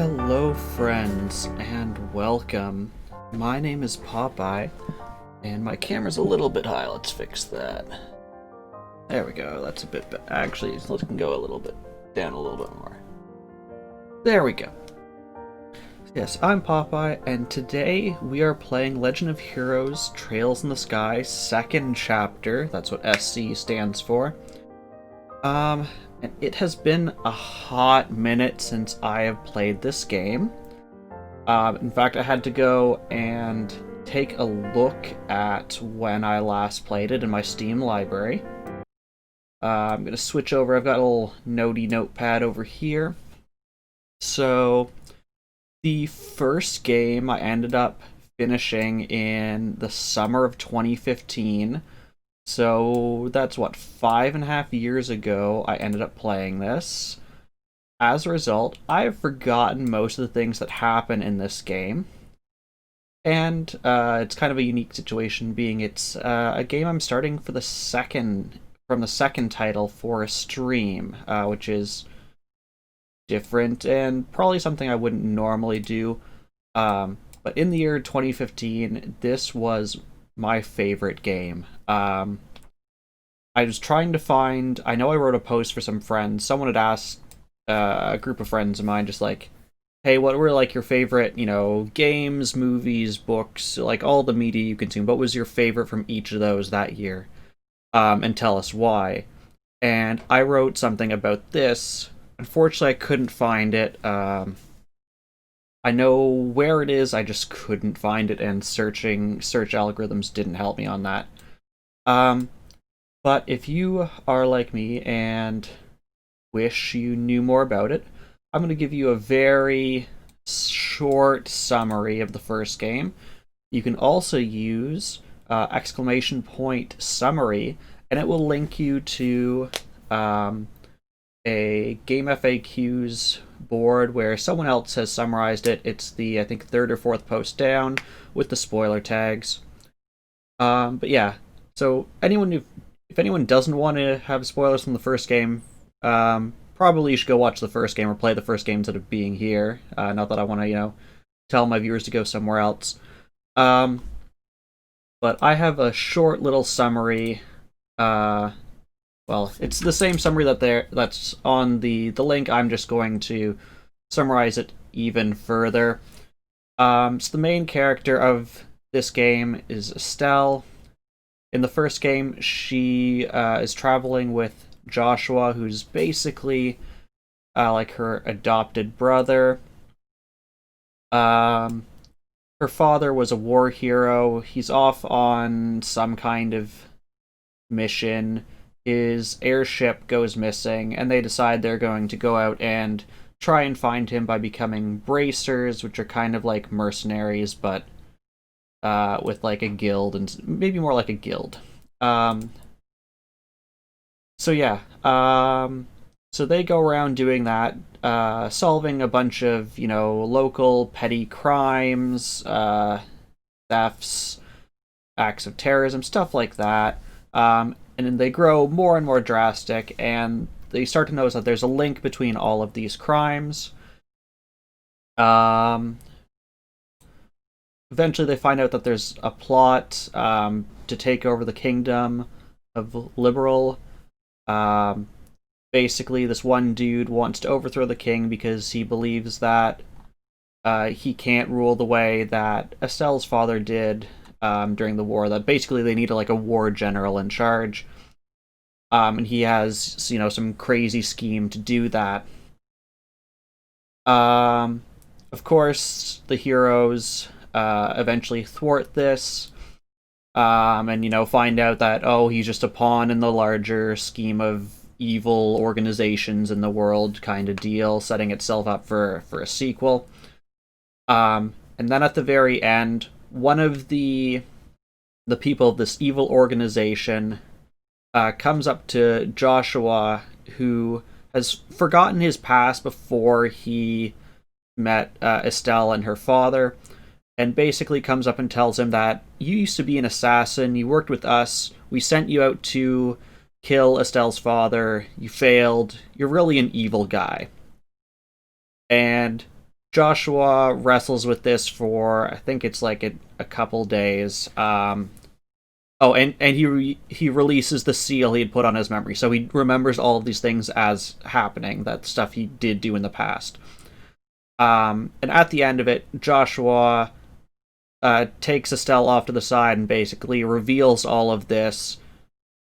Hello, friends, and welcome. My name is Popeye, and my camera's a little bit high. Let's fix that. There we go. That's a bit better. Actually, let's go a little bit down a little bit more. There we go. Yes, I'm Popeye, and today we are playing Legend of Heroes Trails in the Sky, second chapter. That's what SC stands for. And it has been a hot minute since I have played this game. In fact, I had to go and take a look at when I last played it in my Steam library. I'm going to switch over. I've got a little notey notepad over here. So, the first game I ended up finishing in the summer of 2015. So that's what, 5.5 years ago I ended up playing this. As a result, I have forgotten most of the things that happen in this game. And it's kind of a unique situation, being it's a game I'm starting for from the second title for a stream, which is different and probably something I wouldn't normally do. But in the year 2015, this was my favorite game. I was trying to find. I know I wrote a post for some friends. Someone had asked a group of friends of mine, just like, "Hey, what were like your favorite, games, movies, books, like all the media you consume? What was your favorite from each of those that year? And tell us why." And I wrote something about this. Unfortunately, I couldn't find it. I know where it is. I just couldn't find it, and search algorithms didn't help me on that. But if you are like me and wish you knew more about it, I'm going to give you a very short summary of the first game. You can also use !summary, and it will link you to a Game FAQs board where someone else has summarized it. It's the, I think, third or fourth post down with the spoiler tags. But yeah, so if anyone doesn't want to have spoilers from the first game, probably you should go watch the first game or play the first game instead of being here. Not that I want to, tell my viewers to go somewhere else. But I have a short little summary. Well, it's the same summary that's on the link. I'm just going to summarize it even further. So the main character of this game is Estelle. In the first game, she is traveling with Joshua, who's basically like her adopted brother. Her father was a war hero. He's off on some kind of mission. His airship goes missing, and they decide they're going to go out and try and find him by becoming bracers, which are kind of like mercenaries, but with like a guild, and maybe more like a guild. So yeah, so they go around doing that, solving a bunch of local petty crimes, thefts, acts of terrorism, stuff like that. And then they grow more and more drastic, and they start to notice that there's a link between all of these crimes. Eventually, they find out that there's a plot to take over the kingdom of Liberl. Um, Basically, this one dude wants to overthrow the king because he believes that he can't rule the way that Estelle's father did during the war. That basically they need like a war general in charge, and he has some crazy scheme to do that. Of course, the heroes eventually thwart this, and find out that he's just a pawn in the larger scheme of evil organizations in the world, kind of deal, setting itself up for a sequel. And then at the very end, one of the people of this evil organization comes up to Joshua, who has forgotten his past before he met Estelle and her father, and basically comes up and tells him that you used to be an assassin, you worked with us, we sent you out to kill Estelle's father, you failed, you're really an evil guy. And Joshua wrestles with this for, I think it's like a couple days. Oh, and he releases the seal he had put on his memory, so he remembers all of these things as happening. That stuff he did do in the past. And at the end of it, Joshua takes Estelle off to the side and basically reveals all of this,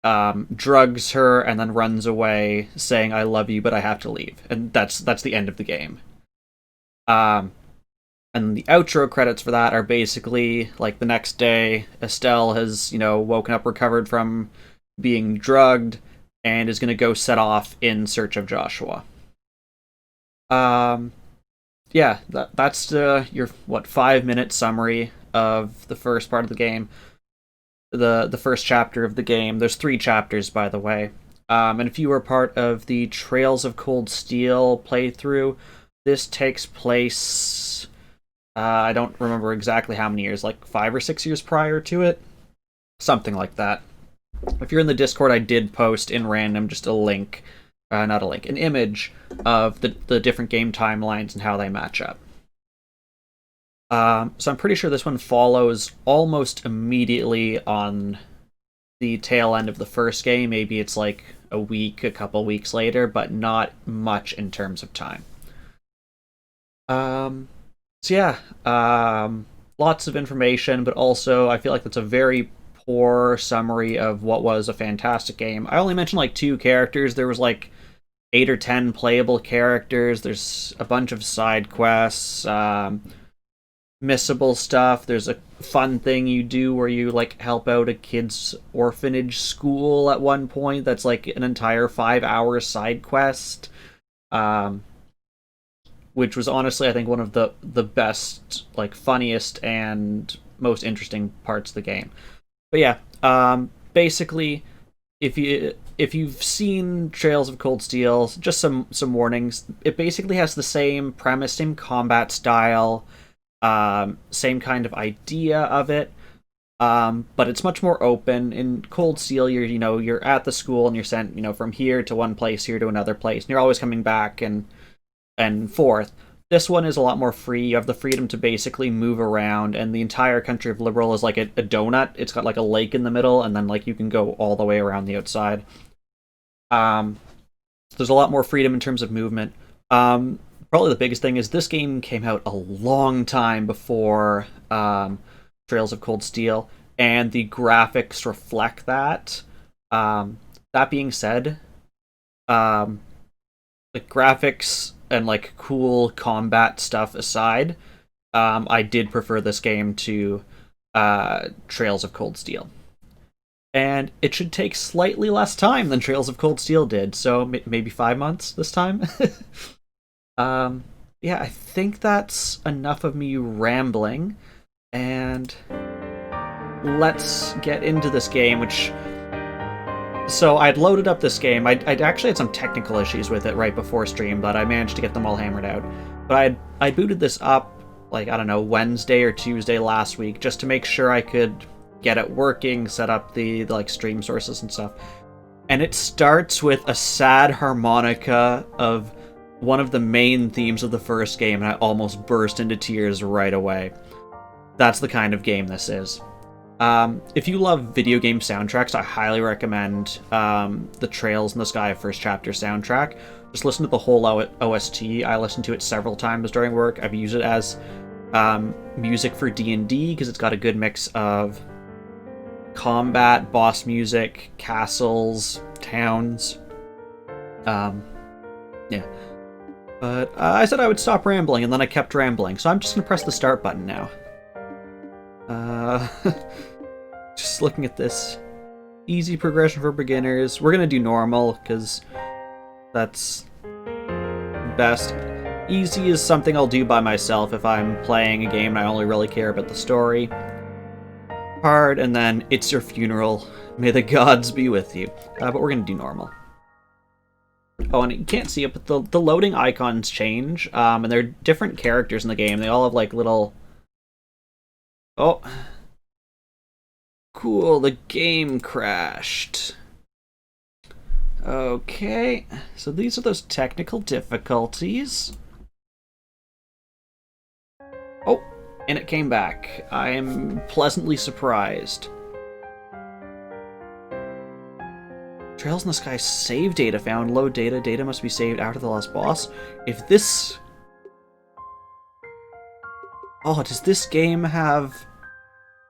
drugs her, and then runs away, saying "I love you, but I have to leave." And that's the end of the game. Um, and the outro credits for that are basically like the next day, Estelle has woken up, recovered from being drugged, and is going to go set off in search of Joshua. Um, yeah, that's your 5-minute summary of the first part of the game, the first chapter of the game. There's 3 chapters, by the way. And if you were part of the Trails of Cold Steel playthrough, this takes place. I don't remember exactly how many years, like 5 or 6 years prior to it, something like that. If you're in the Discord, I did post in random just a link, not a link, an image of the different game timelines and how they match up. So I'm pretty sure this one follows almost immediately on the tail end of the first game. Maybe it's like a couple weeks later, but not much in terms of time. So yeah, lots of information, but also I feel like that's a very poor summary of what was a fantastic game. I only mentioned like 2 characters. There was like 8 or 10 playable characters. There's a bunch of side quests, missable stuff. There's a fun thing you do where you like help out a kid's orphanage school at one point. That's like an entire 5-hour side quest. Which was honestly, I think, one of the best, like, funniest and most interesting parts of the game. But yeah, basically, if you've seen Trails of Cold Steel, just some warnings. It basically has the same premise, same combat style, same kind of idea of it, but it's much more open. In Cold Steel, you're at the school and you're sent from here to one place, here to another place, and you're always coming back and forth. This one is a lot more free. You have the freedom to basically move around, and the entire country of Liberl is like a donut. It's got like a lake in the middle, and then like you can go all the way around the outside. There's a lot more freedom in terms of movement. Probably the biggest thing is this game came out a long time before Trails of Cold Steel, and the graphics reflect that. That being said, the graphics and like cool combat stuff aside, I did prefer this game to Trails of Cold Steel. And it should take slightly less time than Trails of Cold Steel did, so maybe 5 months this time. Yeah, I think that's enough of me rambling, and let's get into this game, which... So I'd loaded up this game. I'd actually had some technical issues with it right before stream, but I managed to get them all hammered out. But I booted this up, like, I don't know, Wednesday or Tuesday last week, just to make sure I could get it working, set up the like stream sources and stuff. And it starts with a sad harmonica of one of the main themes of the first game, and I almost burst into tears right away. That's the kind of game this is. If you love video game soundtracks, I highly recommend the Trails in the Sky First Chapter soundtrack. Just listen to the whole OST. I listened to it several times during work. I've used it as music for D&D because it's got a good mix of combat, boss music, castles, towns. Yeah. But I said I would stop rambling, and then I kept rambling, so I'm just going to press the start button now. Just looking at this. Easy progression for beginners. We're gonna do normal, because that's best. Easy is something I'll do by myself if I'm playing a game and I only really care about the story. Hard, and then it's your funeral. May the gods be with you. But we're gonna do normal. Oh, and you can't see it, but the loading icons change, and there are different characters in the game. They all have, like, little... Oh... Cool, the game crashed. Okay, so these are those technical difficulties. Oh, and it came back. I'm pleasantly surprised. Trails in the Sky save data found. Load data. Data must be saved after the last boss. If this... Oh, does this game have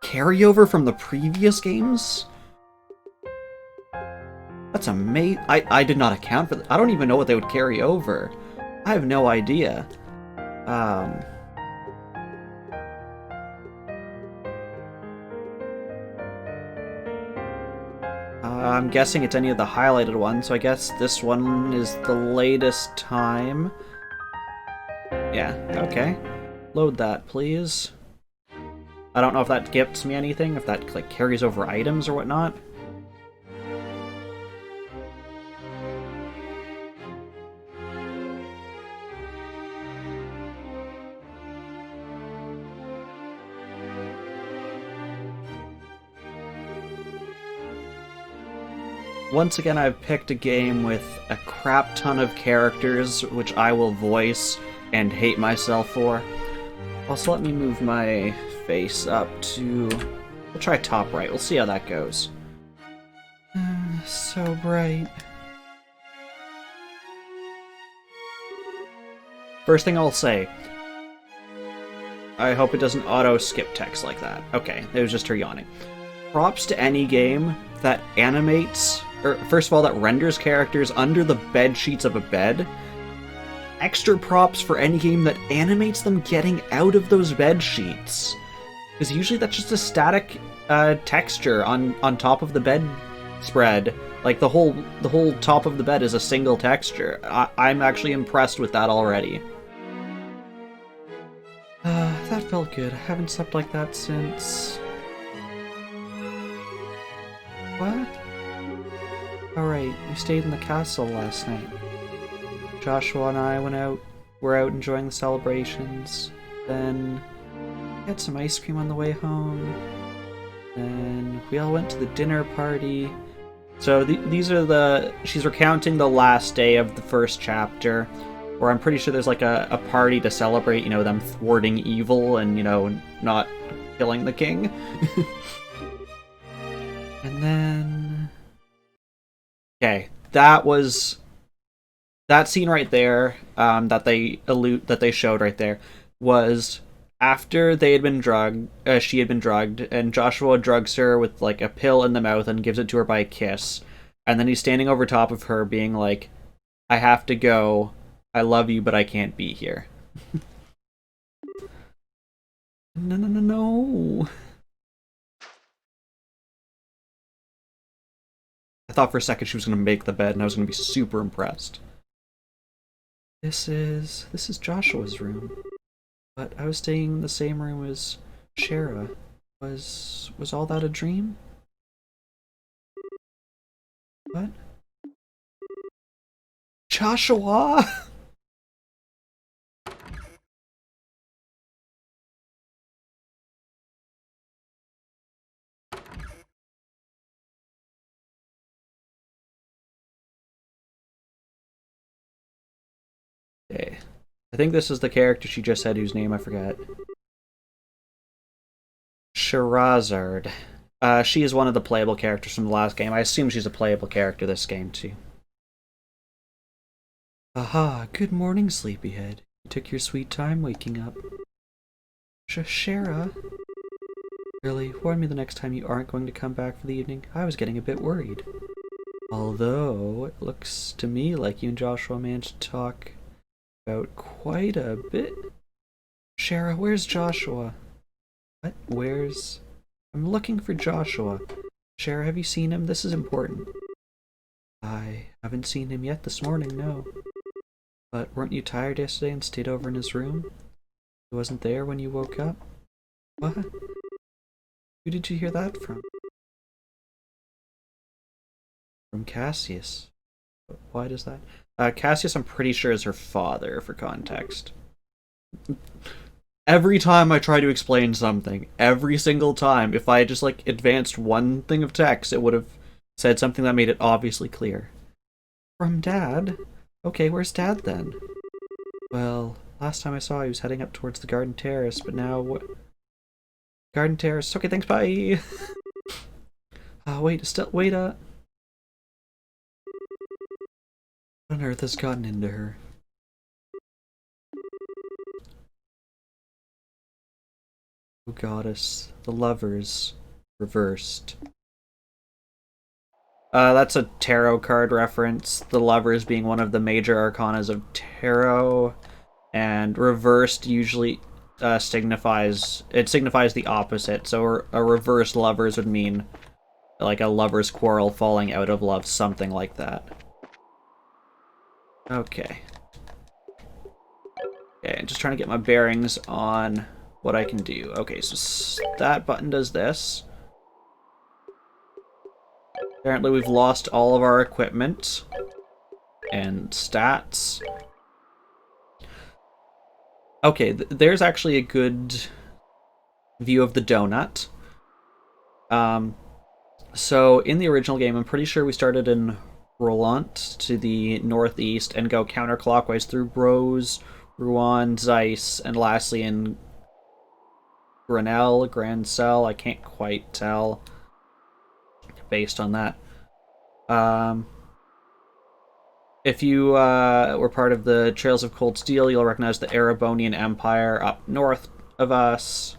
carryover from the previous games? That's amazing. I did not account for that. I don't even know what they would carry over. I have no idea. I'm guessing it's any of the highlighted ones, so I guess this one is the latest time. Yeah, okay. Load that, please. I don't know if that gets me anything, if that like carries over items or whatnot. Once again, I've picked a game with a crap ton of characters, which I will voice and hate myself for. Also, let me move my face up to... We'll try top right. We'll see how that goes. So bright. First thing I'll say, I hope it doesn't auto-skip text like that. Okay, it was just her yawning. Props to any game that animates... Or, first of all, that renders characters under the bed sheets of a bed. Extra props for any game that animates them getting out of those bed sheets. Because usually that's just a static texture on top of the bed spread. Like, the whole top of the bed is a single texture. I'm actually impressed with that already. That felt good. I haven't slept like that since... What? Alright, we stayed in the castle last night. Joshua and I were out enjoying the celebrations. Then we had some ice cream on the way home. Then we all went to the dinner party. So these are she's recounting the last day of the first chapter, where I'm pretty sure there's like a party to celebrate, you know, them thwarting evil and, you know, not killing the king. And then... Okay, that scene right there, that they showed right there, was after they had been drugged, she had been drugged, and Joshua drugs her with like a pill in the mouth and gives it to her by a kiss, and then he's standing over top of her being like, I have to go, I love you, but I can't be here. No. I thought for a second she was going to make the bed, and I was going to be super impressed. This is Joshua's room. But I was staying in the same room as Shara. Was all that a dream? What? Joshua! Okay. I think this is the character she just said whose name I forgot. Sherazard. She is one of the playable characters from the last game. I assume she's a playable character this game, too. Aha, good morning, sleepyhead. You took your sweet time waking up. Shara? Really, warn me the next time you aren't going to come back for the evening. I was getting a bit worried. Although, it looks to me like you and Joshua managed to talk about quite a bit. Shara, where's Joshua? What? Where's... I'm looking for Joshua. Shara, have you seen him? This is important. I haven't seen him yet this morning, no. But weren't you tired yesterday and stayed over in his room? He wasn't there when you woke up? What? Who did you hear that from? From Cassius. Why does that? Cassius, I'm pretty sure, is her father, for context. Every time I try to explain something, every single time, if I just, like, advanced one thing of text, it would have said something that made it obviously clear. From Dad? Okay, where's Dad, then? Well, Last time I saw he was heading up towards the Garden Terrace, but now what? Garden Terrace. Okay, thanks, bye! Wait, wait, what on earth has gotten into her? Oh, goddess. The lovers. Reversed. That's a tarot card reference. The lovers being one of the major arcanas of tarot, and reversed usually signifies the opposite. So a reversed lovers would mean like a lover's quarrel falling out of love, something like that. Okay. Okay, just trying to get my bearings on what I can do. Okay, so that button does this. Apparently we've lost all of our equipment and stats. Okay, there's actually a good view of the donut. So in the original game, I'm pretty sure we started in Roland to the northeast and go counterclockwise through Bros, Rouen, Zeiss, and lastly in Grenelle, Grancel. I can't quite tell based on that. If you were part of the Trails of Cold Steel, you'll recognize the Erebonian Empire up north of us.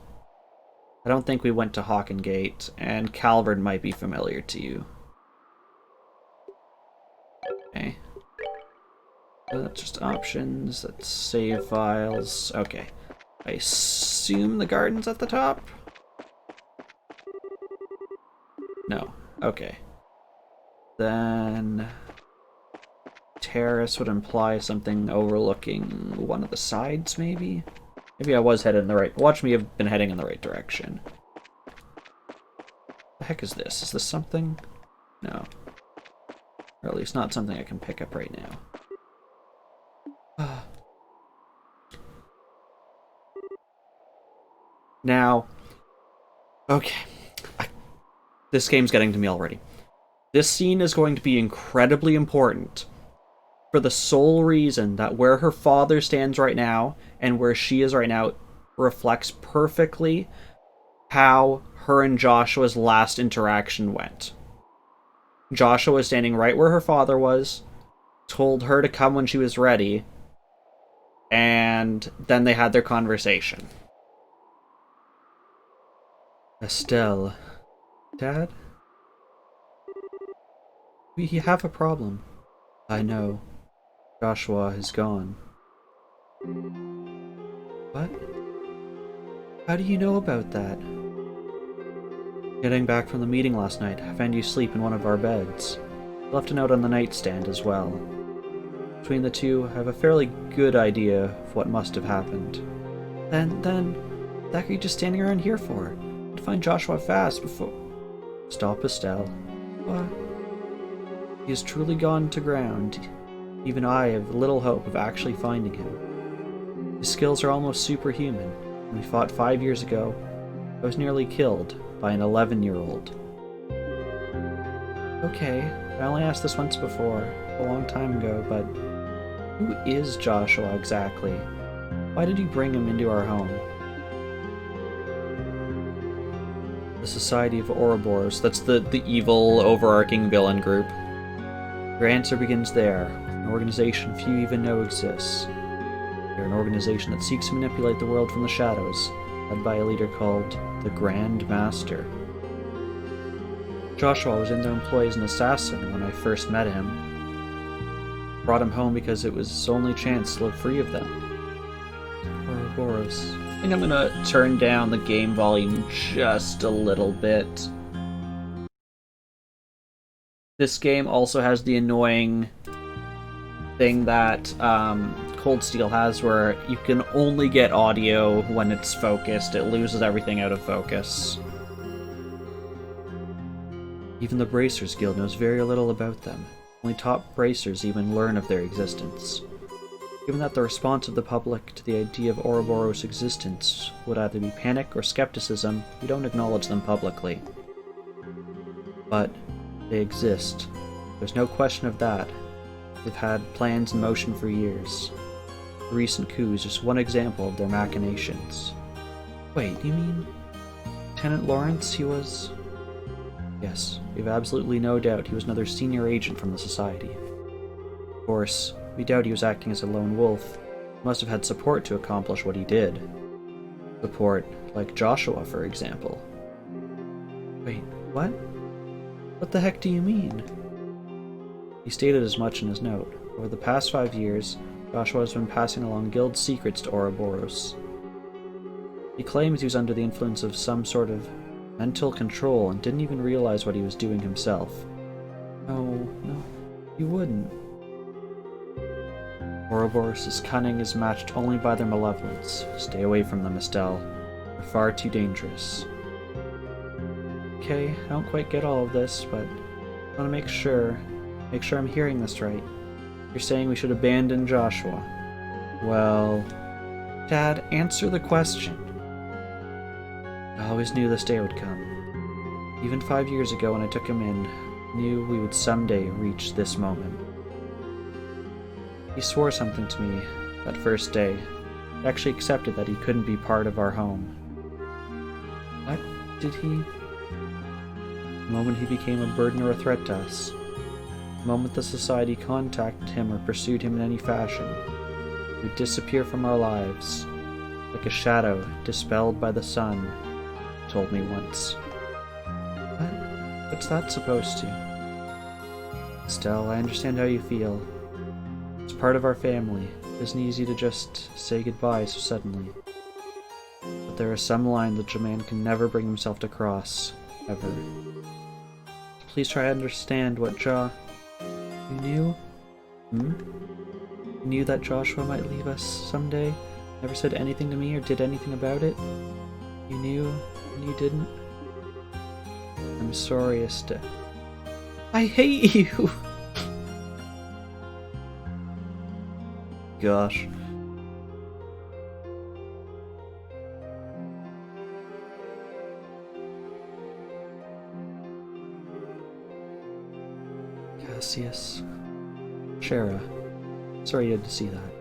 I don't think we went to Hawkingate, and Calvard might be familiar to you. Okay. So that's just options. That's save files. Okay. I assume the garden's at the top? No. Okay. Then terrace would imply something overlooking one of the sides, maybe? Maybe I was headed in the right... Watch me have been heading in the right direction. The heck is this? Is this something? No. Or at least not something I can pick up right now. Now... Okay. This game's getting to me already. This scene is going to be incredibly important for the sole reason that where her father stands right now and where she is right now reflects perfectly how her and Joshua's last interaction went. Joshua was standing right where her father was, told her to come when she was ready, and then they had their conversation. Estelle. Dad? We have a problem. I know. Joshua is gone. What? How do you know about that? Getting back from the meeting last night, I found you asleep in one of our beds. I left a note on the nightstand as well. Between the two, I have a fairly good idea of what must have happened. Then, what are you just standing around here for? I'd find Joshua fast before... Stop, Estelle. What? He has truly gone to ground. Even I have little hope of actually finding him. His skills are almost superhuman. When we fought 5 years ago, I was nearly killed by an 11-year-old. Okay, I only asked this once before, a long time ago, but who is Joshua exactly? Why did you bring him into our home? The Society of Ouroboros, that's the evil, overarching villain group. Your answer begins there, an organization few even know exists. They're an organization that seeks to manipulate the world from the shadows, led by a leader called the Grand Master. Joshua was in their employ as an assassin when I first met him. Brought him home because it was his only chance to live free of them. Ouroboros. I think I'm gonna turn down the game volume just a little bit. This game also has the annoying thing that Cold Steel has, where you can only get audio when it's focused. It loses everything out of focus. Even the Bracers Guild knows very little about them. Only top bracers even learn of their existence. Given that the response of the public to the idea of Ouroboros' existence would either be panic or skepticism, we don't acknowledge them publicly. But they exist. There's no question of that. They've had plans in motion for years. The recent coup is just one example of their machinations. Wait, you mean Lieutenant Lawrence? He was... Yes, we have absolutely no doubt he was another senior agent from the Society. Of course, we doubt he was acting as a lone wolf. He must have had support to accomplish what he did. Support, like Joshua, for example. Wait, what? What the heck do you mean? He stated as much in his note. Over the past 5 years, Joshua has been passing along guild secrets to Ouroboros. He claims he was under the influence of some sort of mental control and didn't even realize what he was doing himself. No, you wouldn't. Ouroboros' cunning is matched only by their malevolence. Stay away from them, Estelle. They're far too dangerous. Okay, I don't quite get all of this, but I want to make sure I'm hearing this right. You're saying we should abandon Joshua. Well, Dad, answer the question. I always knew this day would come. Even 5 years ago when I took him in, I knew we would someday reach this moment. He swore something to me that first day. He actually accepted that he couldn't be part of our home. What did he... The moment he became a burden or a threat to us. The moment the Society contacted him or pursued him in any fashion. He would disappear from our lives. Like a shadow dispelled by the sun, he told me once. What? What's that supposed to? Estelle, I understand how you feel. It's part of our family. It isn't easy to just say goodbye so suddenly. But there are some lines that a man can never bring himself to cross. Ever. Please try to understand what You knew? You knew that Joshua might leave us someday? Never said anything to me or did anything about it? You knew and you didn't? I'm sorry, Estelle. I hate you! Gosh. Cassius. Shara. Sorry you had to see that.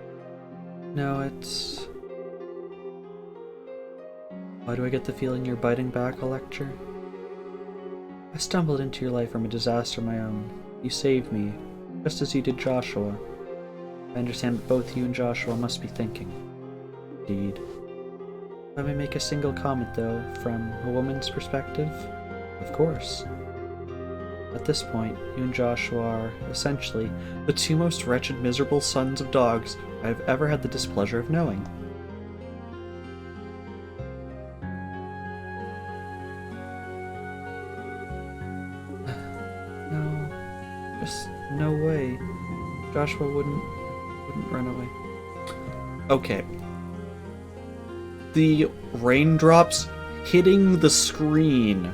No, it's... Why do I get the feeling you're biting back a lecture? I stumbled into your life from a disaster of my own. You saved me, just as you did Joshua. I understand that both you and Joshua must be thinking. Indeed. If I may make a single comment, though, from a woman's perspective? Of course. At this point, you and Joshua are, essentially, the two most wretched, miserable sons of dogs I have ever had the displeasure of knowing. No. Just no way. Joshua wouldn't run away. Okay. The raindrops hitting the screen.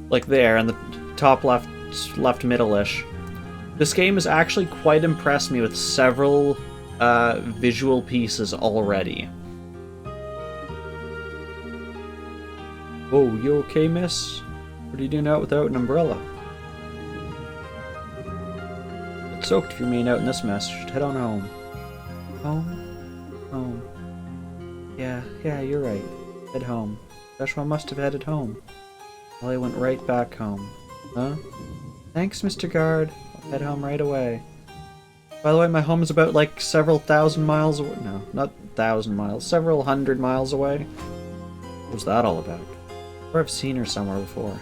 Like there, in the top left middle-ish. This game has actually quite impressed me with several visual pieces already. Oh, you okay, miss? What are you doing out without an umbrella? It's soaked if you remain out in this mess. You should head on home. Home? Home. Yeah, you're right. Head home. Joshua must have headed home. Well, he went right back home. Huh? Thanks, Mr. Guard. I'll head home right away. By the way, my home is about, like, several thousand miles away. No, not 1,000 miles. Several hundred miles away. What was that all about? Or I've seen her somewhere before.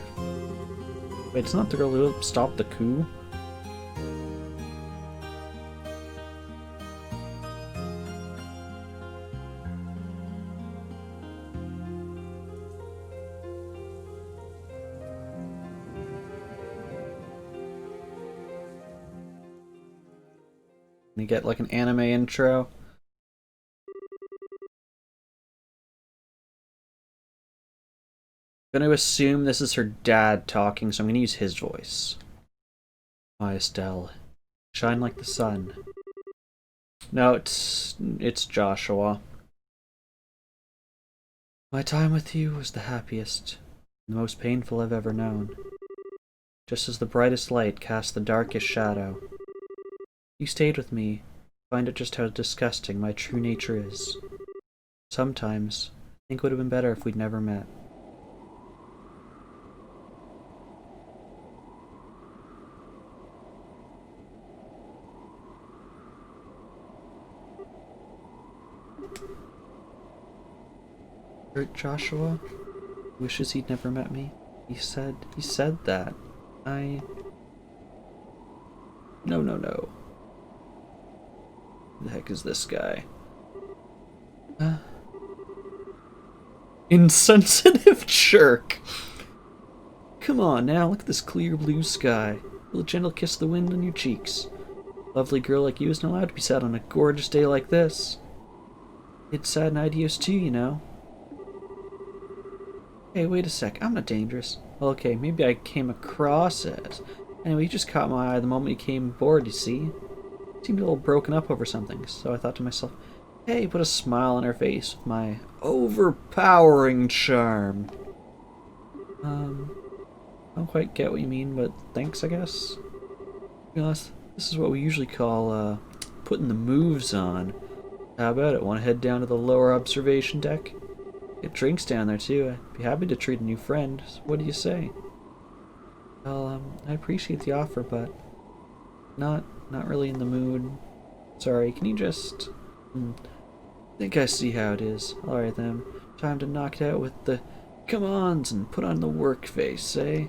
Wait, it's not the girl who stopped the coup? You get like an anime intro. I'm gonna assume this is her dad talking, so I'm gonna use his voice. Hi, Estelle. Shine like the sun. No, it's Joshua. My time with you was the happiest, the most painful I've ever known. Just as the brightest light cast the darkest shadow. You stayed with me, Find it just how disgusting my true nature is. Sometimes, I think it would have been better if we'd never met. Hurt Joshua? Wishes he'd never met me? He said that. No. Who the heck is this guy? Insensitive jerk! Come on now, look at this clear blue sky. Feel a gentle kiss of the wind on your cheeks. A lovely girl like you isn't allowed to be sad on a gorgeous day like this. It's sad and ideas too, you know. Hey, wait a sec, I'm not dangerous. Well, okay, maybe I came across as. Anyway, you just caught my eye the moment you came aboard, you see? Seemed a little broken up over something, so I thought to myself, hey, put a smile on her face with my overpowering charm. I don't quite get what you mean, but thanks, I guess. To be honest, this is what we usually call, putting the moves on. How about it? Want to head down to the lower observation deck? Get drinks down there, too. I'd be happy to treat a new friend. So what do you say? Well, I appreciate the offer, but not really in the mood. Sorry, can you just... think I see how it is. Alright then, time to knock it out with the come-ons and put on the work face, eh?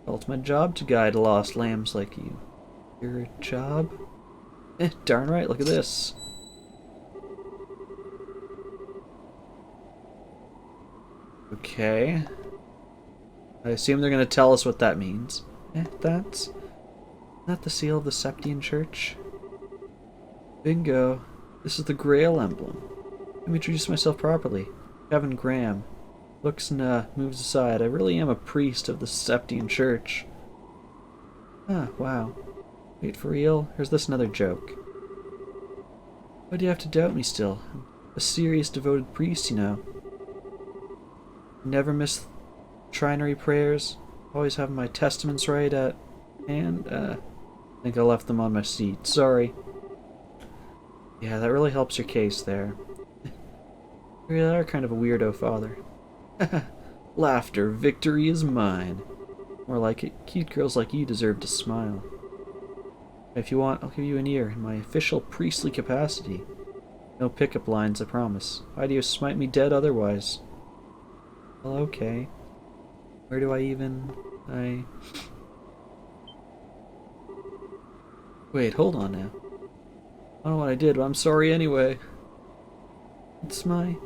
Well, it's my job to guide lost lambs like you. Your job? Darn right, look at this. Okay. I assume they're going to tell us what that means. That's not the seal of the Septian Church. Bingo. This is the Grail emblem. Let me introduce myself properly. Kevin Graham. Looks and moves aside. I really am a priest of the Septian Church. Ah, wow. Wait, for real? Here's this another joke. Why do you have to doubt me still? I'm a serious, devoted priest, you know. Never miss trinary prayers. Always have my testaments right at hand. I think I left them on my seat. Sorry. Yeah, that really helps your case there. You really are kind of a weirdo, Father. Laughter, victory is mine. More like it, cute girls like you deserve to smile. If you want, I'll give you an ear in my official priestly capacity. No pickup lines, I promise. Why do you smite me dead otherwise? Well, okay. Where do I even... Wait, hold on now. I don't know what I did, but I'm sorry anyway. It's my...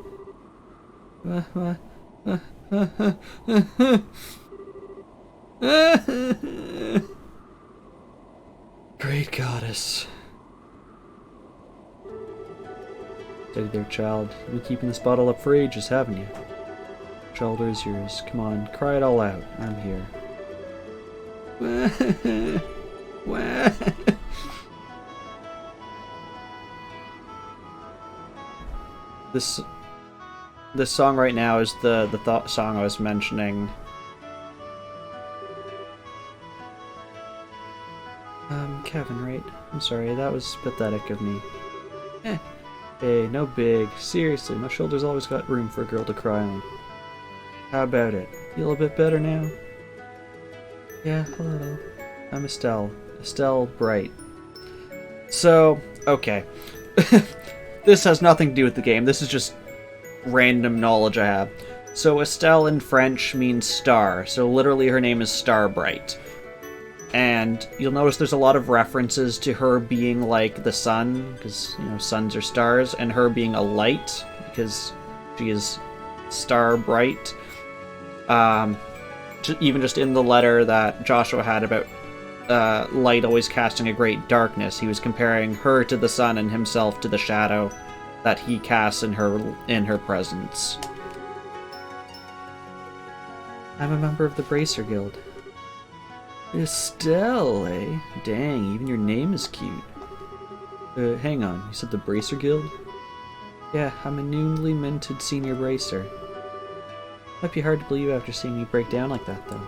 Great goddess. Steady there, child. You've been keeping this bottle up for ages, haven't you? Shoulder is yours. Come on, cry it all out. I'm here. This song right now is the song I was mentioning. Kevin, right? I'm sorry, that was pathetic of me. Hey, no big. Seriously, my shoulder's always got room for a girl to cry on. How about it? Feel a bit better now? Yeah, hello. I'm Estelle. Estelle Bright. So, okay. This has nothing to do with the game. This is just random knowledge I have. So Estelle in French means star. So literally her name is Starbright. And you'll notice there's a lot of references to her being like the sun, because, you know, suns are stars, and her being a light, because she is star bright. Even just in the letter that Joshua had about light always casting a great darkness, he was comparing her to the sun and himself to the shadow that he casts in her presence. I'm a member of the Bracer Guild. Estelle, eh? Dang, even your name is cute. Hang on, you said the Bracer Guild? Yeah, I'm a newly minted senior bracer. Might be hard to believe after seeing me break down like that, though.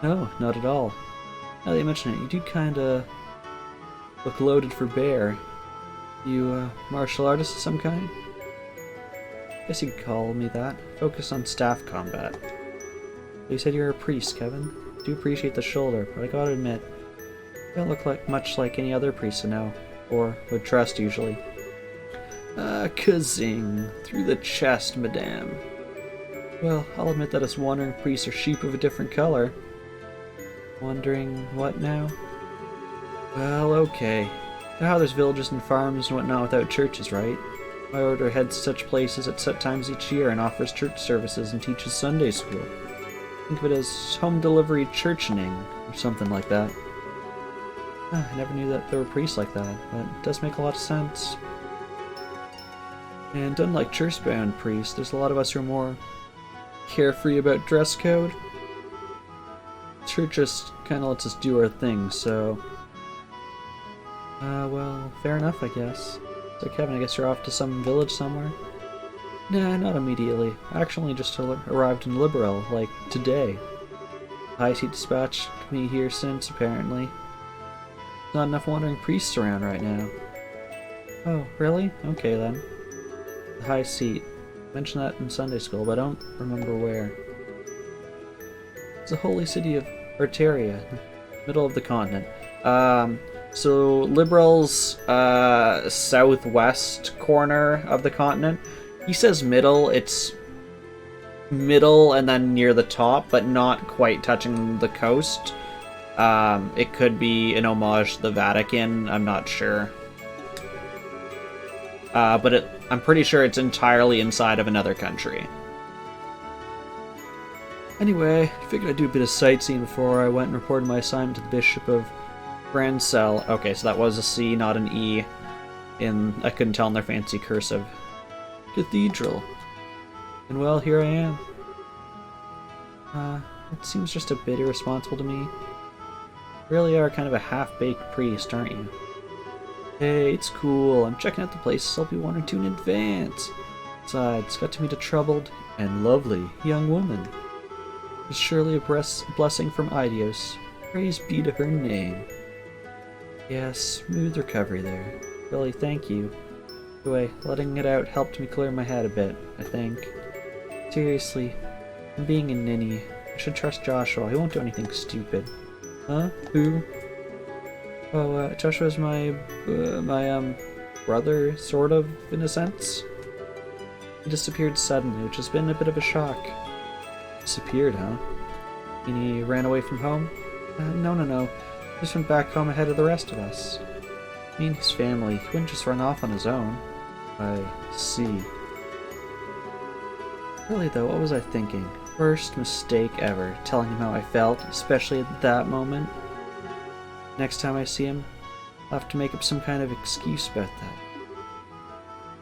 No, not at all. Now that you mention it, you do kinda look loaded for bear. You a martial artist of some kind? Guess you could call me that. Focus on staff combat. You said you're a priest, Kevin. Do appreciate the shoulder, but I gotta admit, you don't look like much like any other priest I know, or would trust usually. Kazing. Through the chest, madame. Well, I'll admit that us wandering priests are sheep of a different color. Wondering what now? Well, okay. You know how there's villages and farms and whatnot without churches, right? My order heads to such places at set times each year and offers church services and teaches Sunday school. Think of it as home delivery churching or something like that. I never knew that there were priests like that, but it does make a lot of sense. And unlike church-bound priests, there's a lot of us who are more carefree about dress code. Church just kind of lets us do our thing, so... well, fair enough, I guess. So Kevin, I guess you're off to some village somewhere? Nah, not immediately. I actually just arrived in Liberal, like, today. High Seat dispatched me here since, apparently. Not enough wandering priests around right now. Oh, really? Okay then. The High Seat. Mentioned that in Sunday school, but I don't remember where. It's the holy city of Arteria, middle of the continent. So Liberal's southwest corner of the continent. He says middle, it's middle and then near the top, but not quite touching the coast. It could be an homage to the Vatican, I'm not sure. But I'm pretty sure it's entirely inside of another country. Anyway, I figured I'd do a bit of sightseeing before I went and reported my assignment to the Bishop of Brancel. Okay, so that was a C, not an E. I couldn't tell in their fancy cursive. Cathedral. And well, here I am. It seems just a bit irresponsible to me. You really are kind of a half-baked priest, aren't you? Hey, it's cool. I'm checking out the places I'll be wanting to in advance. Besides, got to meet a troubled and lovely young woman. It's surely a blessing from Idios. Praise be to her name. Yes, smooth recovery there. Really, thank you. Anyway, letting it out helped me clear my head a bit, I think. Seriously, I'm being a ninny. I should trust Joshua. He won't do anything stupid. Huh? Who? Oh, Joshua's my brother, sort of, in a sense. He disappeared suddenly, which has been a bit of a shock. Disappeared, huh? And he ran away from home? No. Just went back home ahead of the rest of us. Me and his family, he wouldn't just run off on his own. I see. Really though, what was I thinking? Worst mistake ever, telling him how I felt, especially at that moment. Next time I see him, I'll have to make up some kind of excuse about that.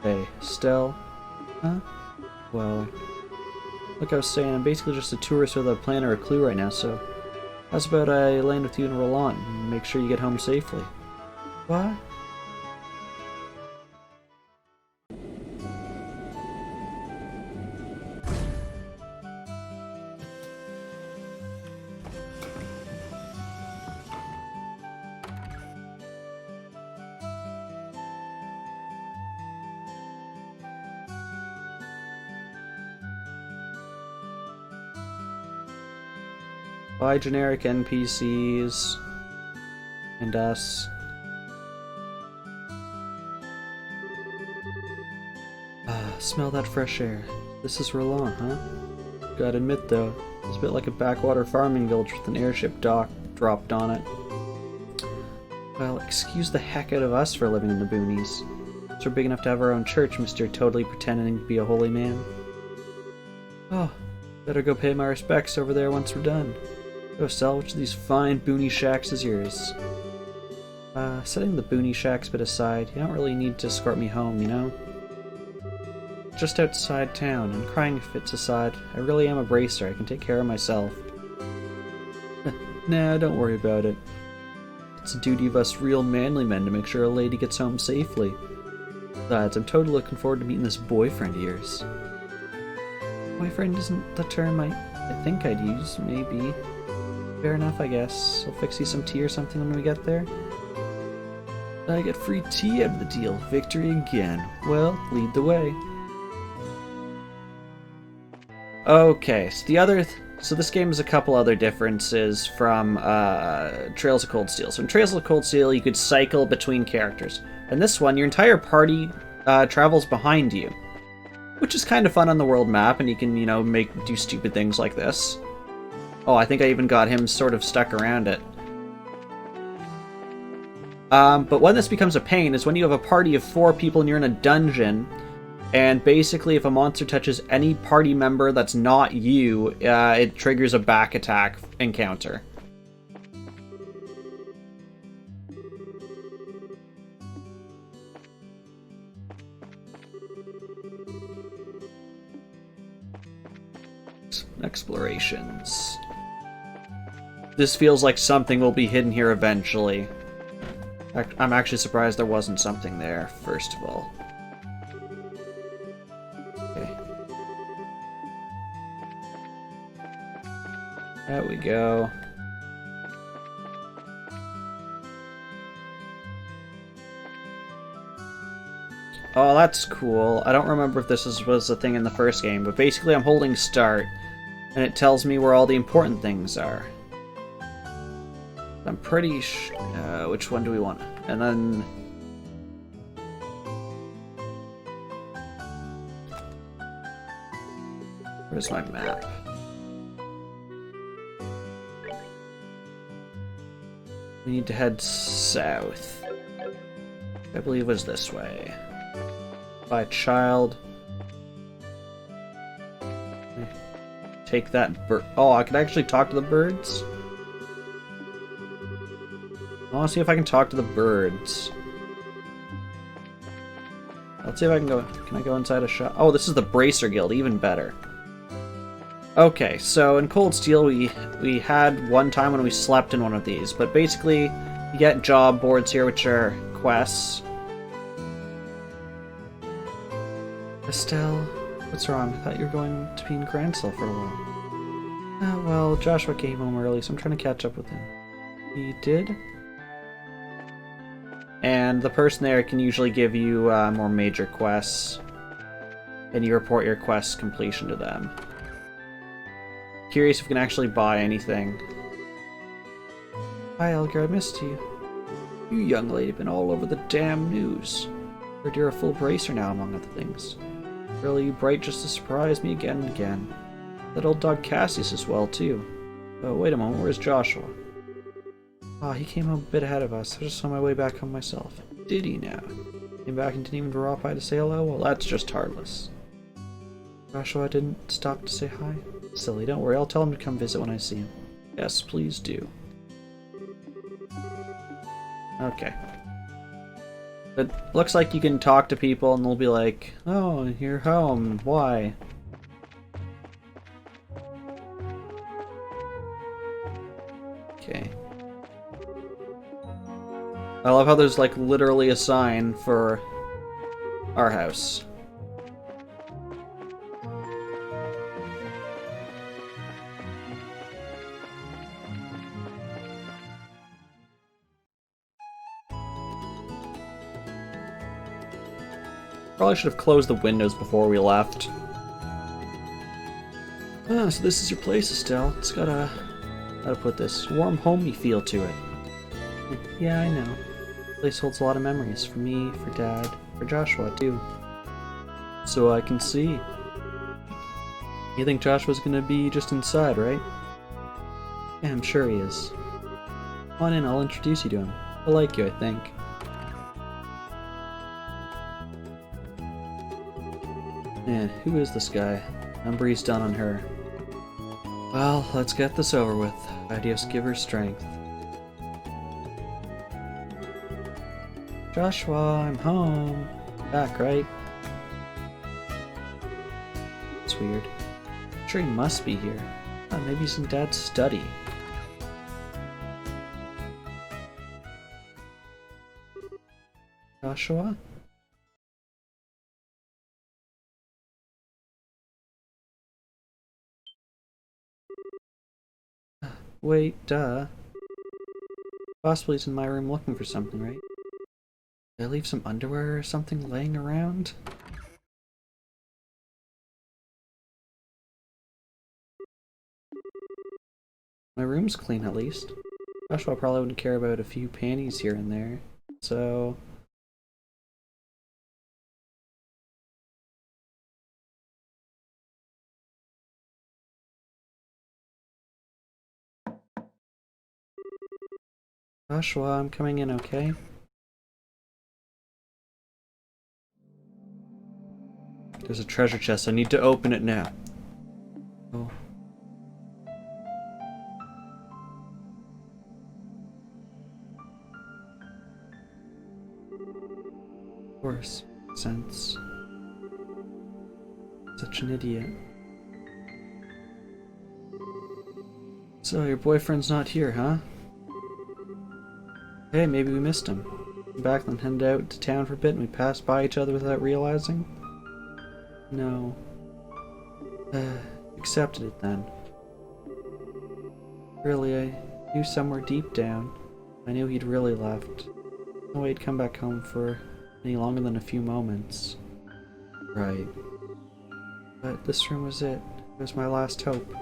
Hey, Stell? Huh? Well, like I was saying, I'm basically just a tourist without a plan or a clue right now, so how's about I land with you in Roland and make sure you get home safely? What? By generic NPCs and us. Smell that fresh air. This is Roland, huh? Gotta admit though, it's a bit like a backwater farming village with an airship dropped on it. Well, excuse the heck out of us for living in the boonies. So we're big enough to have our own church, Mr. Totally pretending to be a holy man. Oh, better go pay my respects over there once we're done. Go sell which of these fine boony shacks is yours. Setting the boony shacks bit aside, you don't really need to escort me home, you know? Just outside town, and crying fits aside, I really am a bracer, I can take care of myself. Nah, don't worry about it. It's a duty of us real manly men to make sure a lady gets home safely. Besides, I'm totally looking forward to meeting this boyfriend of yours. Boyfriend isn't the term I think I'd use, maybe. Fair enough, I guess. I'll fix you some tea or something when we get there. I get free tea out of the deal. Victory again. Well, lead the way. Okay, so this game has a couple other differences from Trails of Cold Steel. So in Trails of Cold Steel, you could cycle between characters. In this one, your entire party travels behind you, which is kind of fun on the world map, and you can, you know, do stupid things like this. Oh, I think I even got him sort of stuck around it. But when this becomes a pain is when you have a party of 4 people and you're in a dungeon. And basically, if a monster touches any party member that's not you, it triggers a back attack encounter. Explorations. This feels like something will be hidden here eventually. I'm actually surprised there wasn't something there, first of all. There we go. Oh, that's cool. I don't remember if this was a thing in the first game, but basically I'm holding start, and it tells me where all the important things are. I'm pretty sure... which one do we want? And then... Where's my map? We need to head south. I believe it was this way. By child. Take that bird. Oh, I can actually talk to the birds? I want to see if I can talk to the birds. Let's see if I can go. Can I go inside a shop? Oh, this is the Bracer Guild. Even better. Okay, so in Cold Steel we had one time when we slept in one of these, but basically you get job boards here, which are quests. Estelle, what's wrong? I thought you were going to be in Grancel for a while. Well, Joshua came home early, so I'm trying to catch up with him. He did? And the person there can usually give you more major quests, and you report your quest completion to them. Curious if we can actually buy anything. Hi, Elgar, I missed you. You young lady have been all over the damn news. Heard you're a full bracer now, among other things. Really, you bright just to surprise me again and again. That old dog Cassius as well, too. Oh, wait a moment, where's Joshua? Ah, he came home a bit ahead of us. I was just on my way back home myself. Did he now? Came back and didn't even drop by to say hello? Well, that's just heartless. Joshua didn't stop to say hi? Silly, don't worry, I'll tell him to come visit when I see him. Yes, please do. Okay. It looks like you can talk to people and they'll be like, oh, you're home, why? Okay. I love how there's like literally a sign for our house. Probably should have closed the windows before we left. Ah, so this is your place, Estelle. It's got a... how to put this? Warm, homey feel to it. Yeah, I know. The place holds a lot of memories. For me, for Dad, for Joshua, too. So I can see. You think Joshua's gonna be just inside, right? Yeah, I'm sure he is. Come on in, I'll introduce you to him. He'll like you, I think. Man, who is this guy? Number he's done on her. Well, let's get this over with. Adios, give her strength. Joshua, I'm home. Back, right? It's weird. I'm sure he must be here. Oh, maybe he's in Dad's study. Joshua? Wait, duh. Possibly he's in my room looking for something, right? Did I leave some underwear or something laying around? My room's clean at least. Joshua probably wouldn't care about a few panties here and there, so... Joshua, I'm coming in, okay? There's a treasure chest. I need to open it now. Oh. Of course. Sense. Such an idiot. So, your boyfriend's not here, huh? Hey, maybe we missed him. Back then headed out to town for a bit and we passed by each other without realizing? No. Accepted it then. Really, I knew somewhere deep down. I knew he'd really left. No way he'd come back home for any longer than a few moments. Right. But this room was it. It was my last hope.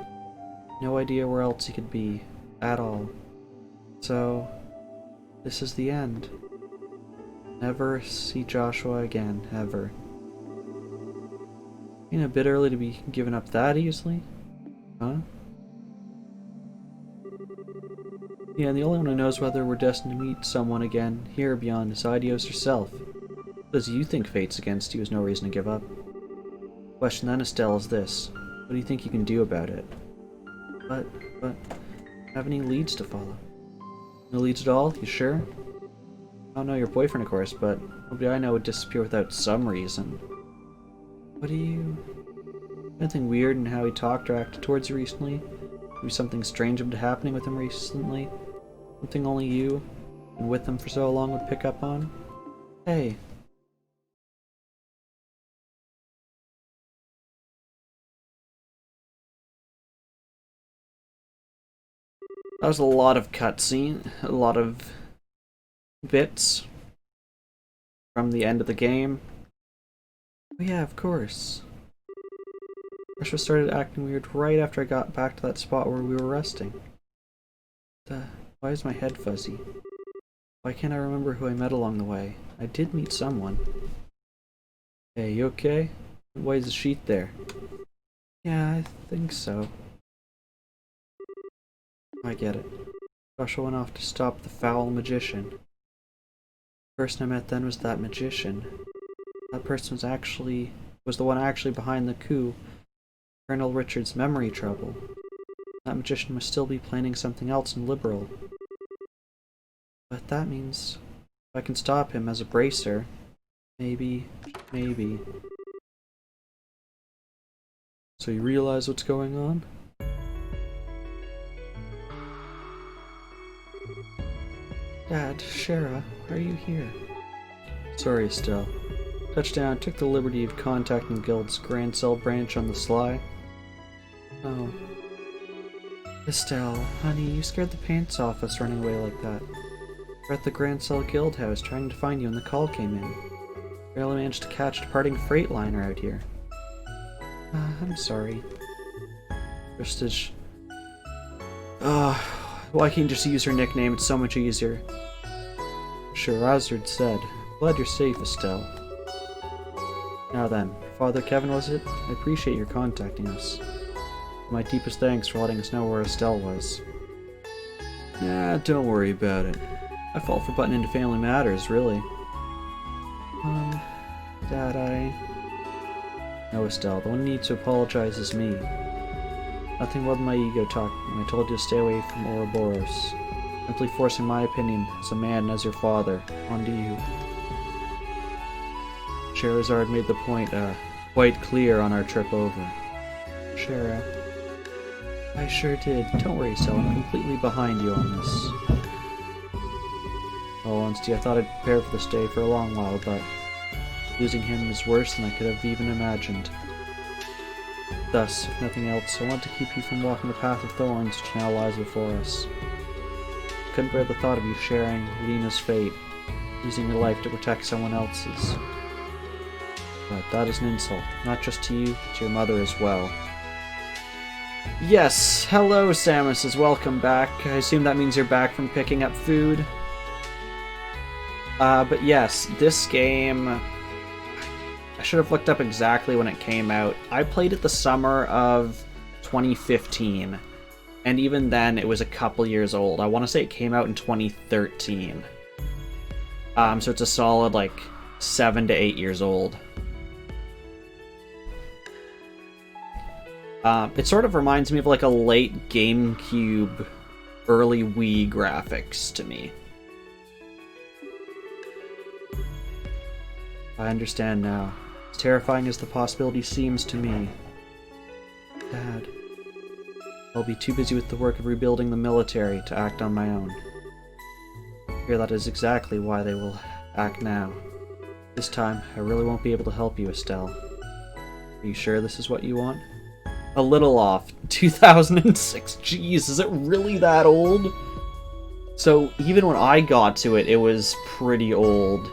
No idea where else he could be. At all. So... this is the end. Never see Joshua again, ever. Ain't a bit early to be given up that easily? Huh? Yeah, and the only one who knows whether we're destined to meet someone again here or beyond is Aidios herself. Because you think fate's against you is no reason to give up. The question then, Estelle, is this. What do you think you can do about it? But, have any leads to follow? No leads at all? You sure? I don't know your boyfriend, of course, but nobody I know would disappear without some reason. What do you... anything weird in how he talked or acted towards you recently? Maybe something strange had been happening with him recently? Something only you, and with him for so long, would pick up on? Hey. That was a lot of cutscene, a lot of bits from the end of the game. Oh yeah, of course. Joshua started acting weird right after I got back to that spot where we were resting. Why is my head fuzzy? Why can't I remember who I met along the way? I did meet someone. Hey, you okay? Why is the sheet there? Yeah, I think so. I get it. Joshua went off to stop the foul magician. The person I met then was that magician. That person was the one actually behind the coup. Colonel Richard's memory trouble. That magician must still be planning something else in Liberal. But that means if I can stop him as a bracer, maybe. So you realize what's going on? Dad, Shara, why are you here? Sorry, Estelle. Touchdown took the liberty of contacting the Guild's Grand Cell branch on the sly. Oh. Estelle, honey, you scared the pants off us running away like that. We're at the Grand Cell Guild house trying to find you when the call came in. Barely managed to catch a departing freightliner out here. I'm sorry. Prestige. Why can't you just use her nickname? It's so much easier. Sherazard said, glad you're safe, Estelle. Now then, Father Kevin, was it? I appreciate your contacting us. My deepest thanks for letting us know where Estelle was. Nah, don't worry about it. I fall for butting into family matters, really. Dad, No, Estelle, the one who needs to apologize is me. Nothing more than my ego talking when I told you to stay away from Ouroboros. Simply forcing my opinion as a man and as your father onto you. Sherazard made the point quite clear on our trip over. Shara. I sure did. Don't worry, Estelle, I'm completely behind you on this. All honesty, I thought I'd prepare for this day for a long while, but losing him is worse than I could have even imagined. Thus, if nothing else, I want to keep you from walking the path of thorns which now lies before us. I couldn't bear the thought of you sharing Lena's fate. using your life to protect someone else's. But that is an insult, not just to you, but to your mother as well. Yes, hello Samus, welcome back. I assume that means you're back from picking up food. But yes, this game... I should have looked up exactly when it came out. I played it the summer of 2015. And even then, it was a couple years old. I want to say it came out in 2013. So it's a solid, like, 7 to 8 years old. It sort of reminds me of, like, a late GameCube, early Wii graphics to me. I understand now. As terrifying as the possibility seems to me. Dad. I'll be too busy with the work of rebuilding the military to act on my own. I fear that is exactly why they will act now. This time, I really won't be able to help you, Estelle. Are you sure this is what you want? A little off. 2006. Jeez, is it really that old? So, even when I got to it, it was pretty old.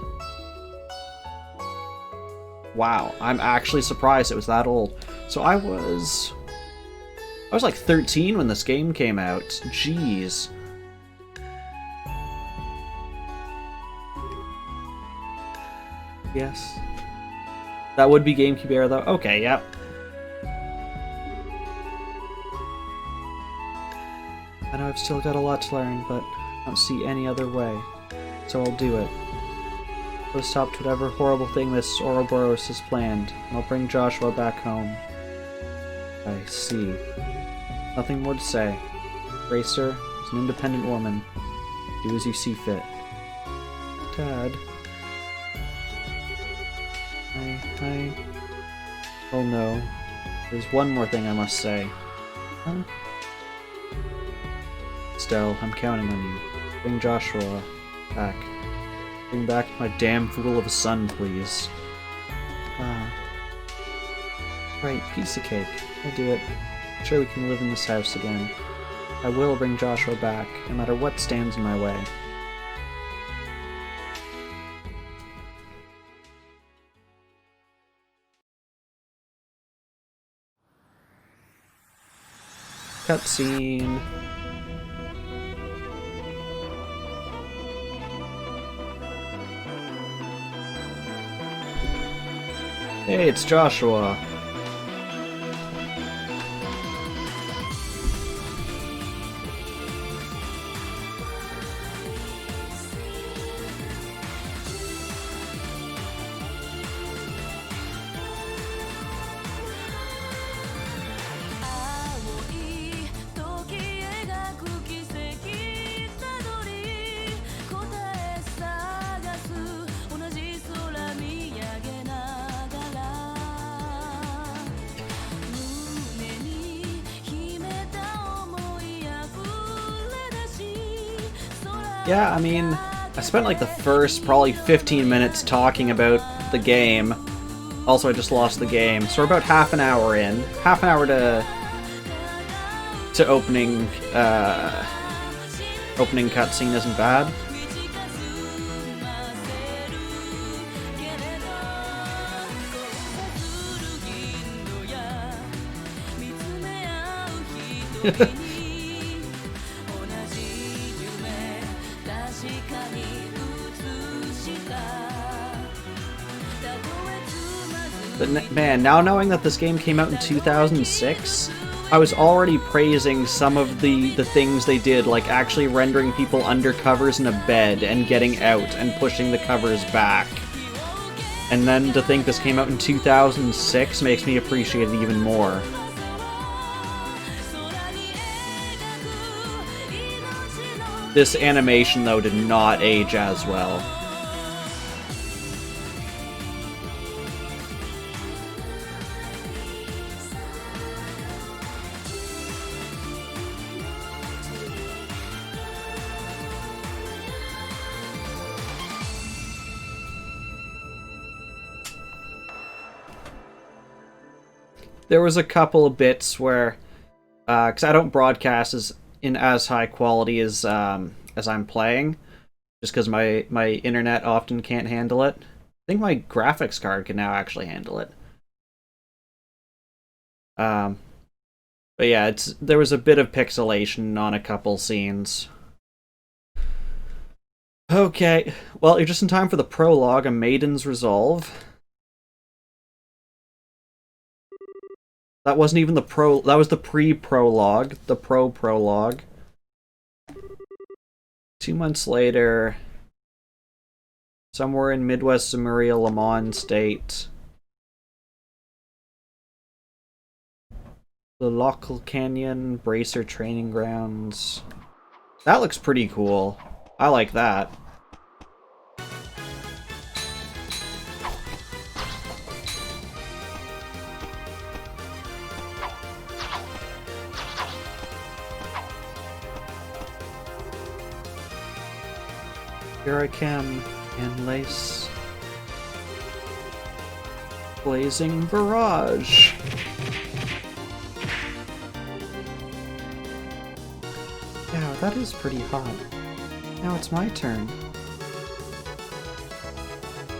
Wow, I'm actually surprised it was that old. So I was like 13 when this game came out. Jeez. Yes. That would be GameCube era though. Okay, yep. I know I've still got a lot to learn, but I don't see any other way. So I'll do it. I'll stop whatever horrible thing this Ouroboros has planned, and I'll bring Joshua back home. I see. Nothing more to say. Racer is an independent woman. Do as you see fit. Dad. Oh no. There's one more thing I must say. Huh? Estelle, I'm counting on you. Bring Joshua back. Bring back my damn fool of a son, please. Right, piece of cake. I'll do it. I'm sure we can live in this house again. I will bring Joshua back, no matter what stands in my way. Cutscene. Hey, it's Joshua. Yeah, I mean, I spent like the first probably 15 minutes talking about the game. Also, I just lost the game, so we're about half an hour in. Half an hour to opening opening cutscene isn't bad. But man, now knowing that this game came out in 2006, I was already praising some of the things they did, like actually rendering people under covers in a bed and getting out and pushing the covers back. And then to think this came out in 2006 makes me appreciate it even more. This animation, though, did not age as well. There was a couple of bits where, because I don't broadcast in as high quality as I'm playing, just because my internet often can't handle it. I think my graphics card can now actually handle it. But yeah, there was a bit of pixelation on a couple scenes. Okay, well, you're just in time for the prologue, A Maiden's Resolve. That wasn't even that was the pre-prologue, the pro-prologue. 2 months later, somewhere in Midwest Zamuria, Lamont State, the Local Canyon Bracer Training Grounds. That looks pretty cool. I like that. Here I come, and lace. Blazing Barrage. Wow, that is pretty hot. Now it's my turn.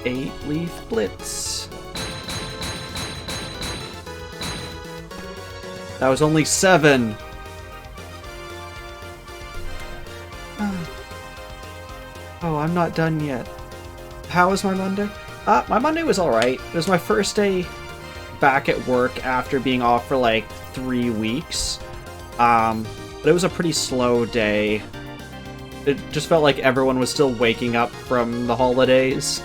8-leaf Blitz. That was only 7! Oh, I'm not done yet. How was my Monday? My Monday was alright. It was my first day back at work after being off for like 3 weeks. But it was a pretty slow day. It just felt like everyone was still waking up from the holidays.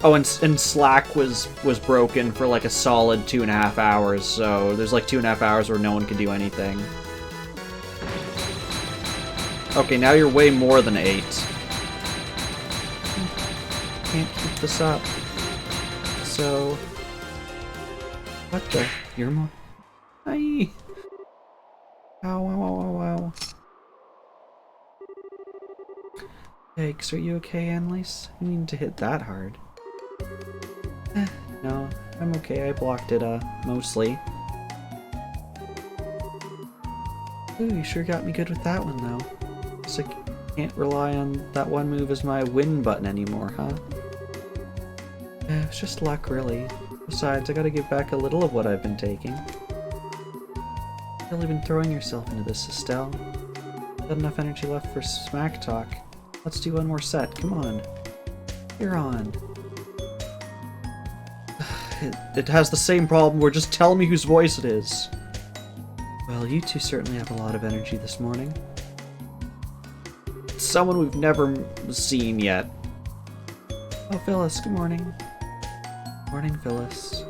Oh, and Slack was broken for like a solid 2.5 hours, so there's like 2.5 hours where no one can do anything. Okay, now you're way more than 8. Can't keep this up. So... What the? You're more... Hi! Ow, ow, ow, ow, ow. Yikes, are you okay, Annalise? You need to hit that hard. No, I'm okay, I blocked it, mostly. Ooh, you sure got me good with that one, though. Guess I can't rely on that one move as my win button anymore, huh? It's just luck, really. Besides, I gotta give back a little of what I've been taking. You've really been throwing yourself into this, Estelle. Got enough energy left for smack talk. Let's do one more set, come on. You're on. It has the same problem where just tell me whose voice it is. Well, you two certainly have a lot of energy this morning. It's someone we've never seen yet. Oh, Phyllis, good morning. Morning, Phyllis.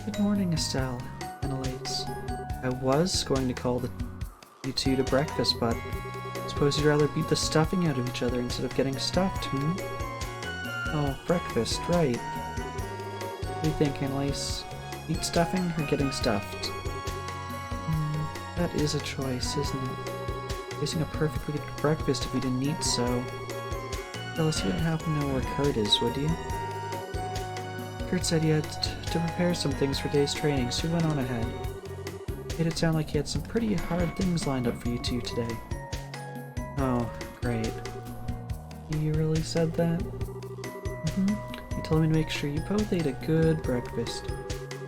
Good morning, Estelle. Annalise. I was going to call you two to breakfast, but I suppose you'd rather beat the stuffing out of each other instead of getting stuffed, hmm? Oh, breakfast, right. What do you think, Annalise? Eat stuffing or getting stuffed? That is a choice, isn't it? Facing a perfectly good breakfast if we didn't eat so. Phyllis, you wouldn't happen to know where Kurt is, would you? Kurt said he had to prepare some things for day's training, so he went on ahead. Made it sound like he had some pretty hard things lined up for you two today. Oh, great. He really said that? Mm-hmm. He told me to make sure you both ate a good breakfast.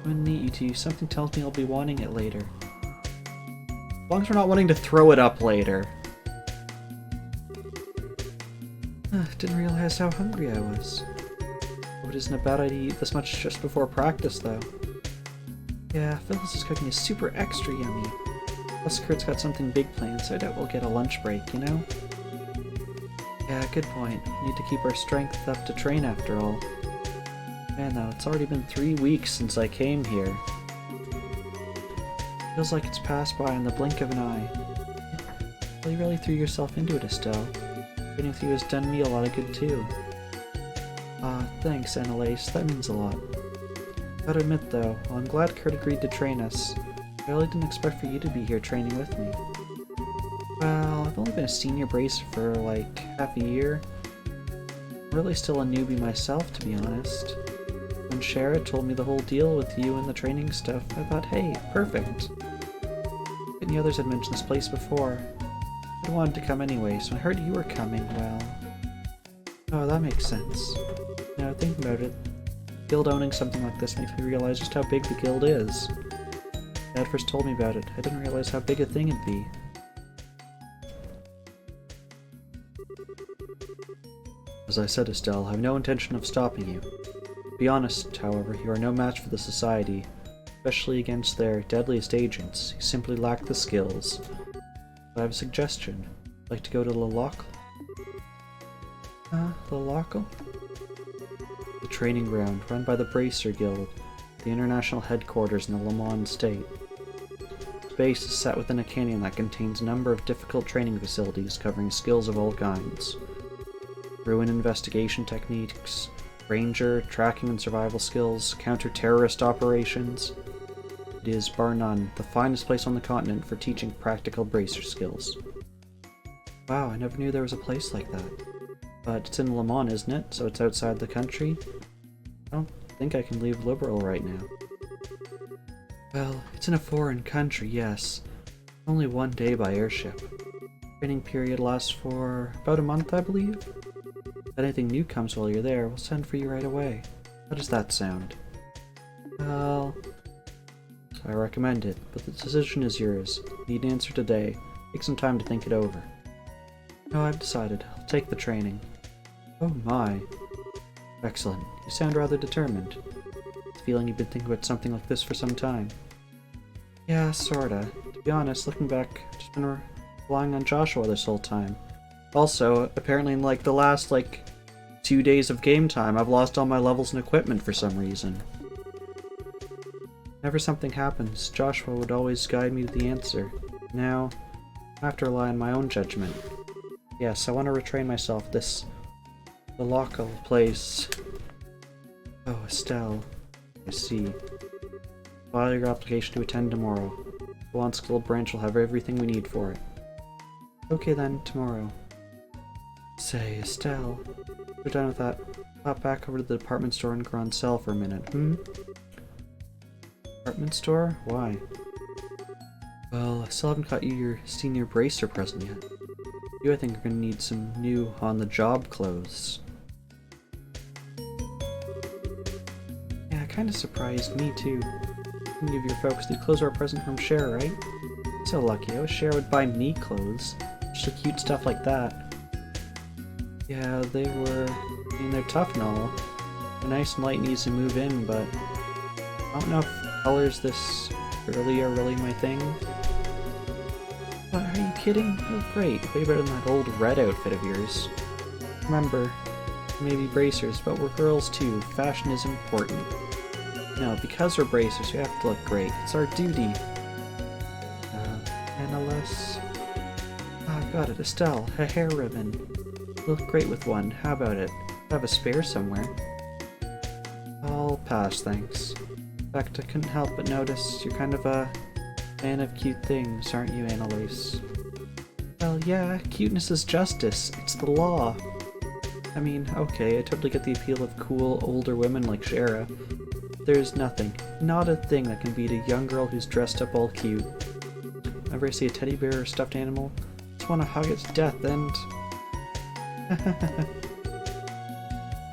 I'm gonna eat you two. Something tells me I'll be wanting it later. As long as we're not wanting to throw it up later. Didn't realize how hungry I was. Oh, it isn't a bad idea to eat this much just before practice, though. Yeah, Phyllis is cooking is super extra yummy. Plus Kurt's got something big planned, so I doubt we'll get a lunch break, you know? Yeah, good point. We need to keep our strength up to train after all. Man, though, it's already been 3 weeks since I came here. Feels like it's passed by in the blink of an eye. Well, you really threw yourself into it, Estelle. Training with you has done me a lot of good too. Thanks, Annalise. That means a lot. Gotta admit, though, while I'm glad Kurt agreed to train us, I really didn't expect for you to be here training with me. Well, I've only been a senior bracer for, like, half a year. I'm really still a newbie myself, to be honest. When Shara told me the whole deal with you and the training stuff, I thought, hey, perfect. Many others had mentioned this place before. I wanted to come anyway, so I heard you were coming, well... Oh, that makes sense. Now, think about it. Guild owning something like this makes me realize just how big the guild is. Dad first told me about it. I didn't realize how big a thing it'd be. As I said, Estelle, I have no intention of stopping you. To be honest, however, you are no match for the Society, especially against their deadliest agents. You simply lack the skills. But I have a suggestion. I'd like to go to Lalacal. Lalacal? The training ground, run by the Bracer Guild, the international headquarters in the Le Mans state. The base is set within a canyon that contains a number of difficult training facilities covering skills of all kinds. Ruin investigation techniques, ranger, tracking and survival skills, counter-terrorist operations. It is, bar none, the finest place on the continent for teaching practical bracer skills. Wow, I never knew there was a place like that. But it's in Le Mans, isn't it? So it's outside the country? I don't think I can leave Liberal right now. Well, it's in a foreign country, yes. Only 1 day by airship. Training period lasts for about a month, I believe? If anything new comes while you're there, we'll send for you right away. How does that sound? Well... I recommend it, but the decision is yours. Need an answer today. Take some time to think it over. No, I've decided. I'll take the training. Oh my. Excellent. You sound rather determined. It's a feeling you've been thinking about something like this for some time. Yeah, sorta. To be honest, looking back, I've just been relying on Joshua this whole time. Also, apparently in the last 2 days of game time, I've lost all my levels and equipment for some reason. Whenever something happens, Joshua would always guide me to the answer. Now, I have to rely on my own judgment. Yes, I want to retrain myself the local place. Oh, Estelle. I see. File your application to attend tomorrow. The Lawn School branch will have everything we need for it. Okay then, tomorrow. Say, Estelle. We're done with that. Pop back over to the department store in Grancel for a minute, Department store? Why? Well, I still haven't got you your senior bracer present yet. You, I think, are going to need some new on-the-job clothes. Yeah, it kind of surprised me, too. Any of your folks, these clothes are a present from Cher, right? So lucky. I wish Cher would buy me clothes. Just cute stuff like that. Yeah, they were... I mean, they're tough and all. They're nice and light and easy to move in, but... I don't know if colors this early are really my thing. What, are you kidding? Oh great, way better than that old red outfit of yours. Remember, maybe bracers, but we're girls too. Fashion is important. No, because we're bracers, we have to look great. It's our duty. Annalise... Ah, got it, Estelle. A hair ribbon. You look great with one. How about it? I have a spare somewhere. I'll pass, thanks. In fact, I couldn't help but notice you're kind of a fan of cute things, aren't you, Annalise? Well, yeah, cuteness is justice. It's the law. I mean, okay, I totally get the appeal of cool, older women like Shara. There's nothing, not a thing that can beat a young girl who's dressed up all cute. Whenever I see a teddy bear or stuffed animal, I just want to hug it to death and...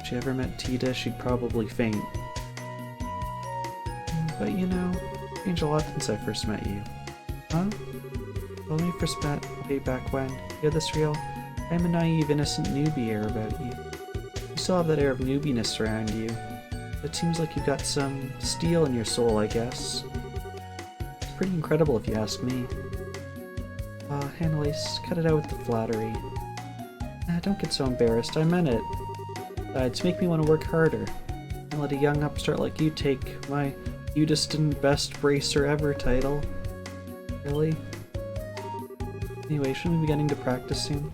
If she ever met Tita, she'd probably faint. But you know, it's changed a lot since I first met you. Huh? Well, when we first met, way back when, you had this real, I'm a naive, innocent newbie air about you. You still have that air of newbiness around you. It seems like you've got some steel in your soul, I guess. It's pretty incredible if you ask me. Annalise, cut it out with the flattery. Don't get so embarrassed, I meant it. Besides, make me want to work harder. And let a young upstart like you take my cutest and best bracer ever title. Really? Anyway, shouldn't we be getting to practice soon?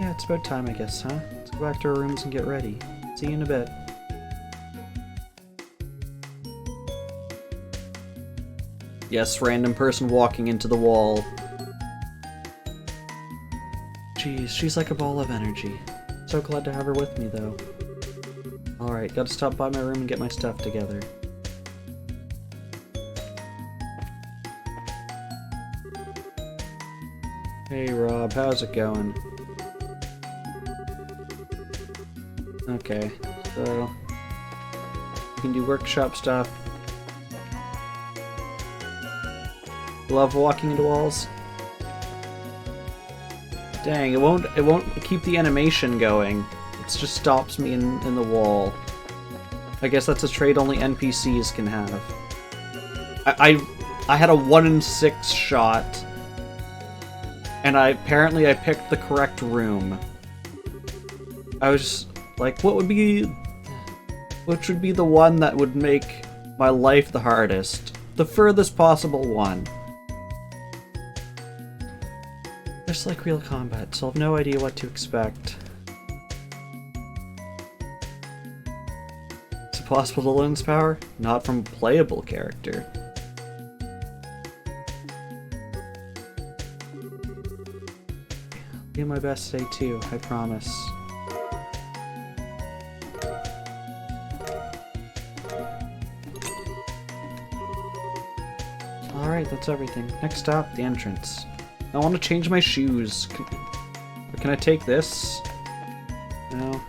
Yeah, it's about time, I guess, huh? Let's go back to our rooms and get ready. See you in a bit. Yes, random person walking into the wall. Jeez, she's like a ball of energy. So glad to have her with me, though. Alright, gotta stop by my room and get my stuff together. Hey Rob, how's it going? Okay, so you can do workshop stuff. Love walking into walls. Dang, it won't keep the animation going. It just stops me in the wall. I guess that's a trait only NPCs can have. I had a 1 in 6 shot, and apparently I picked the correct room. I was just like, which would be the one that would make my life the hardest? The furthest possible one. Just like real combat, so I have no idea what to expect. Is it possible to learn this power? Not from a playable character. I'll do my best today too, I promise. Alright, that's everything. Next stop, the entrance. I want to change my shoes. Can I take this? No.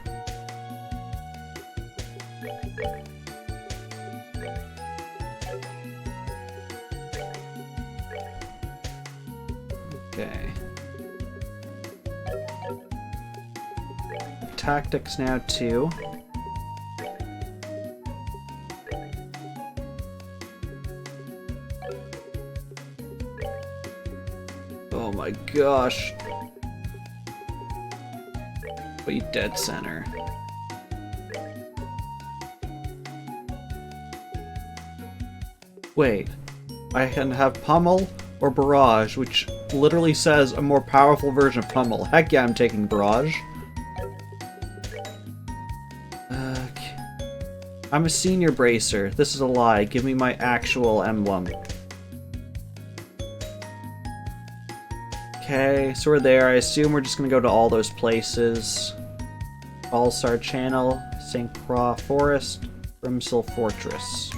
Okay. Tactics now too. Oh my gosh. Wait, dead center. Wait. I can have Pummel or Barrage, which literally says a more powerful version of Pummel. Heck yeah, I'm taking Barrage. I'm a senior bracer. This is a lie. Give me my actual emblem. Okay, so we're there. I assume we're just gonna go to all those places. All-Star Channel, St. Croix Forest, Grimsel Fortress.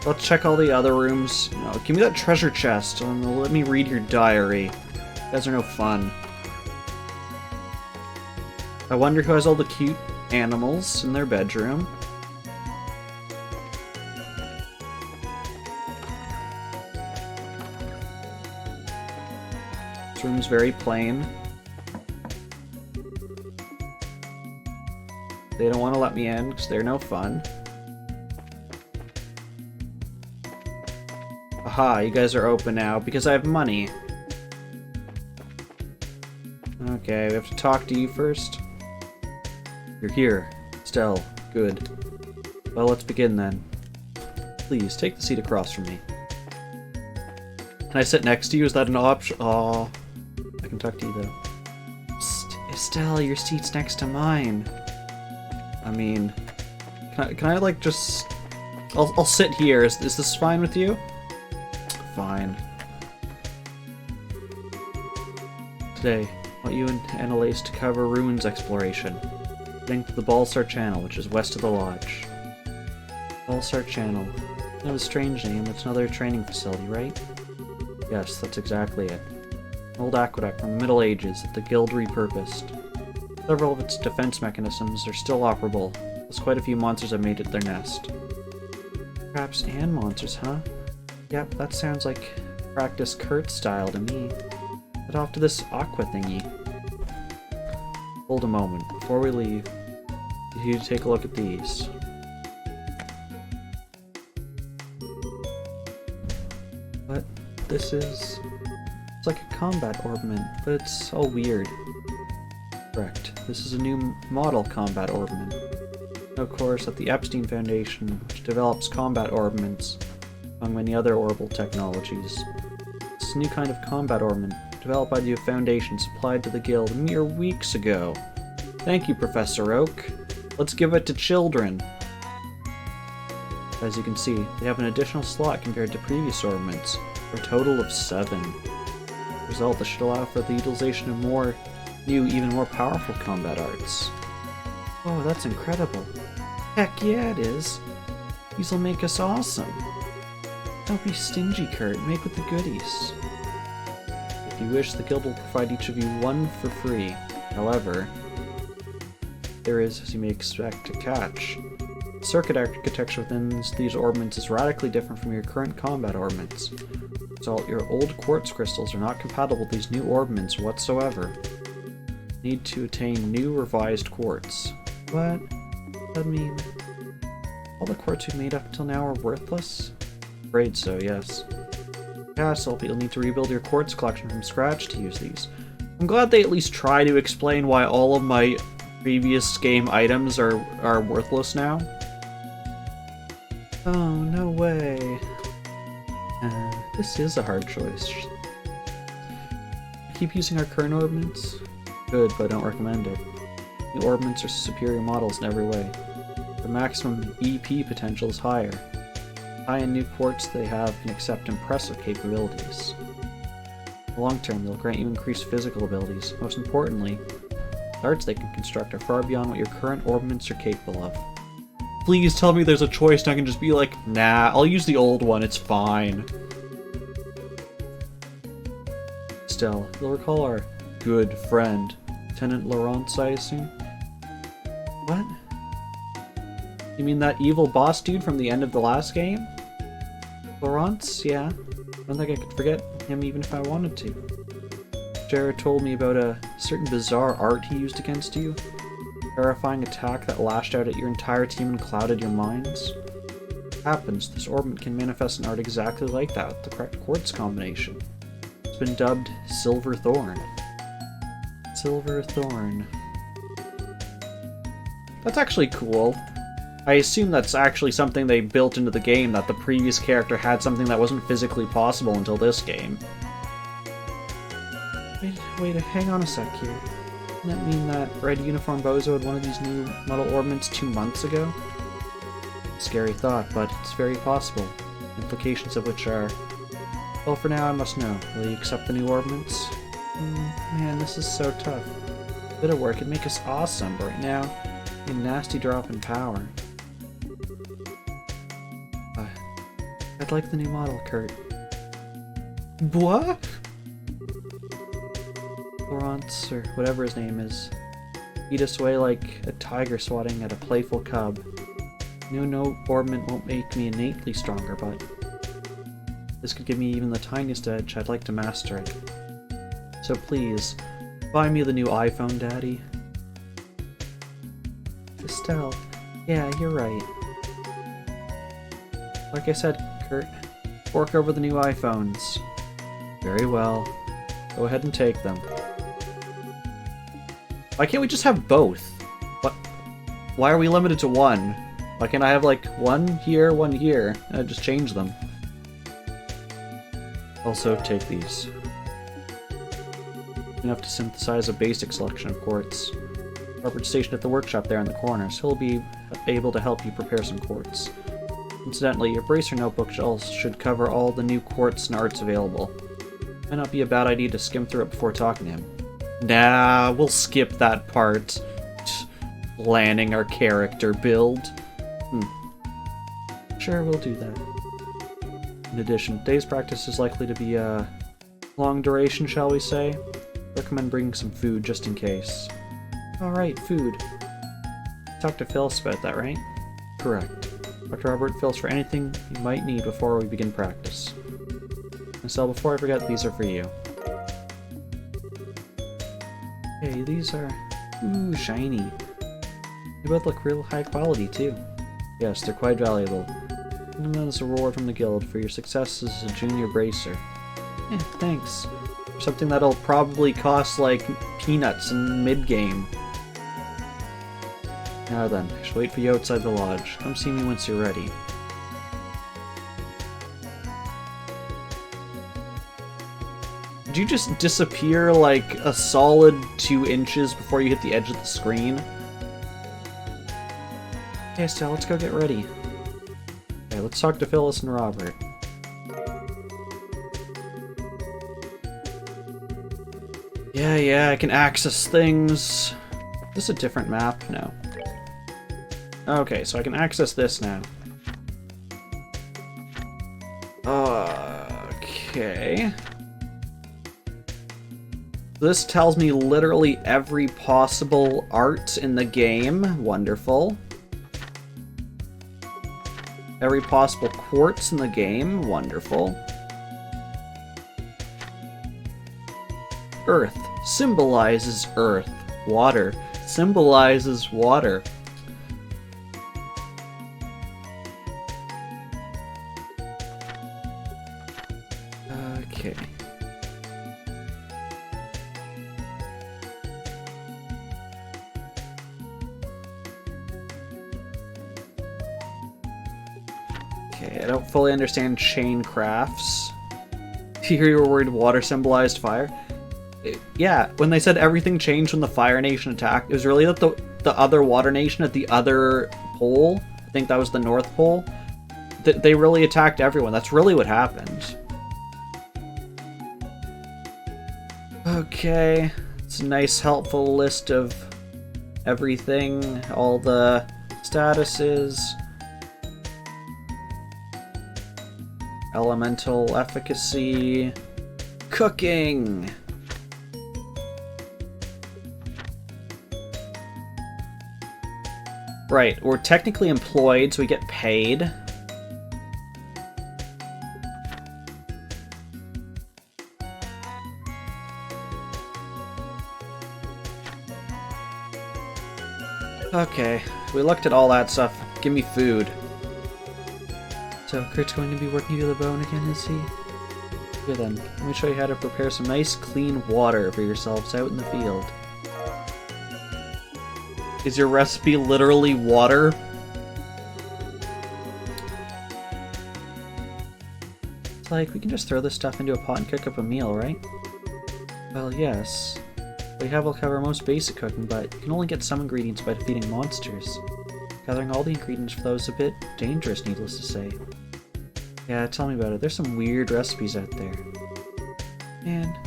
Let's check all the other rooms. No, give me that treasure chest and let me read your diary. You guys are no fun. I wonder who has all the cute animals in their bedroom. This room's very plain. They don't want to let me in because they're no fun. Aha, you guys are open now because I have money. Okay, we have to talk to you first. You're here. Stell. Good. Well, let's begin then. Please, take the seat across from me. Can I sit next to you? Is that an option? Aw. I can talk to you though. Estelle, your seat's next to mine. I mean... Can I like just... I'll sit here. Is this fine with you? Fine. Today, I want you and Annalise to cover ruins exploration. Heading to the Ballstar Channel, which is west of the lodge. Ballstar Channel. That was a strange name. It's another training facility, right? Yes, that's exactly it. An old aqueduct from the Middle Ages that the Guild repurposed. Several of its defense mechanisms are still operable, as quite a few monsters have made it their nest. Traps and monsters, huh? Yep, that sounds like practice Kurt style to me. Head off to this aqua thingy. Hold a moment. Before we leave, you need to take a look at these. What? This is... It's like a combat ornament, but it's all weird. Correct. This is a new model combat ornament. Of course, at the Epstein Foundation, which develops combat ornaments, among many other orbital technologies. It's a new kind of combat ornament, developed by the Foundation, supplied to the Guild mere weeks ago. Thank you, Professor Oak. Let's give it to children. As you can see, they have an additional slot compared to previous ornaments, for a total of 7. As a result, this should allow for the utilization of more new, even more powerful combat arts. Oh, that's incredible. Heck yeah, it is. These will make us awesome. Don't be stingy, Kurt. Make with the goodies. If you wish, the guild will provide each of you one for free. However, there is, as you may expect, a catch. The circuit architecture within these orbments is radically different from your current combat orbments. So your old quartz crystals are not compatible with these new orbments whatsoever. You need to attain new revised quartz. What? That mean all the quartz we've made up until now are worthless? Afraid so, yes. Castle, but you'll need to rebuild your quartz collection from scratch to use these. I'm glad they at least try to explain why all of my previous game items are worthless now. Oh, no way. This is a hard choice. Keep using our current orbments? Good, but I don't recommend it. The orbments are superior models in every way. The maximum EP potential is higher. High-end new quartz they have can accept impressive capabilities. In the long term, they'll grant you increased physical abilities. Most importantly, the arts they can construct are far beyond what your current orbments are capable of. Please tell me there's a choice and I can just be like, nah, I'll use the old one, it's fine. Still, you'll recall our good friend, Lieutenant Laurence, I assume? What? You mean that evil boss dude from the end of the last game? Laurence, yeah. I don't think I could forget him even if I wanted to. Jared told me about a certain bizarre art he used against you. Terrifying attack that lashed out at your entire team and clouded your minds. It happens, this orbment can manifest an art exactly like that with the correct quartz combination. It's been dubbed Silver Thorn. Silver Thorn. That's actually cool. I assume that's actually something they built into the game, that the previous character had something that wasn't physically possible until this game. Wait, hang on a sec here. Doesn't that mean that Red Uniform Bozo had one of these new model orbments 2 months ago? Scary thought, but it's very possible. Implications of which are... Well, for now I must know. Will you accept the new orbments? Man, this is so tough. A bit of work would make us awesome, but right now, a nasty drop in power. I'd like the new model, Kurt. What? Laurence, or whatever his name is, beat us away like a tiger swatting at a playful cub. No orbment won't make me innately stronger, but this could give me even the tiniest edge. I'd like to master it. So please, buy me the new iPhone, Daddy. Estelle, yeah, you're right. Like I said, Kurt, fork over the new iPhones. Very well. Go ahead and take them. Why can't we just have both? What? Why are we limited to one? Why can't I have, like, one here, and I just change them? Also, take these. Enough to synthesize a basic selection of quartz. Robert's stationed at the workshop there in the corner, so he'll be able to help you prepare some quartz. Incidentally, your bracer notebook should cover all the new quartz and arts available. Might not be a bad idea to skim through it before talking to him. Nah, we'll skip that part. Planning our character build. Sure, we'll do that. In addition, today's practice is likely to be a long duration, shall we say? Recommend bringing some food just in case. Alright, food. Talk to Phyllis about that, right? Correct. Dr. Robert fills for anything you might need before we begin practice. And so before I forget, these are for you. Hey, these are... ooh, shiny. They both look real high quality, too. Yes, they're quite valuable. And then as a reward from the guild for your success as a junior bracer. Thanks. For something that'll probably cost, like, peanuts in mid-game. Now then, I shall wait for you outside the lodge. Come see me once you're ready. Did you just disappear like a solid 2 inches before you hit the edge of the screen? Okay, Estelle, let's go get ready. Okay, let's talk to Phyllis and Robert. Yeah, I can access things. Is this a different map? No. Okay, so I can access this now. Okay. This tells me literally every possible art in the game. Wonderful. Every possible quartz in the game. Wonderful. Earth symbolizes earth. Water symbolizes water. Okay. Okay, I don't fully understand chain crafts. Here you were worried water symbolized fire. Yeah, when they said everything changed when the Fire Nation attacked, it was really that the other Water Nation at the other pole, I think that was the North Pole, they really attacked everyone. That's really what happened. Okay, it's a nice helpful list of everything, all the statuses, elemental efficacy, cooking. Right, we're technically employed, so we get paid. Okay, we looked at all that stuff. Give me food. So, Kurt's going to be working to the bone again, is he? Here then, let me show you how to prepare some nice, clean water for yourselves out in the field. Is your recipe literally water? It's like, we can just throw this stuff into a pot and cook up a meal, right? Well, yes. We will cover most basic cooking, but you can only get some ingredients by defeating monsters. Gathering all the ingredients for those is a bit dangerous, needless to say. Yeah, tell me about it. There's some weird recipes out there. Man,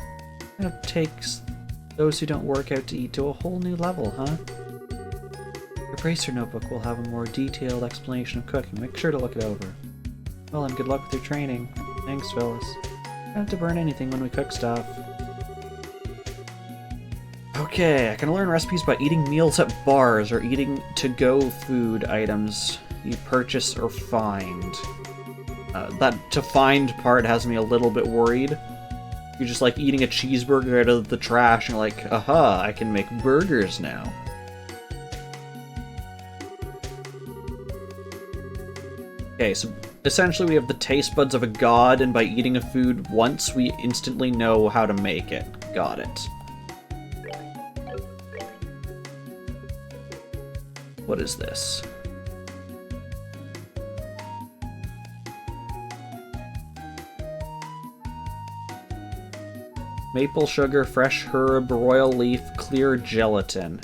it takes those who don't work out to eat to a whole new level, huh? Your Bracer notebook will have a more detailed explanation of cooking. Make sure to look it over. Well, and good luck with your training. Thanks, Phyllis. Don't have to burn anything when we cook stuff. Okay, I can learn recipes by eating meals at bars or eating to-go food items you purchase or find. That to find part has me a little bit worried. You're just like eating a cheeseburger out of the trash and you're like, aha, I can make burgers now. Okay, so essentially we have the taste buds of a god, and by eating a food once, we instantly know how to make it. Got it. What is this? Maple sugar, fresh herb, royal leaf, clear gelatin.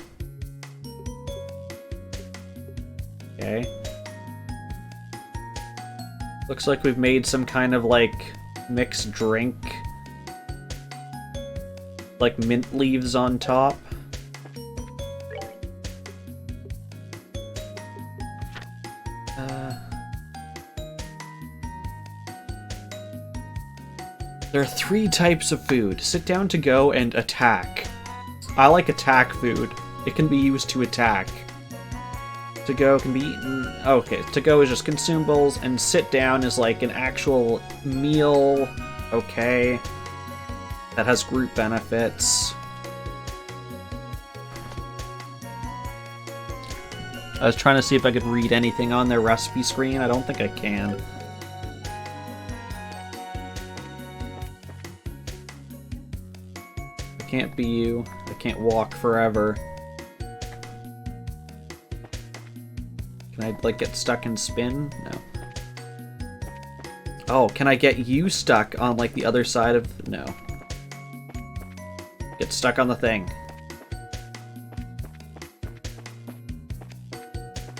Okay. Looks like we've made some kind of, like, mixed drink. Like mint leaves on top. There are 3 types of food. Sit down to go and attack. I like attack food. It can be used to attack. To go can be eaten... Okay, to go is just consumables, and sit down is like an actual meal. Okay. That has group benefits. I was trying to see if I could read anything on their recipe screen. I don't think I can. I can't be you. I can't walk forever. Can I, like, get stuck and spin? No. Oh, can I get you stuck on, like, the other side of... No. Get stuck on the thing.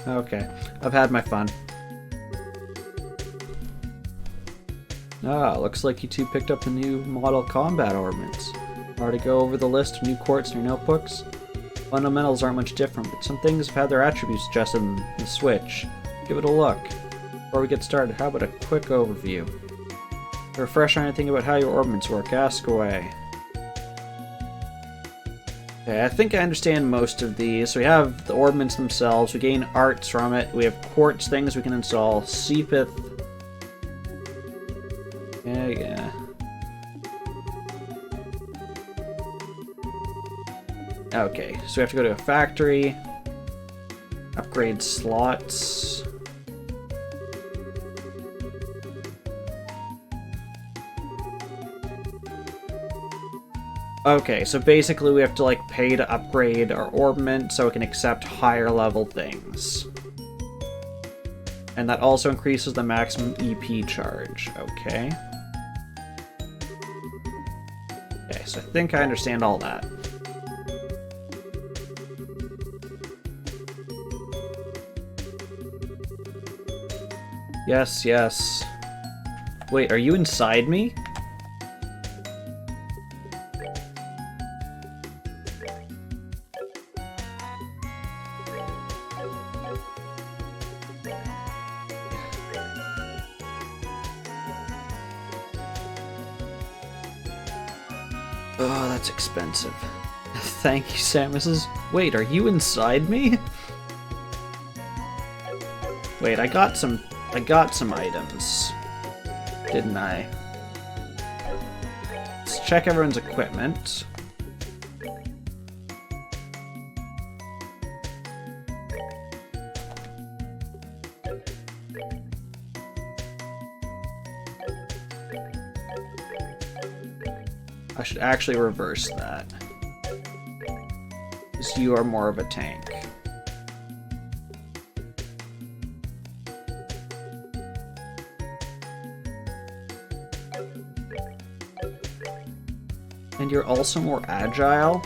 Okay. I've had my fun. Ah, looks like you two picked up the new model combat ornaments. Already go over the list of new quartz in your notebooks? Fundamentals aren't much different, but some things have had their attributes adjusted in the Switch. Give it a look. Before we get started, how about a quick overview? Refresh on anything about how your orbments work. Ask away. Okay, I think I understand most of these. So we have the orbments themselves. We gain arts from it. We have quartz things we can install. Seepith. Yeah. Okay, so we have to go to a factory. Upgrade slots. Okay, so basically we have to like pay to upgrade our orbment so it can accept higher level things. And that also increases the maximum EP charge. Okay. Okay, so I think I understand all that. Yes, yes. Wait, are you inside me? Oh, that's expensive. Thank you, Samus. Wait, are you inside me? Wait, I got some items, didn't I? Let's check everyone's equipment. I should actually reverse that, because you are more of a tank. And you're also more agile.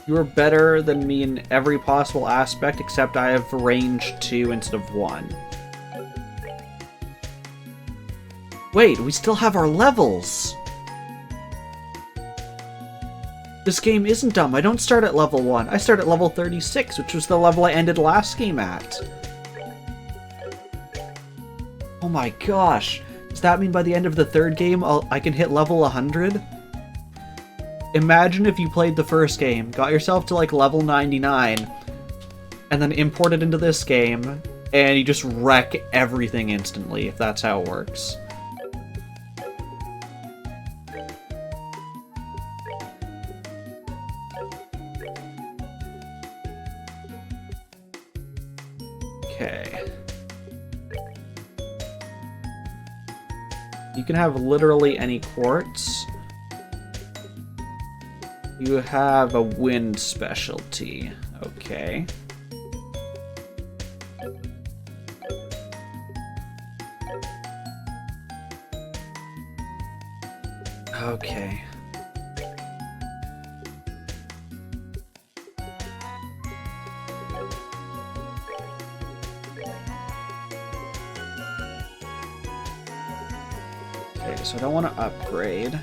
You are better than me in every possible aspect, except I have range 2 instead of 1. Wait, we still have our levels! This game isn't dumb. I don't start at level 1. I start at level 36, which was the level I ended last game at. Oh my gosh. Does that mean by the end of the third game, I can hit level 100? Imagine if you played the first game, got yourself to like level 99, and then imported into this game, and you just wreck everything instantly, if that's how it works. Okay. You can have literally any quartz. You have a wind specialty. Okay. Okay. Okay, so I don't want to upgrade.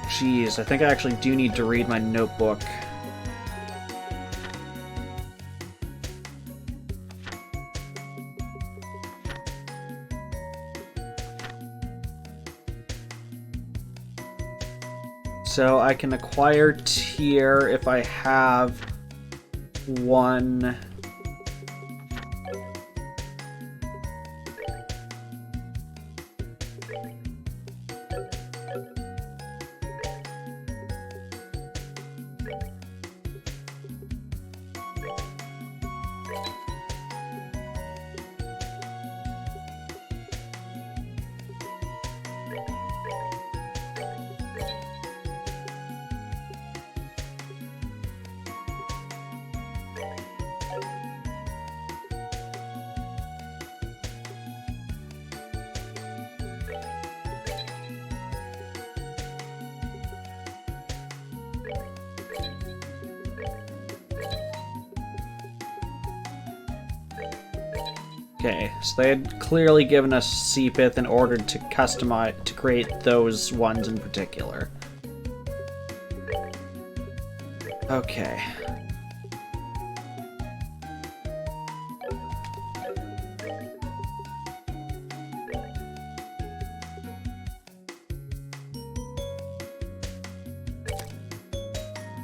Jeez, I think I actually do need to read my notebook. So I can acquire tier if I have one. Okay, so they had clearly given us Seepith in order to customize, to create those ones in particular. Okay.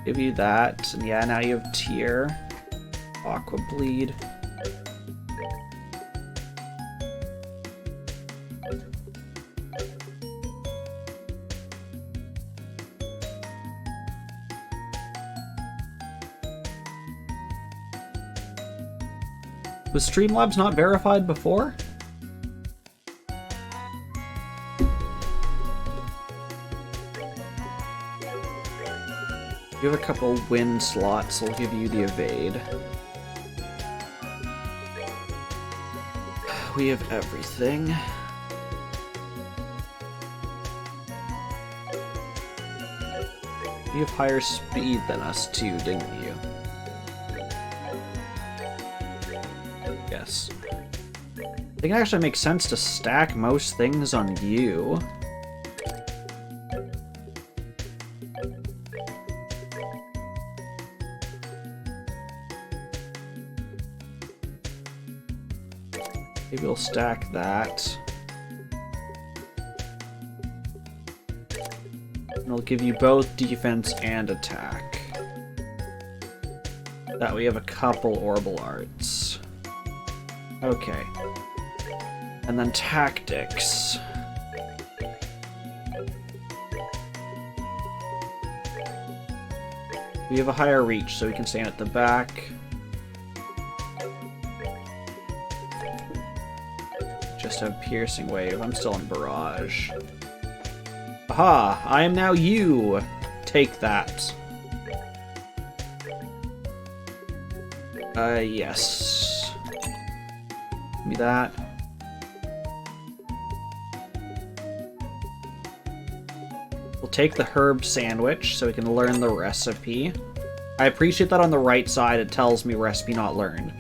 Give you that. And yeah, now you have Tear. Aqua Bleed. Was Streamlabs not verified before? You have a couple win slots, I'll give you the evade. We have everything. You have higher speed than us too, didn't you? Yes. I think it actually makes sense to stack most things on you. Maybe we'll stack that. And it'll give you both defense and attack. That we have a couple Orbital Arts. Okay. And then tactics. We have a higher reach, so we can stand at the back. Just have Piercing Wave. I'm still in Barrage. Aha! I am now you! Take that. Yes. Give me that. We'll take the herb sandwich so we can learn the recipe. I appreciate that on the right side it tells me recipe not learned.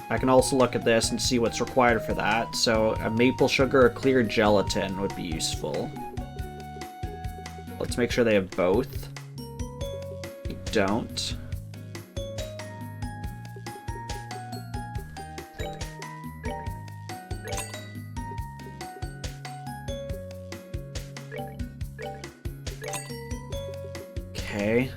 I can also look at this and see what's required for that, so a maple sugar or clear gelatin would be useful. Let's make sure they have both. They don't. Okay.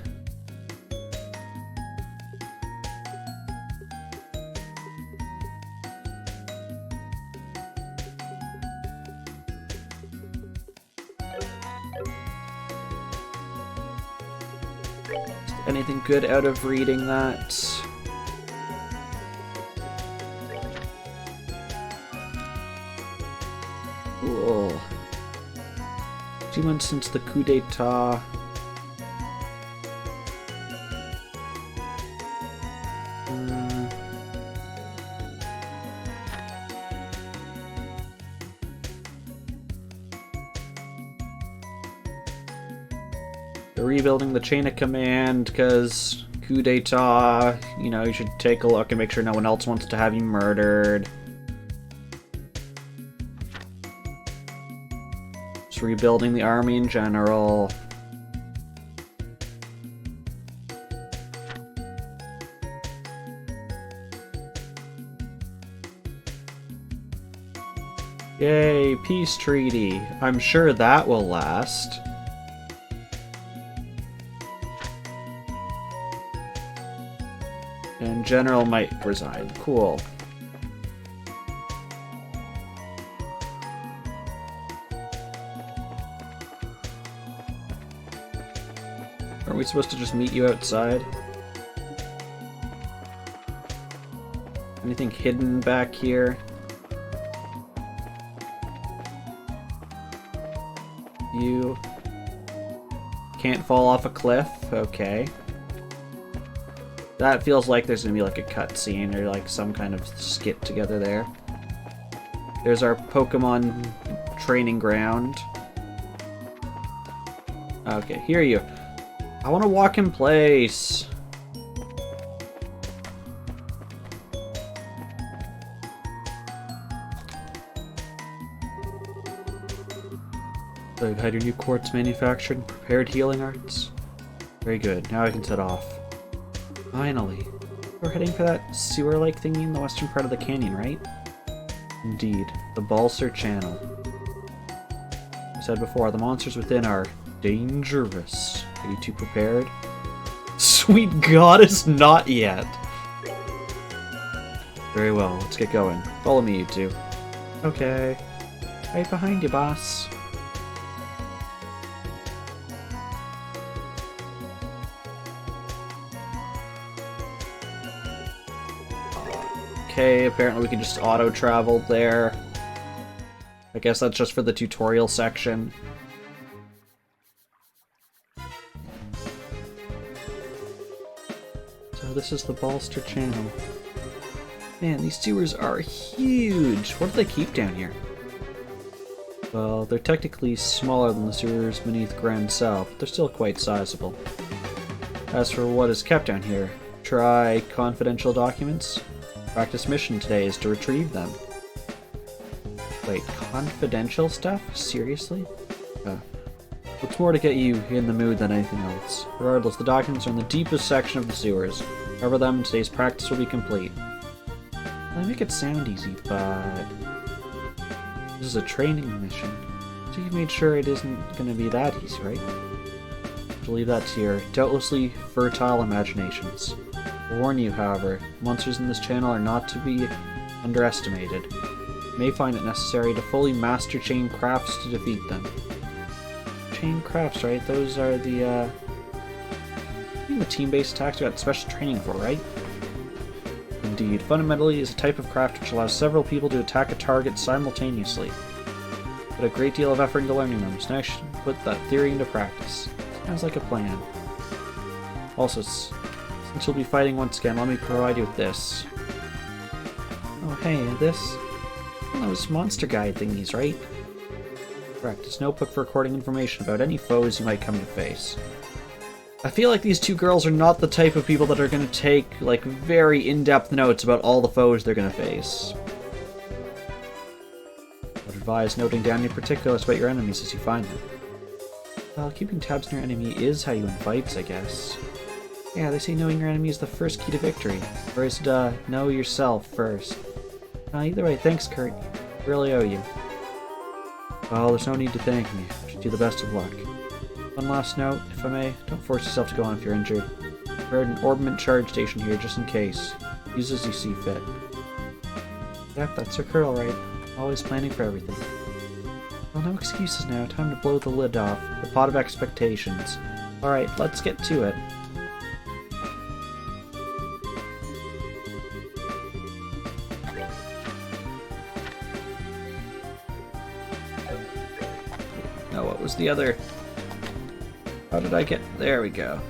Anything good out of reading that? Cool. 2 months since the coup d'etat. Rebuilding the chain of command, because coup d'etat, you know, you should take a look and make sure no one else wants to have you murdered. Just rebuilding the army in general. Yay, peace treaty. I'm sure that will last. And General might resign. Cool. Are we supposed to just meet you outside? Anything hidden back here? You can't fall off a cliff? Okay. That feels like there's gonna be like a cutscene or like some kind of skit together there. There's our Pokemon training ground. Okay, here you. I want to walk in place. So you've had your new quartz manufactured and prepared healing arts. Very good. Now I can set off. Finally. We're heading for that sewer-like thingy in the western part of the canyon, right? Indeed. The Balser Channel. I said before, the monsters within are dangerous. Are you two prepared? Sweet goddess, not yet! Very well, let's get going. Follow me, you two. Okay. Right behind you, boss. Okay, apparently we can just auto-travel there. I guess that's just for the tutorial section. So this is the Balser Channel. Man, these sewers are huge! What do they keep down here? Well, they're technically smaller than the sewers beneath Grand Cell, but they're still quite sizable. As for what is kept down here, try confidential documents. Practice mission today is to retrieve them. Wait, confidential stuff? Seriously? What's more to get you in the mood than anything else? Regardless, the documents are in the deepest section of the sewers. Cover them, today's practice will be complete. They make it sound easy, but... this is a training mission. So you've made sure it isn't going to be that easy, right? I'll leave that to your doubtlessly fertile imaginations. I'll warn you, however, monsters in this channel are not to be underestimated. You may find it necessary to fully master chain crafts to defeat them. Chain crafts, right? Those are the team-based attacks we got special training for, right? Indeed. Fundamentally, is a type of craft which allows several people to attack a target simultaneously. Put a great deal of effort into learning them, so now I should put that theory into practice. Sounds like a plan. Also, since you'll be fighting once again, let me provide you with this. Oh hey, this? Those monster guide thingies, right? Correct. It's a notebook for recording information about any foes you might come to face. I feel like these two girls are not the type of people that are going to take, like, very in-depth notes about all the foes they're going to face. I would advise noting down any particulars about your enemies as you find them. Well, keeping tabs on your enemy is how you win fights, I guess. Yeah, they say knowing your enemy is the first key to victory. Or is it, know yourself first. Either way, thanks, Kurt. I really owe you. Well, there's no need to thank me. I wish you the best of luck. One last note, if I may, don't force yourself to go on if you're injured. We're at an orbiment charge station here, just in case. Use as you see fit. Yep, that's her curl, right? Always planning for everything. Well, no excuses now. Time to blow the lid off. The pot of expectations. Alright, let's get to it. No, what was the other... how did I get... there we go.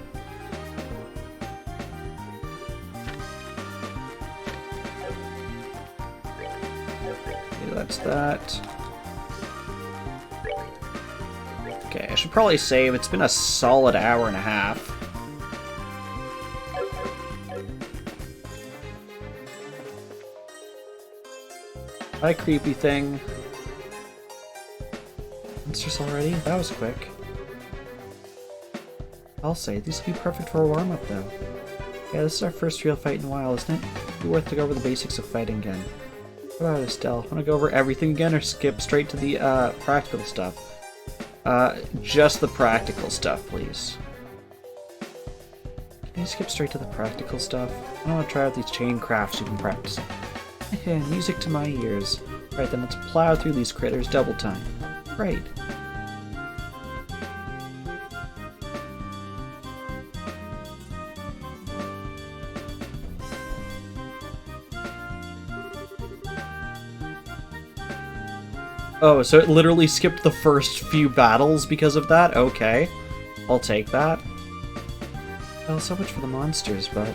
Okay, that's that. Okay, I should probably save. It's been a solid hour and a half. Hi, creepy thing. Monsters already? That was quick. I'll say, these would be perfect for a warm-up, though. Yeah, this is our first real fight in a while, isn't it? It'd be worth to go over the basics of fighting again. What about Estelle? Want to go over everything again, or skip straight to the, practical stuff? Just the practical stuff, please. Can you skip straight to the practical stuff? I want to try out these chain crafts you've been practicing. Music to my ears. Right, then let's plow through these critters double time. Great. Oh, so it literally skipped the first few battles because of that? Okay. I'll take that. Well, so much for the monsters, but...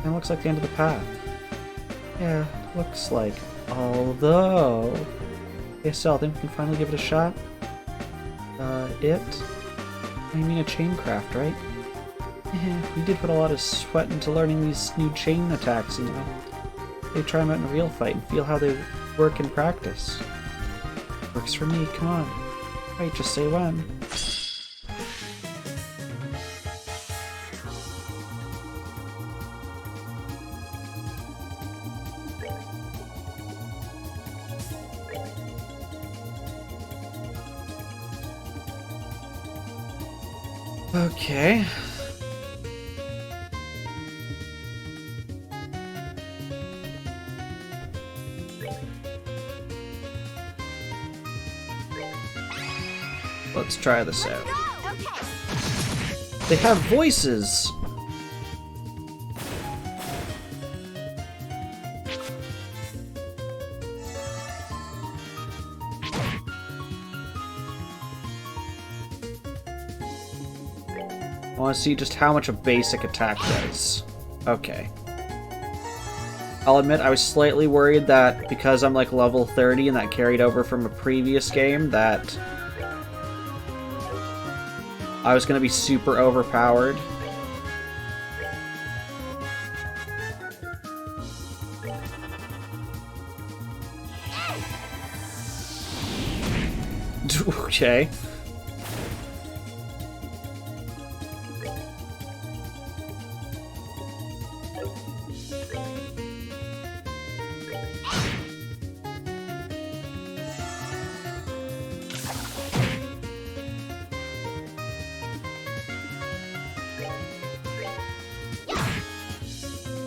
it looks like the end of the path. Yeah, looks like. Although... yes, so I think we can finally give it a shot. I mean a chain craft, right? We did put a lot of sweat into learning these new chain attacks, you know. They try them out in a real fight and feel how they work in practice. Works for me, come on. Right, just say when. Okay. Let's try this out. They have voices! I want to see just how much a basic attack does. Okay. I'll admit I was slightly worried that because I'm like level 30 and that carried over from a previous game that I was gonna be super overpowered. Okay.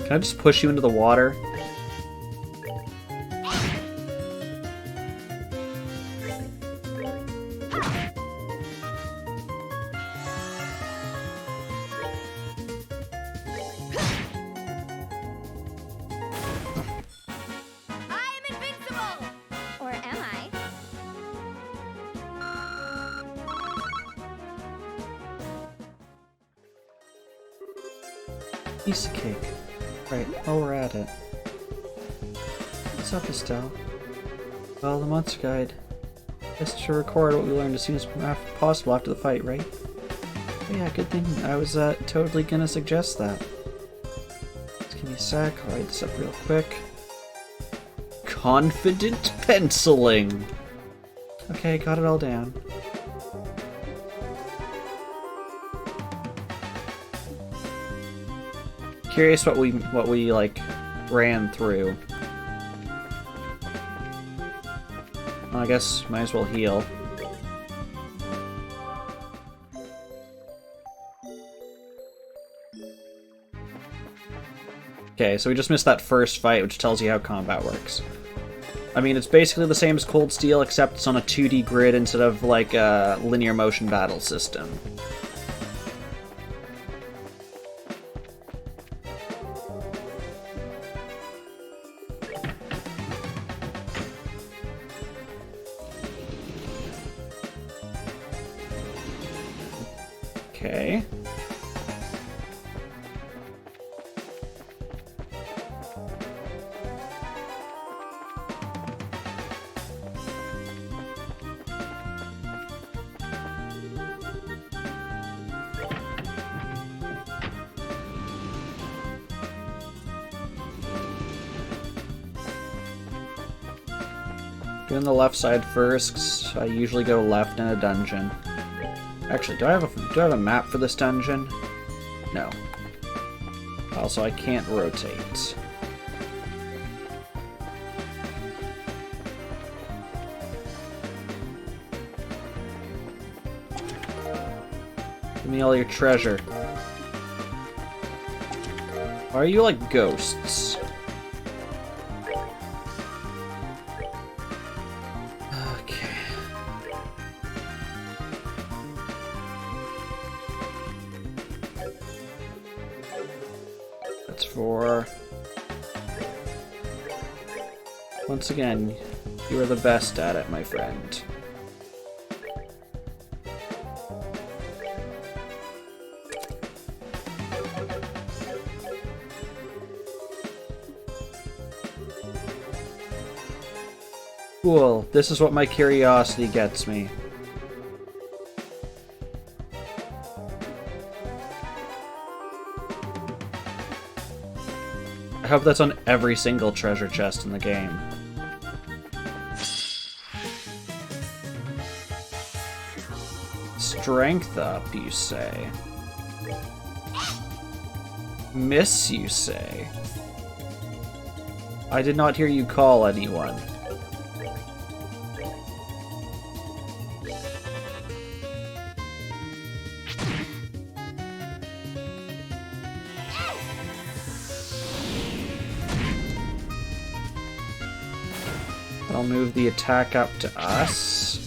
Can I just push you into the water? Piece of cake. Right, while we're at it. What's up, Estelle? Well, the monster guide. Just to record what we learned as soon as possible after the fight, right? Oh, yeah, good thing. I was totally gonna suggest that. Just give me a sec, I'll write this up real quick. Confident penciling! Okay, got it all down. Curious what we like ran through. Well, I guess might as well heal. Okay, so we just missed that first fight, which tells you how combat works. I mean, it's basically the same as Cold Steel, except it's on a 2D grid instead of like a linear motion battle system. Okay. Doing the left side first, 'cause I usually go left in a dungeon. Actually, do I have a map for this dungeon? No. Also, I can't rotate. Give me all your treasure. Why are you like ghosts? Once again, you are the best at it, my friend. Cool, this is what my curiosity gets me. I hope that's on every single treasure chest in the game. Strength up, you say? Miss, you say? I did not hear you call anyone. I'll move the attack up to us.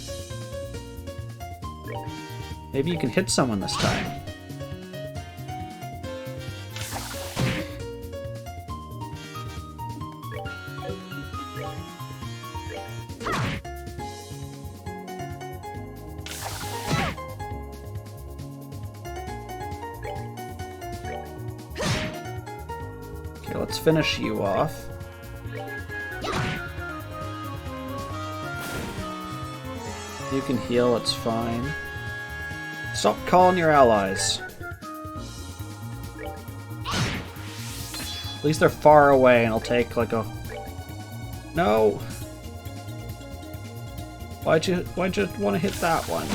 Maybe you can hit someone this time. Okay, let's finish you off. You can heal, it's fine. Stop calling your allies. At least they're far away and I'll take like a... No! Why'd you want to hit that one?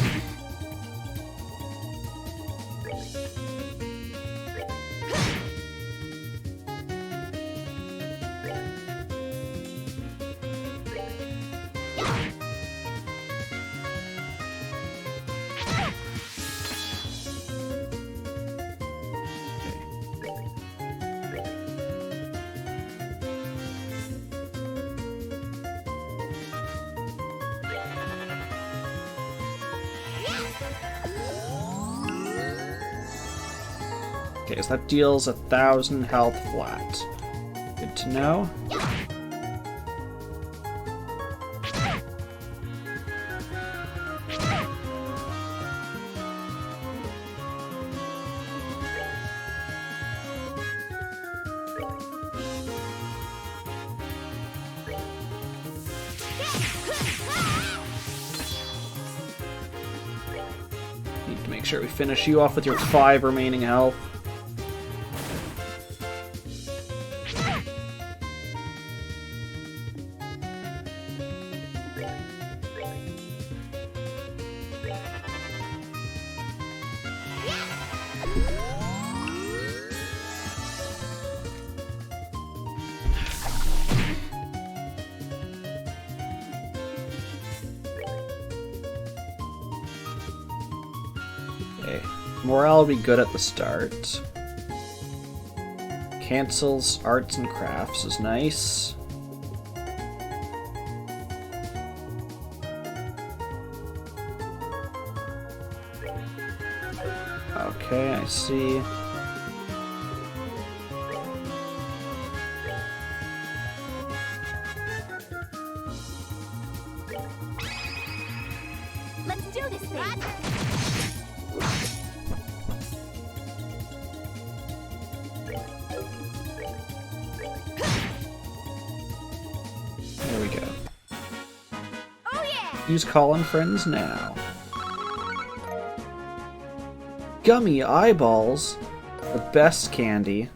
Okay, so that deals 1,000 health flat. Good to know. Need to make sure we finish you off with your 5 remaining health. Okay, morale will be good at the start. Cancels arts and crafts is nice. Okay, I see. Let's do this thing. There we go. Oh yeah! Use Colin Friends now. Gummy eyeballs, the best candy.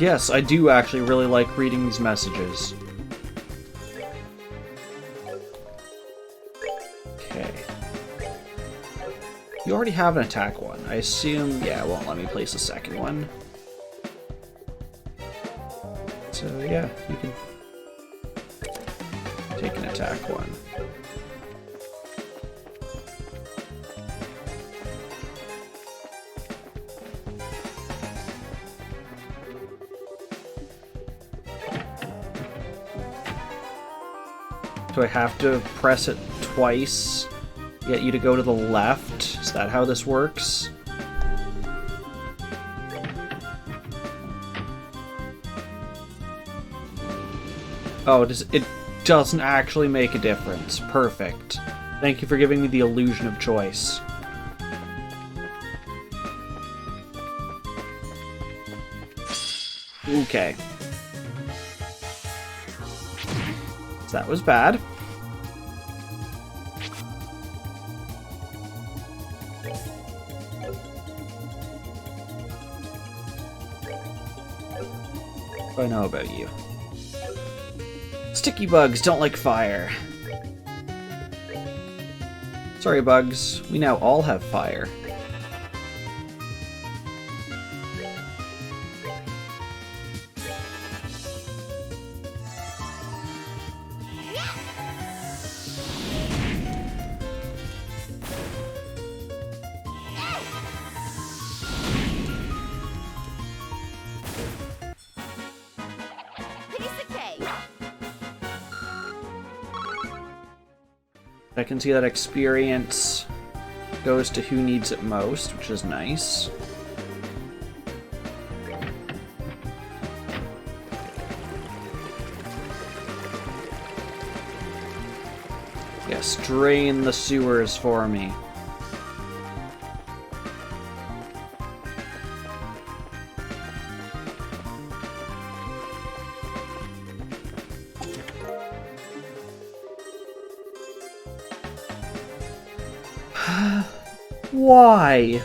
Yes, I do actually really like reading these messages. Okay. You already have an attack one. I assume, yeah, it won't let me place a second one. So yeah, you can take an attack one. Do I have to press it twice to get you to go to the left? Is that how this works? Oh, it doesn't actually make a difference. Perfect. Thank you for giving me the illusion of choice. Okay. That was bad. What do I know about you? Sticky bugs don't like fire. Sorry, bugs. We now all have fire. Piece of cake. I can see that experience goes to who needs it most, which is nice. Yes, drain the sewers for me. Why?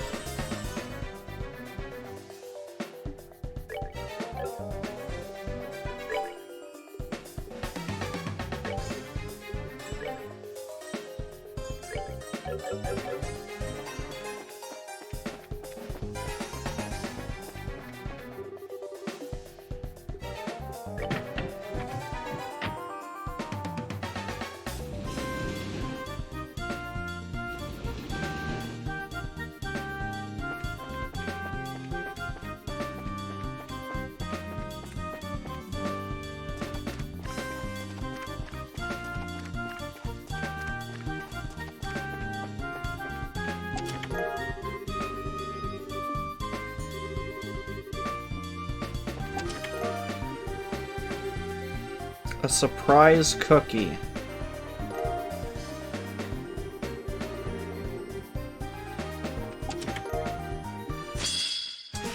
A surprise cookie.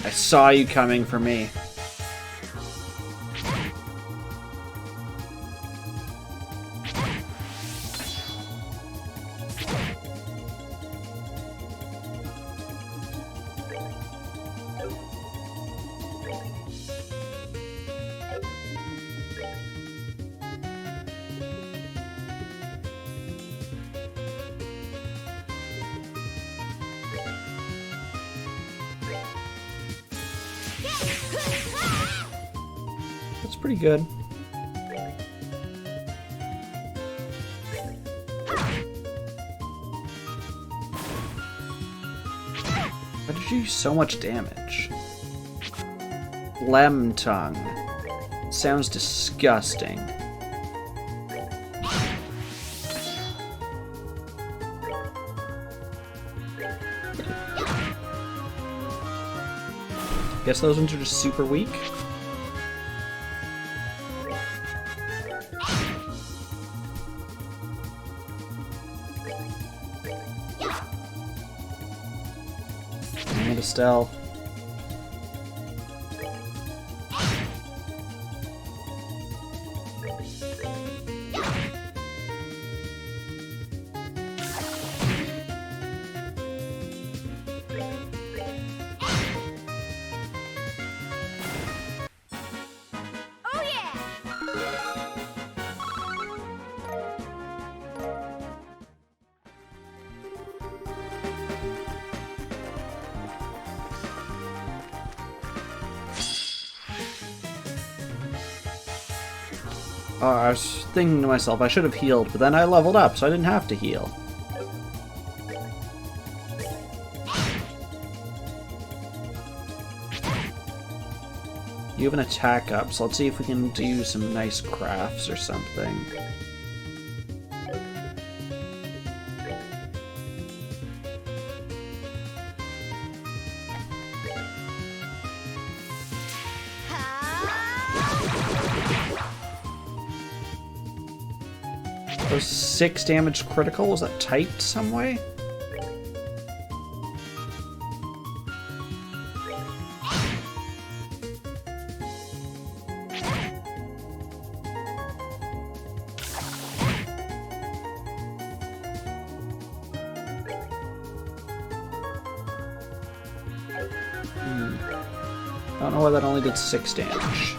I saw you coming for me. That's pretty good. Why did you do so much damage? Lem tongue. Sounds disgusting. Guess those ones are just super weak. And Estelle. Oh yeah. I was thinking to myself, I should have healed, but then I leveled up, so I didn't have to heal. You have an attack up, so let's see if we can do some nice crafts or something. Those 6 damage critical, was that typed some way? I don't know why that only did 6 damage.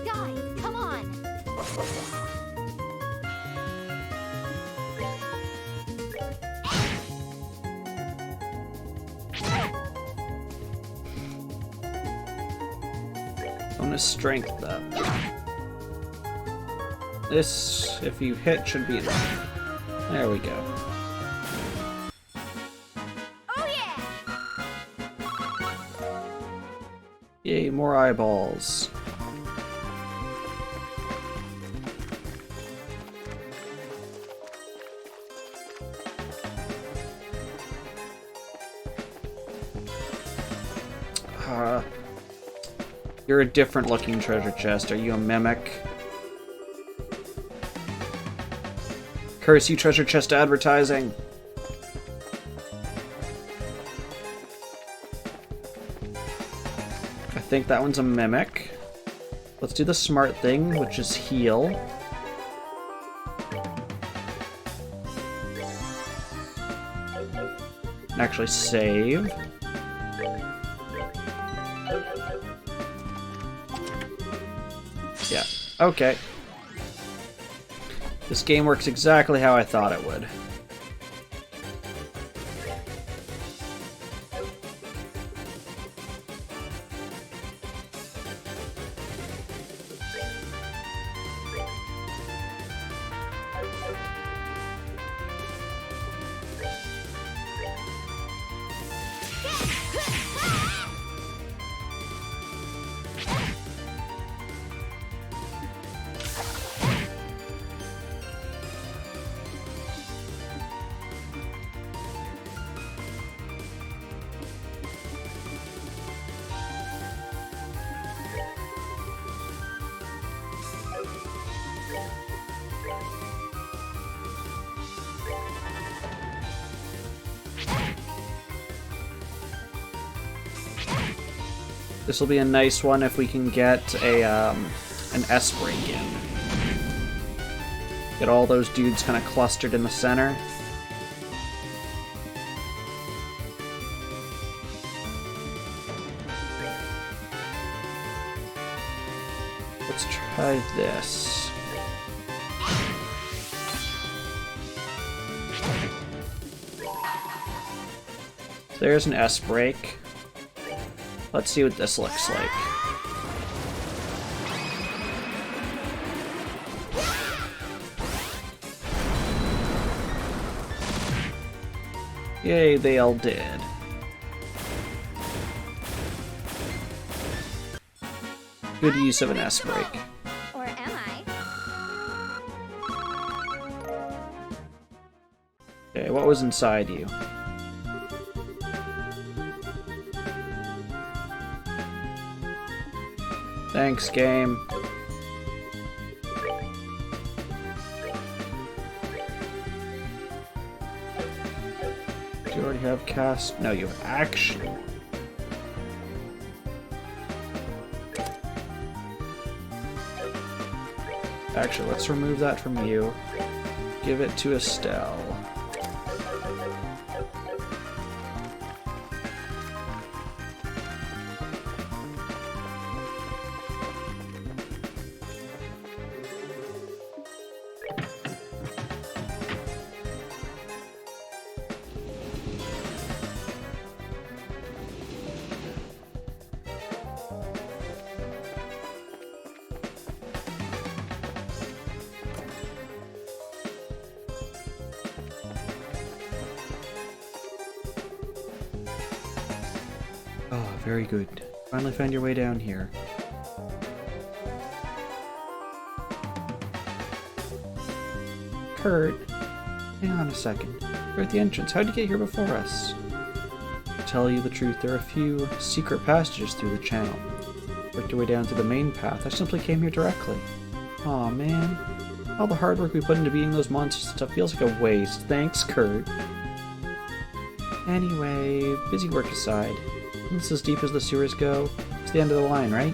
Guys, come on. Bonus strength up. This, if you hit, should be enough. There we go. Oh yeah! Yay, more eyeballs. You're a different looking treasure chest. Are you a mimic? Curse you, treasure chest advertising! I think that one's a mimic. Let's do the smart thing, which is heal. And actually save. Yeah, okay. This game works exactly how I thought it would. This will be a nice one if we can get a an S break in. Get all those dudes kind of clustered in the center. Let's try this. So there's an S break. Let's see what this looks like. Yay, they all did. Good use of an S break. Or am I? Okay, what was inside you? Thanks, game. Do you already have cast? No, you have action. Actually, let's remove that from you. Give it to Estelle. Oh, very good. Finally found your way down here. Kurt, hang on a second. We're at the entrance. How'd you get here before us? To tell you the truth, there are a few secret passages through the channel. Work your way down to the main path. I simply came here directly. Aw, man. All the hard work we put into beating those monsters and stuff feels like a waste. Thanks, Kurt. Anyway, busy work aside. It's as deep as the sewers go. It's the end of the line, right?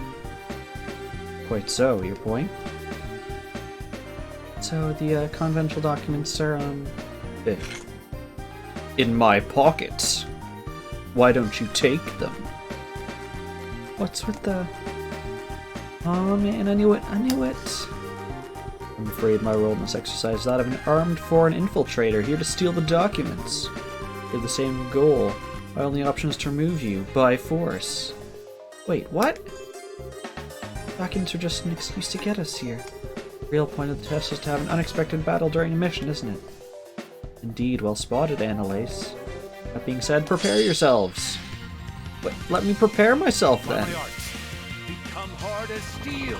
Quite so. Your point? So, the conventual documents are, in my pockets. Why don't you take them? What's with the... Oh man, I knew it. I'm afraid my role in this exercise is that of an armed foreign infiltrator here to steal the documents. We have the same goal. My only option is to remove you, by force. Wait, what? Documents are just an excuse to get us here. The real point of the test is to have an unexpected battle during a mission, isn't it? Indeed, well spotted, Annalise. That being said, prepare yourselves. Wait, let me prepare myself then. Become hard as steel.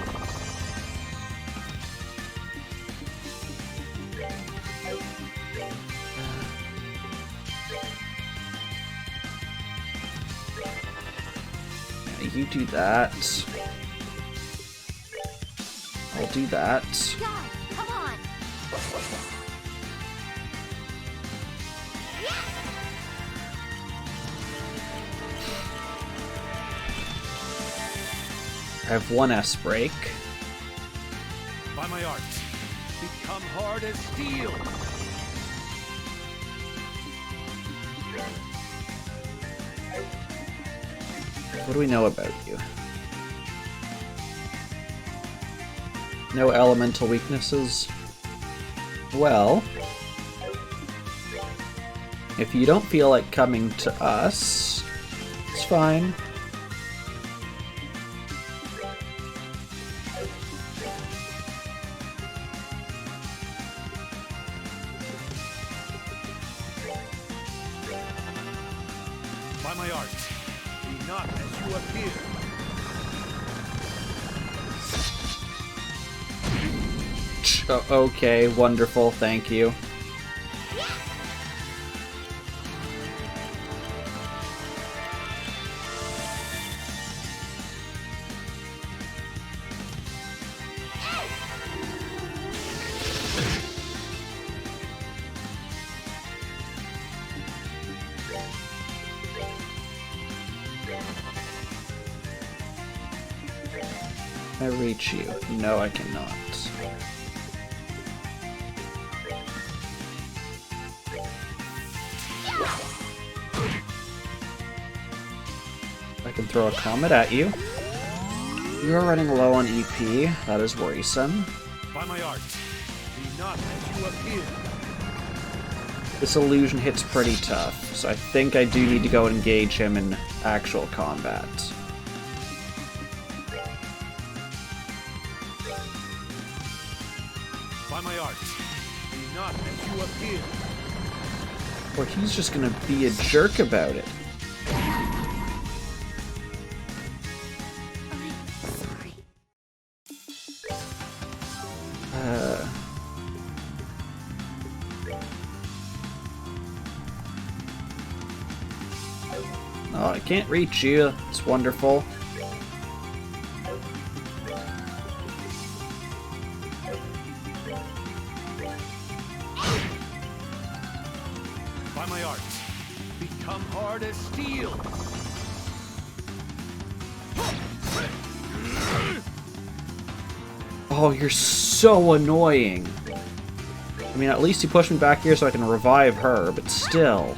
You do that. I'll do that. Guy, come on. I have one S break. By my art, become hard as steel. What do we know about you? No elemental weaknesses? Well, if you don't feel like coming to us, it's fine. By my art, be not as you appear. Okay, wonderful, thank you. Can I reach you? No, I cannot. I can throw a comet at you. You are running low on EP. That is worrisome. By my art, be not as you appear. This illusion hits pretty tough, so I think I do need to go engage him in actual combat. By my art, be not as you appear. Or he's just gonna be a jerk about it. Oh, I can't reach you. It's wonderful. By my art, become hard as steel. Oh, you're so annoying. I mean, at least you pushed me back here so I can revive her, but still.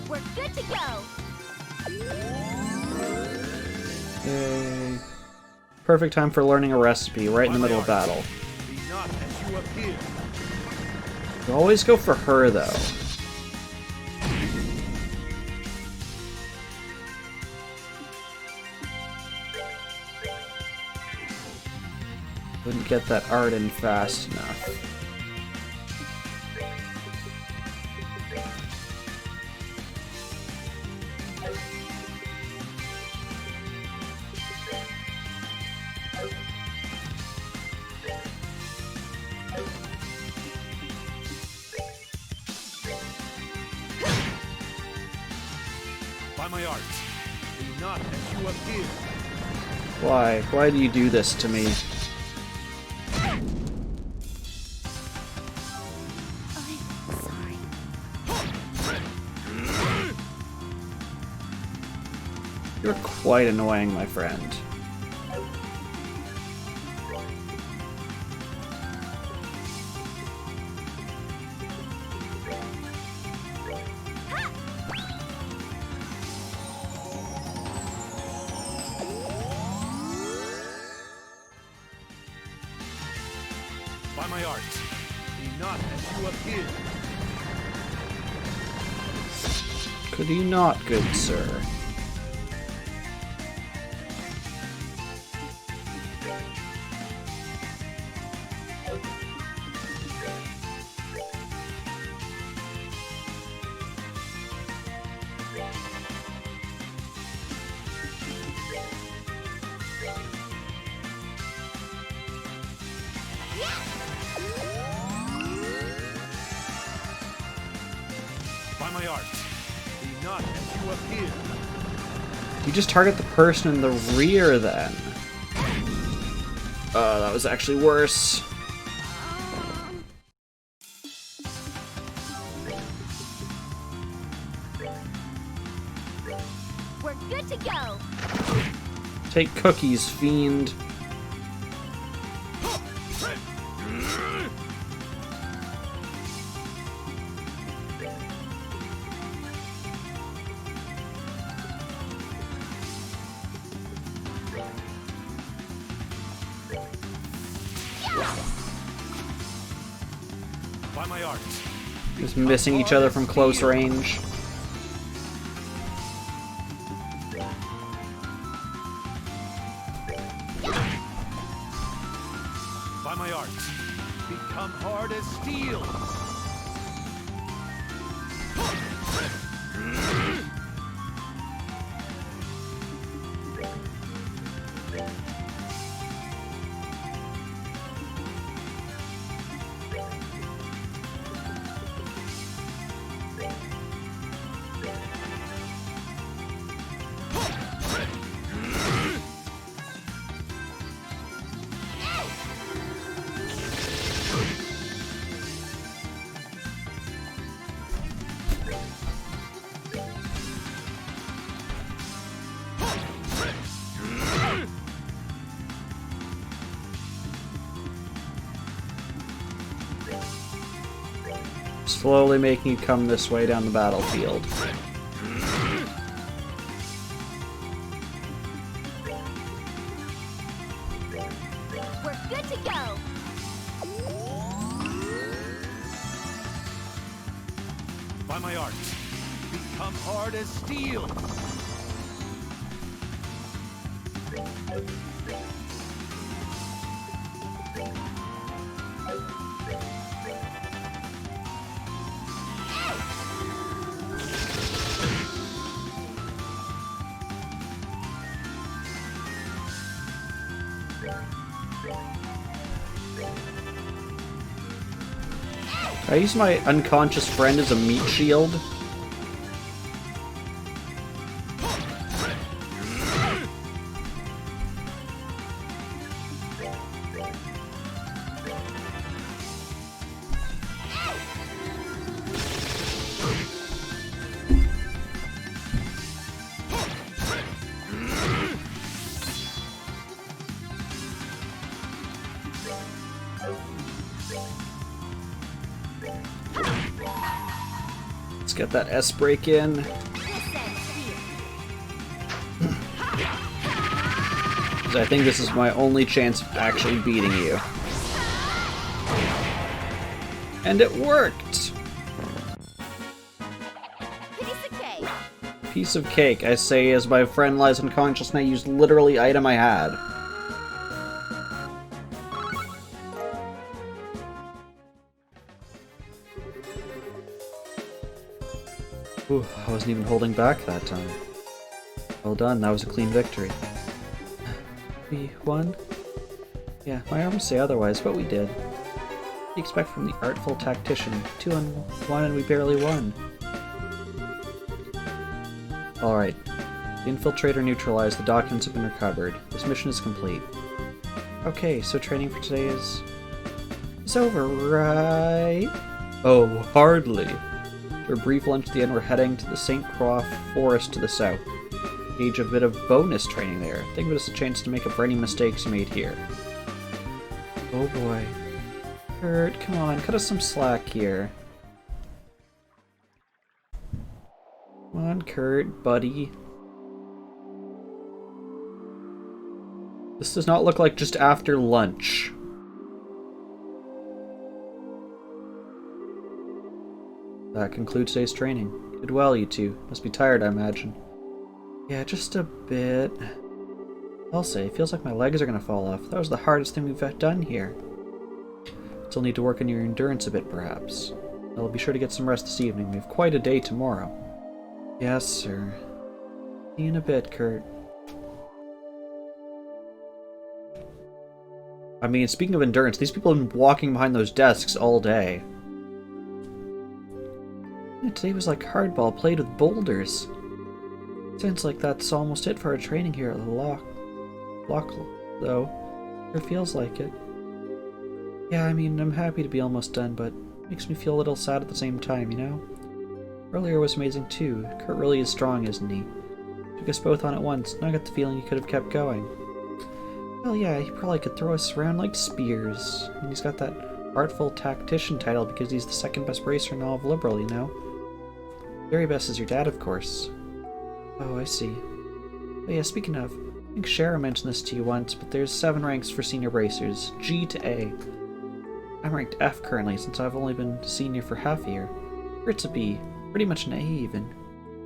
We're good to go. Yay. Perfect time for learning a recipe, right in the middle of battle. Be not as you appear. You always go for her, though. Couldn't get that art in fast enough. By my art, be not as you appear. Why? Why do you do this to me? I'm sorry. You're quite annoying, my friend. By my art, be not as you appear. Could you not, good sir? By my art, be not as you appear. You just target the person in the rear then. That was actually worse. We're good to go. Take cookies, fiend. By my art, Just missing each other from close range. by my art, become hard as steel. Slowly making you come this way down the battlefield. We're good to go. By my art, become hard as steel. I use my unconscious friend as a meat shield. Let's get that S break in. This ends here. 'Cause I think this is my only chance of actually beating you. And it worked! Piece of cake. Piece of cake, I say as my friend lies unconscious and I used literally item I had. Ooh, I wasn't even holding back that time. Well done, that was a clean victory. We won? Yeah, my arms say otherwise, but we did. What do you expect from the artful tactician? 2-on-1 and we barely won. Alright. The infiltrator neutralized, the documents have been recovered. This mission is complete. Okay, so training for today is over, right? Oh, hardly. After a brief lunch at the end, we're heading to the St. Croix Forest to the south. Gauge a bit of bonus training there. Think of it as a chance to make up for any mistakes you made here. Oh boy. Kurt, come on, cut us some slack here. Come on, Kurt, buddy. This does not look like just after lunch. That concludes today's training. Did well, you two. Must be tired, I imagine. Yeah, just a bit. I'll say, it feels like my legs are gonna fall off. That was the hardest thing we've done here. Still need to work on your endurance a bit, perhaps. I'll be sure to get some rest this evening. We have quite a day tomorrow. Yes, sir. See you in a bit, Kurt. I mean, speaking of endurance, these people have been walking behind those desks all day. Yeah, today was like hardball played with boulders. Sounds like that's almost it for our training here at the lock, though. Sure feels like it. Yeah, I mean, I'm happy to be almost done, but it makes me feel a little sad at the same time, you know? Earlier was amazing too. Kurt really is strong, isn't he? Took us both on at once, and I got the feeling he could have kept going. Well, yeah, he probably could throw us around like spears. And he's got that artful tactician title because he's the second best racer in all of Liberl, you know? Very best is your dad, of course. Oh, I see. But yeah, speaking of, I think Shara mentioned this to you once, but there's 7 ranks for senior racers, G to A. I'm ranked F currently, since I've only been senior for half a year. Kurt's a B, pretty much an A even.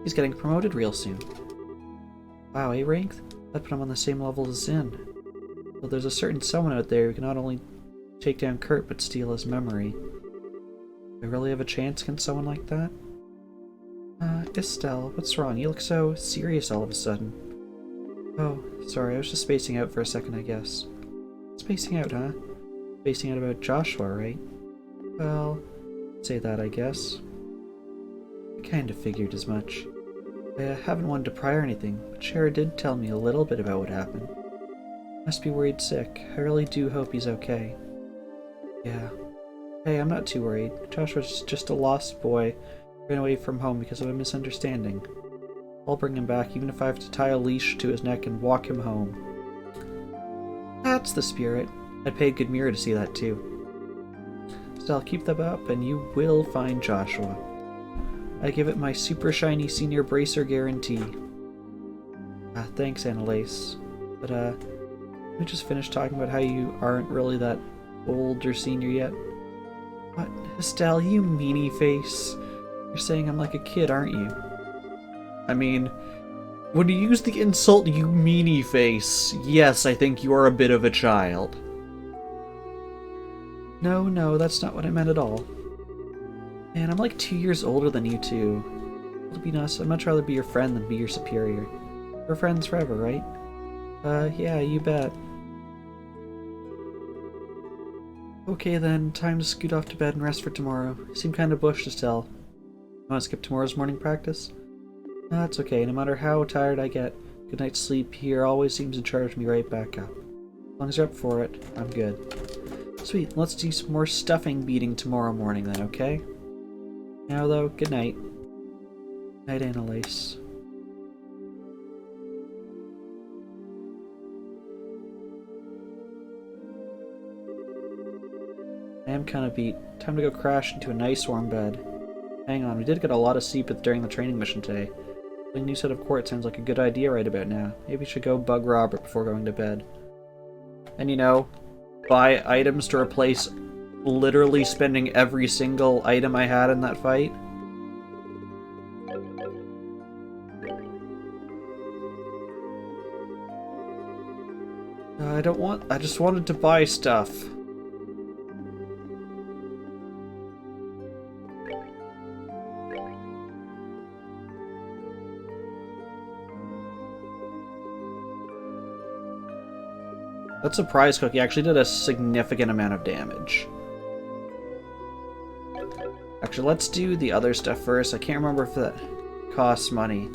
He's getting promoted real soon. Wow, A rank? That'd put him on the same level as Zin. Well, there's a certain someone out there who can not only take down Kurt, but steal his memory. Do I really have a chance against someone like that? Estelle, what's wrong? You look so serious all of a sudden. Oh, sorry, I was just spacing out for a second, I guess. Spacing out, huh? Spacing out about Joshua, right? Well, say that, I guess. I kind of figured as much. I haven't wanted to pry or anything, but Shara did tell me a little bit about what happened. Must be worried sick. I really do hope he's okay. Yeah. Hey, I'm not too worried. Joshua's just a lost boy. Ran away from home because of a misunderstanding. I'll bring him back, even if I have to tie a leash to his neck and walk him home. That's the spirit. I'd pay good mirror to see that too. Still, keep them up and you will find Joshua. I give it my super shiny senior bracer guarantee. Thanks, Annalise. But, let me just finish talking about how you aren't really that old or senior yet. What? Estelle, you meanie face. You're saying I'm like a kid, aren't you? I mean, when you use the insult, you meanie face, yes, I think you are a bit of a child. No, that's not what I meant at all. Man, I'm like 2 years older than you two. It'll be nice. I'd much rather be your friend than be your superior. We're friends forever, right? Yeah, you bet. Okay then, time to scoot off to bed and rest for tomorrow. You seem kind of bushed, Estelle. Want to skip tomorrow's morning practice? No, that's okay. No matter how tired I get, good night's sleep here always seems to charge me right back up. As long as you're up for it, I'm good. Sweet, let's do some more stuffing beating tomorrow morning then, okay? Now though, good night. Night, Annalise. I am kind of beat. Time to go crash into a nice warm bed. Hang on, we did get a lot of sleep during the training mission today. A new set of quartz sounds like a good idea right about now. Maybe we should go bug Robert before going to bed. And you know, buy items to replace literally spending every single item I had in that fight. I just wanted to buy stuff. That surprise cookie actually did a significant amount of damage. Actually, let's do the other stuff first. I can't remember if that costs money.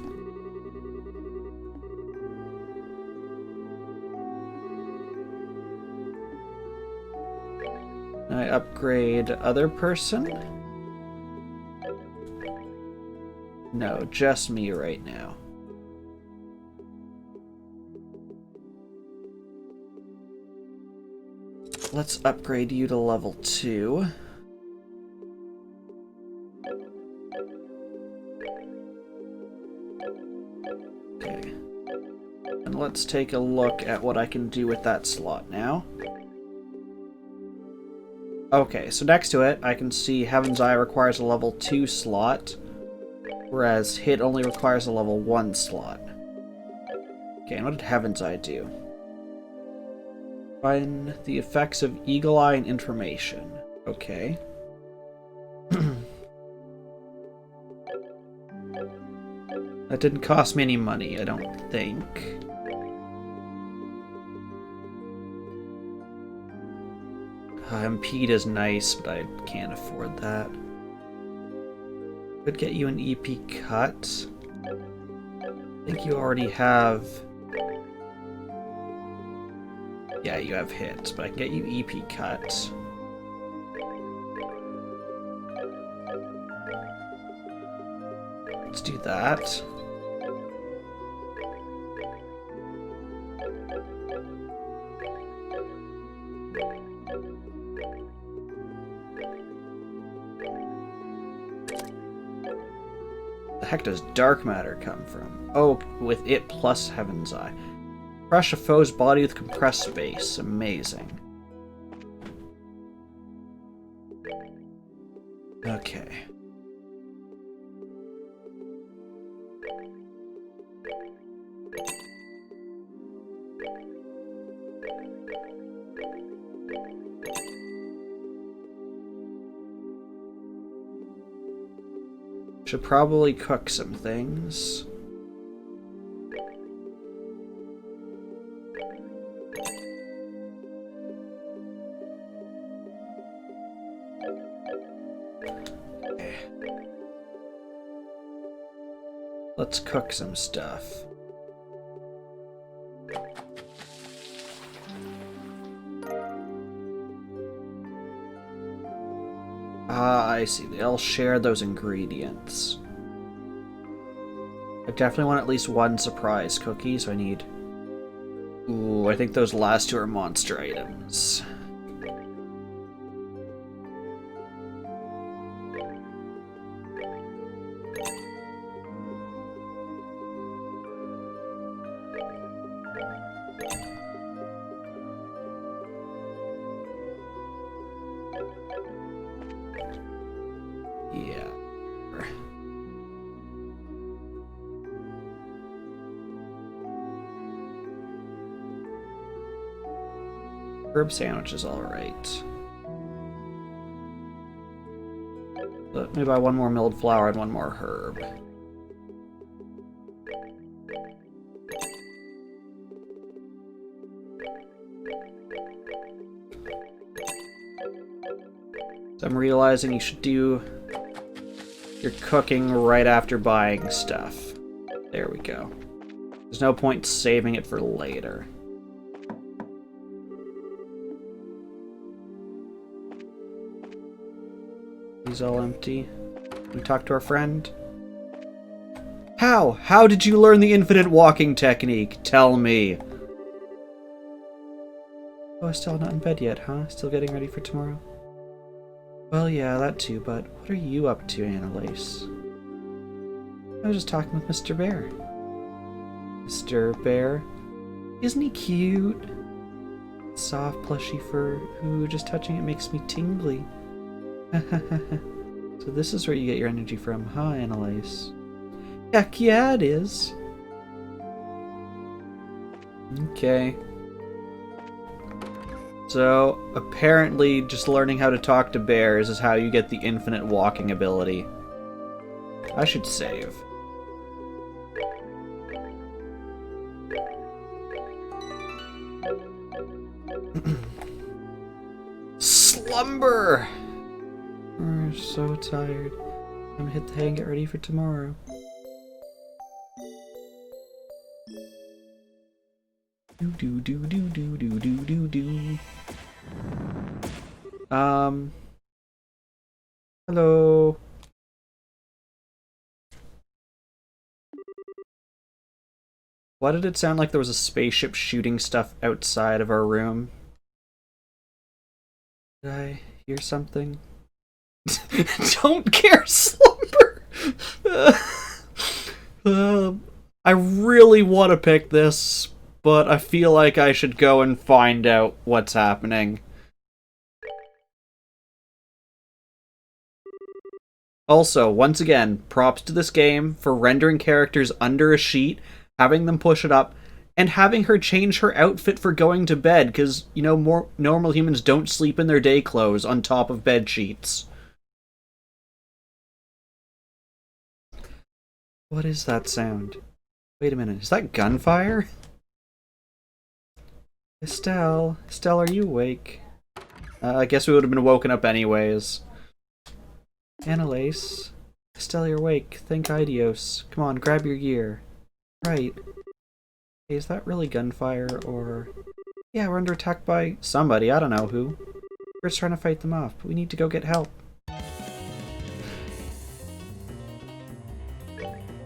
I upgrade other person? No, just me right now. Let's upgrade you to level 2. Okay. And let's take a look at what I can do with that slot now. Okay, so next to it, I can see Heaven's Eye requires a level 2 slot, whereas Hit only requires a level 1 slot. Okay, and what did Heaven's Eye do? Find the effects of Eagle Eye and information. Okay. That didn't cost me any money, I don't think. Impede is nice, but I can't afford that. Could get you an EP cut. I think you already have... Yeah, you have hits, but I can get you EP cut. Let's do that. The heck does dark matter come from? Oh, with it plus Heaven's Eye. Crush a foe's body with compressed space. Amazing. Okay. Should probably cook some things. Okay. Let's cook some stuff. Ah, I see. They'll share those ingredients. I definitely want at least one surprise cookie, so I need... Ooh, I think those last 2 are monster items. Yeah. Herb sandwich is alright. Let me buy one more milled flour and one more herb. So I'm realizing you should do your cooking right after buying stuff. There we go. There's no point saving it for later. He's all empty. Can we talk to our friend? How? How did you learn the infinite walking technique? Tell me. Oh, still not in bed yet, huh? Still getting ready for tomorrow? Well, yeah, that too, but what are you up to, Annalise? I was just talking with Mr. Bear. Mr. Bear? Isn't he cute? Soft, plushy fur. Ooh, just touching it makes me tingly. So this is where you get your energy from, huh, Annalise? Heck yeah, it is. Okay. So, apparently just learning how to talk to bears is how you get the infinite walking ability. I should save. slumber. I'm so tired. I'm gonna hit the hay and get ready for tomorrow. Do do do do do do do do. Hello. Why did it sound like there was a spaceship shooting stuff outside of our room? Did I hear something? Don't care, slumber! I really want to pick this, but I feel like I should go and find out what's happening. Also, once again, props to this game for rendering characters under a sheet, having them push it up, and having her change her outfit for going to bed, because, you know, more normal humans don't sleep in their day clothes on top of bed sheets. What is that sound? Wait a minute, is that gunfire? Estelle, are you awake? I guess we would have been woken up anyways. Annalise, Estelle, you're awake. Thank Idios. Come on, grab your gear. Right. Hey, is that really gunfire, or... Yeah, we're under attack by somebody, I don't know who. We're just trying to fight them off, but we need to go get help.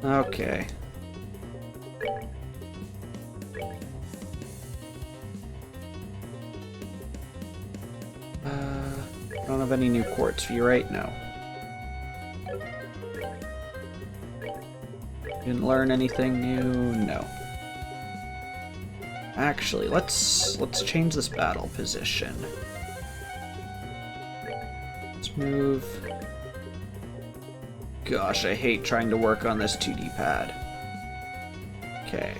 Okay. I don't have any new quartz for you right now. Didn't learn anything new? No. Actually, let's change this battle position. Let's move. Gosh, I hate trying to work on this 2D pad. Okay.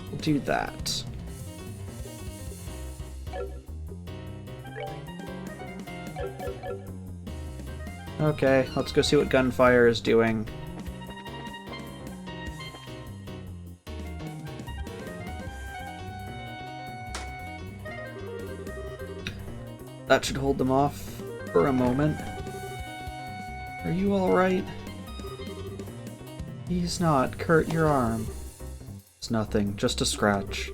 We'll do that. Okay, let's go see what gunfire is doing. That should hold them off for a moment. Are you alright? He's not. Kurt, your arm. It's nothing, just a scratch.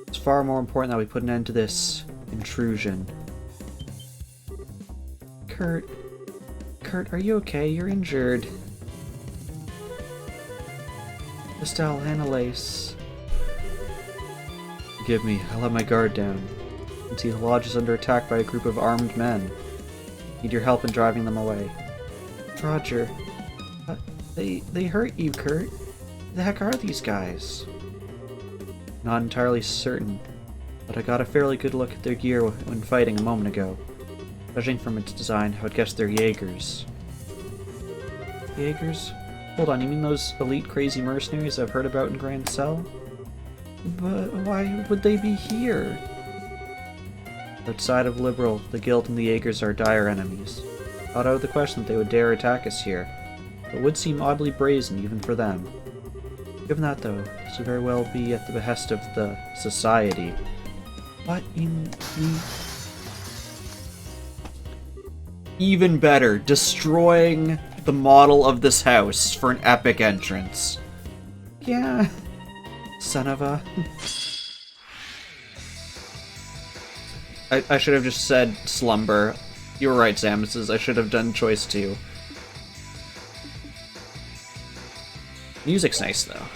It's far more important that we put an end to this intrusion. Kurt, are you okay? You're injured. Estelle, Annalise. Forgive me, I let my guard down. You can see the lodge is under attack by a group of armed men. Need your help in driving them away. Roger. They hurt you, Kurt. Who the heck are these guys? Not entirely certain, but I got a fairly good look at their gear when fighting a moment ago. Judging from its design, I would guess they're Jaegers. Jaegers? Hold on, you mean those elite crazy mercenaries I've heard about in Grand Cell? But why would they be here? Outside of Liberal, the Guild and the Jaegers are dire enemies. Not out of the question that they would dare attack us here. It would seem oddly brazen, even for them. Given that, though, this would very well be at the behest of the Society. What in the... Even better, destroying the model of this house for an epic entrance. Yeah, son of a... I should have just said slumber. You were right, Samus. I should have done choice 2. Music's nice, though.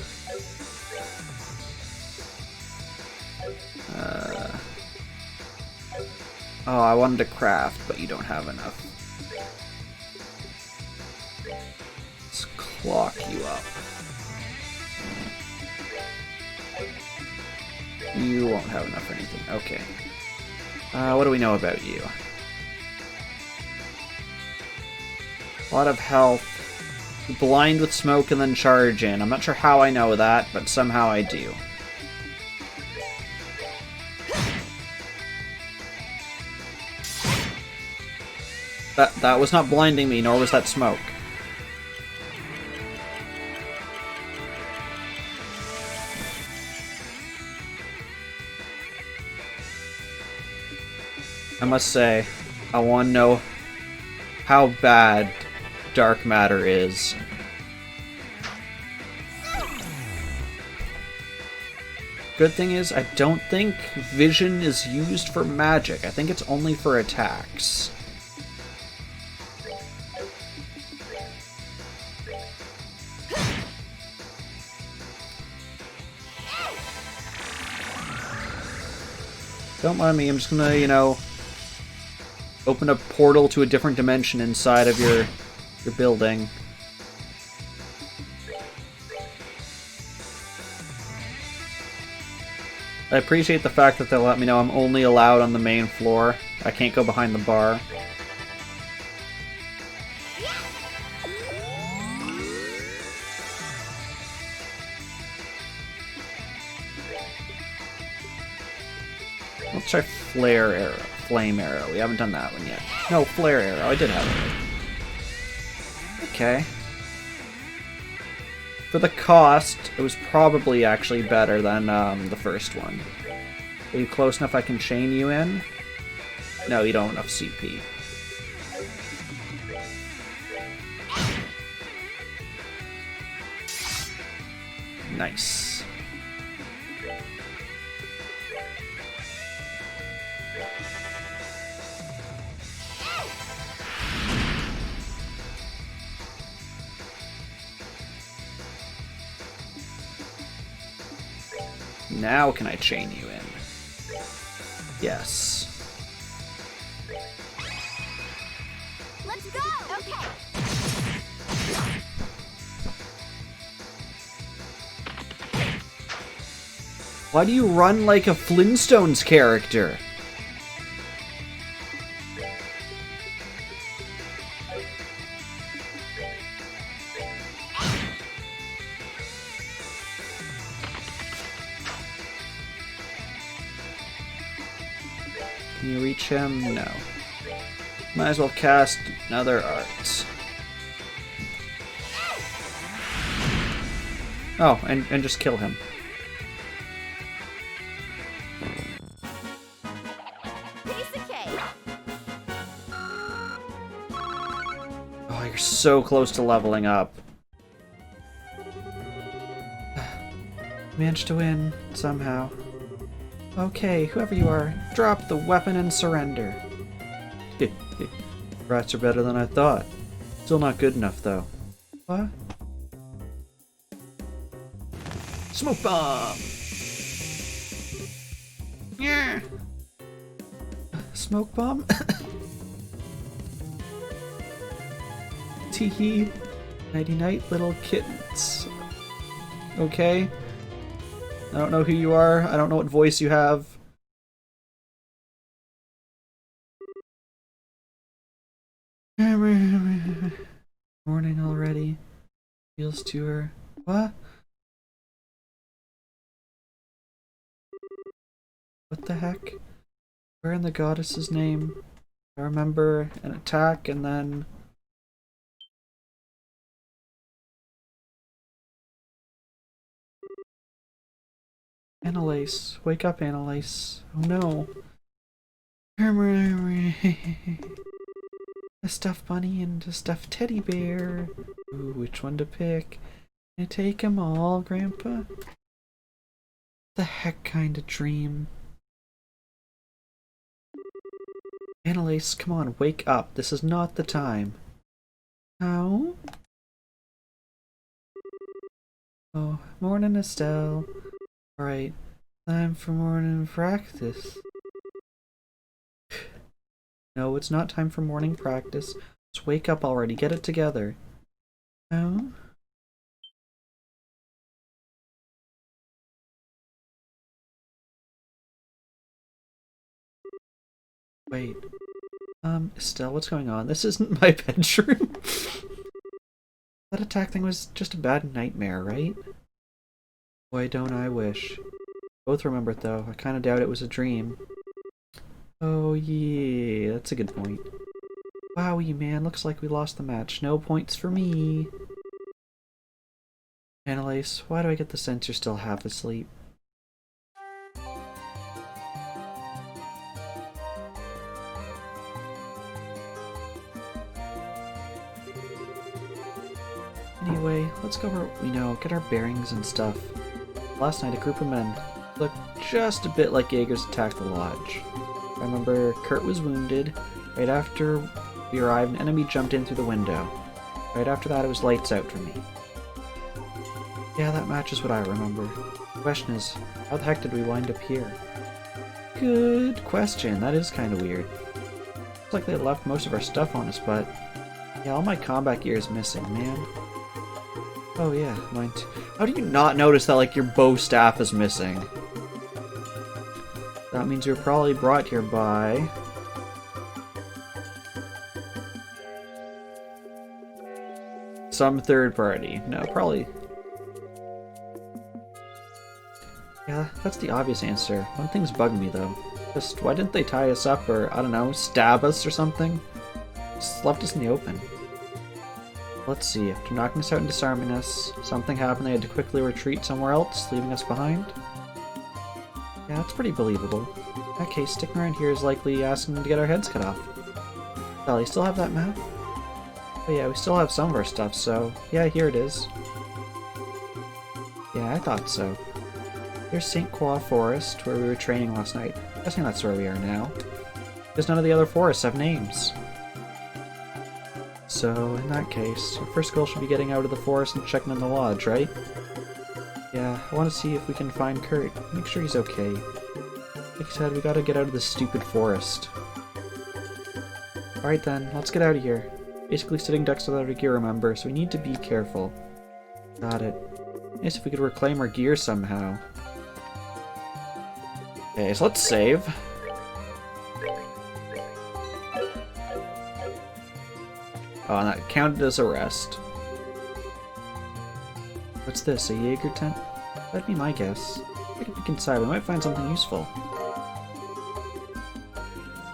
Oh, I wanted to craft, but you don't have enough. Let's clock you up. You won't have enough for anything. Okay. What do we know about you? A lot of health. Blind with smoke and then charge in. I'm not sure how I know that, but somehow I do. That was not blinding me, nor was that smoke. I must say, I want to know how bad dark matter is. Good thing is, I don't think vision is used for magic. I think it's only for attacks. Don't mind me, I'm just gonna, you know, open a portal to a different dimension inside of your building. I appreciate the fact that they'll let me know I'm only allowed on the main floor. I can't go behind the bar. Let's try flare arrow, flame arrow. We haven't done that one yet. No, flare arrow. I did have it. Okay. For the cost, it was probably actually better than the first one. Are you close enough I can chain you in? No, you don't have enough CP. Nice. Now can I chain you in? Yes. Let's go! Okay. Why do you run like a Flintstones character? Can you reach him? No. Might as well cast another art. Oh, and just kill him. Piece of cake. Oh, you're so close to leveling up. Managed to win, somehow. Okay, whoever you are, drop the weapon and surrender. Rats are better than I thought. Still not good enough, though. What? Smoke bomb! Yeah! Smoke bomb? Teehee. Nighty night, little kittens. Okay. I don't know who you are. I don't know what voice you have. Morning already. Feels to her. What? What the heck? Where in the goddess's name? I remember an attack and then... Annalise. Wake up, Annalise. Oh no. A stuffed bunny and a stuffed teddy bear. Ooh, which one to pick? Can I take 'em all, Grandpa? The heck kind of dream? Annalise, come on, wake up. This is not the time. How? Oh, morning, Estelle. Alright, time for morning practice. No, it's not time for morning practice. Just wake up already, get it together. Oh? Wait. Estelle, what's going on? This isn't my bedroom. That attack thing was just a bad nightmare, right? Boy, don't I wish. Both remember it though. I kinda doubt it was a dream. Oh yeah, that's a good point. Wowie man, looks like we lost the match. No points for me. Annalise, why do I get the sense you're still half asleep? Anyway, let's go where we know, get our bearings and stuff. Last night, a group of men looked just a bit like Jaegers attacked the lodge. I remember Kurt was wounded. Right after we arrived, an enemy jumped in through the window. Right after that, it was lights out for me. Yeah, that matches what I remember. The question is, how the heck did we wind up here? Good question. That is kind of weird. Looks like they left most of our stuff on us, but yeah, all my combat gear is missing, man. Oh yeah, mine too. How do you not notice that, like, your bow staff is missing? That means you were probably brought here by... some third party. No, probably... Yeah, that's the obvious answer. One thing's bugging me, though. Just, why didn't they tie us up or, I don't know, stab us or something? Just left us in the open. Let's see, after knocking us out and disarming us, something happened, they had to quickly retreat somewhere else, leaving us behind? Yeah, that's pretty believable. In that case, sticking around here is likely asking them to get our heads cut off. Well, you still have that map? Oh yeah, we still have some of our stuff, so yeah, here it is. Yeah, I thought so. Here's St. Croix Forest, where we were training last night. Guessing that's where we are now. Because none of the other forests have names. So, in that case, our first goal should be getting out of the forest and checking in the lodge, right? Yeah, I want to see if we can find Kurt. Make sure he's okay. Like I said, we gotta get out of this stupid forest. Alright then, let's get out of here. Basically sitting ducks without a gear, remember, so we need to be careful. Got it. Nice if we could reclaim our gear somehow. Okay, so let's save. Oh, and that counted as a rest. What's this, a Jaeger tent? That'd be my guess. I could look inside, we might find something useful.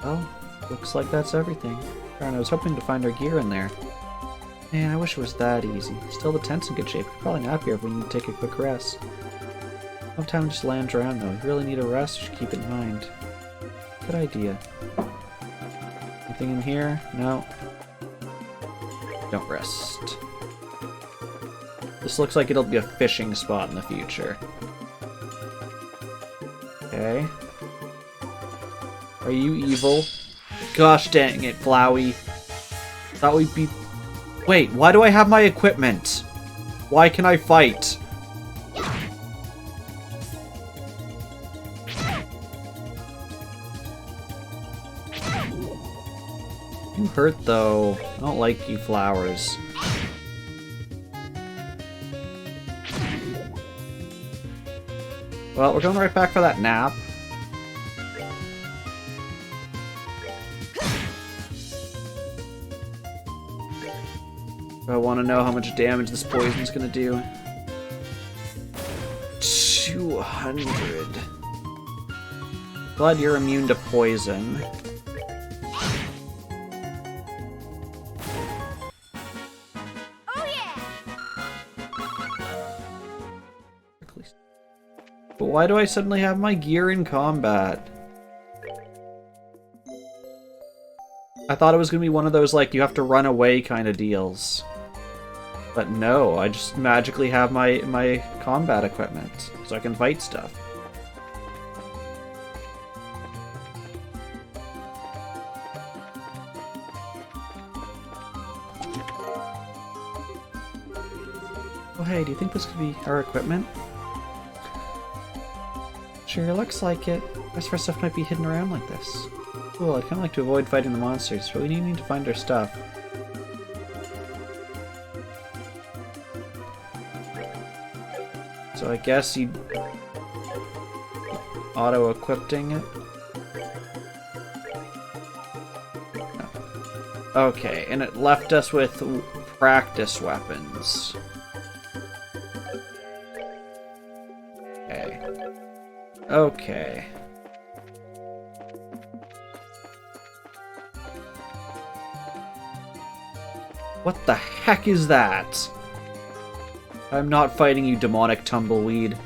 Well, looks like that's everything. Darn, I was hoping to find our gear in there. Man, I wish it was that easy. Still, the tent's in good shape. We'll probably nap here if we need to take a quick rest. No time to just lounge around, though. If you really need a rest, just keep it in mind. Good idea. Anything in here? No. Don't rest. This looks like it'll be a fishing spot in the future. Okay. Are you evil? Gosh dang it, Flowey. Thought we'd be... Wait, why do I have my equipment? Why can I fight? You hurt, though. I don't like you flowers. Well, we're going right back for that nap. I want to know how much damage this poison's gonna do. 200. Glad you're immune to poison. But why do I suddenly have my gear in combat? I thought it was going to be one of those, like, you have to run away kind of deals. But no, I just magically have my combat equipment, so I can fight stuff. Oh hey, do you think this could be our equipment? Sure, looks like it. The rest of our stuff might be hidden around like this. Cool, I'd kind of like to avoid fighting the monsters, but we need to find our stuff. So I guess you auto-equipping it? No. Okay, and it left us with practice weapons. Okay. Okay. What the heck is that? I'm not fighting you, demonic tumbleweed.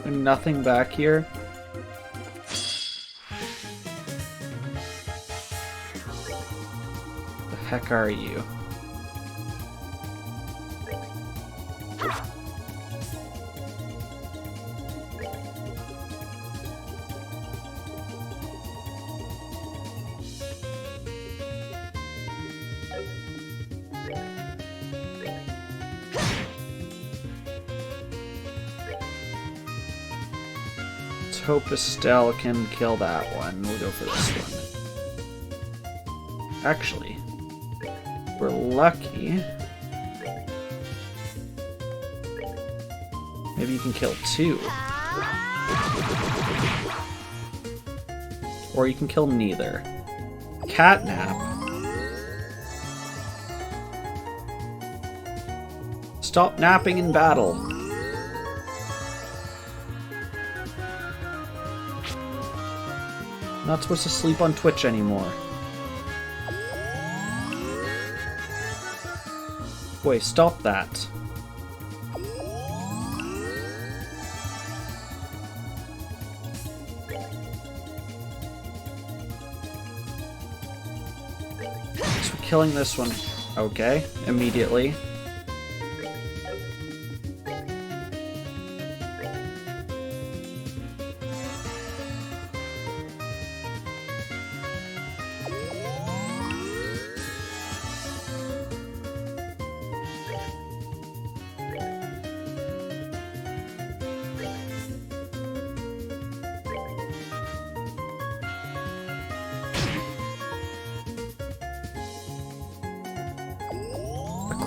Nothing back here. The heck are you? Let's hope Estelle can kill that one. We'll go for this one. Actually, we're lucky. Maybe you can kill two. Or you can kill neither. Catnap. Stop napping in battle. Not supposed to sleep on Twitch anymore. Wait, stop that. So we're killing this one. Okay, immediately.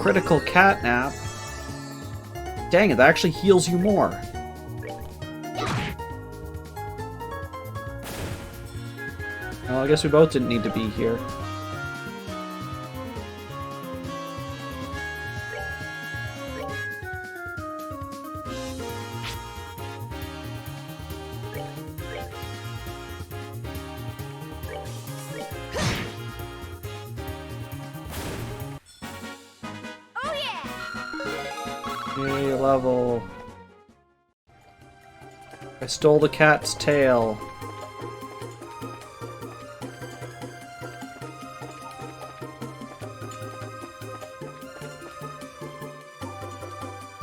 Critical catnap. Dang it, that actually heals you more. Well, I guess we both didn't need to be here. Yay, level. I stole the cat's tail.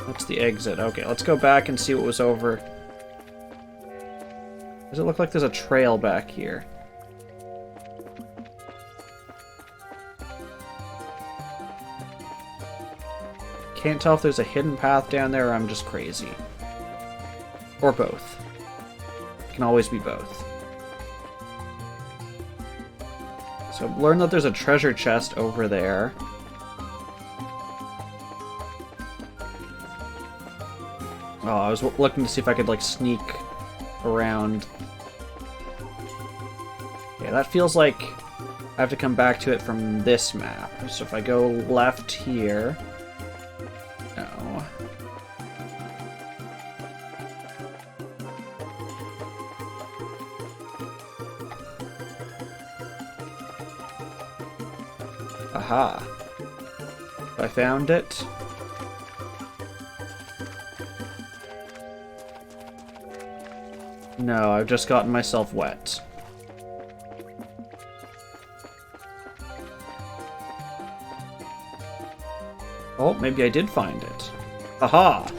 That's the exit. Okay, let's go back and see what was over. Does it look like there's a trail back here? Can't tell if there's a hidden path down there or I'm just crazy. Or both. It can always be both. So I've learned that there's a treasure chest over there. Oh, I was looking to see if I could, like, sneak around. Yeah, that feels like I have to come back to it from this map. So if I go left here... No. Aha. I found it. No, I've just gotten myself wet. Oh, maybe I did find it. Aha!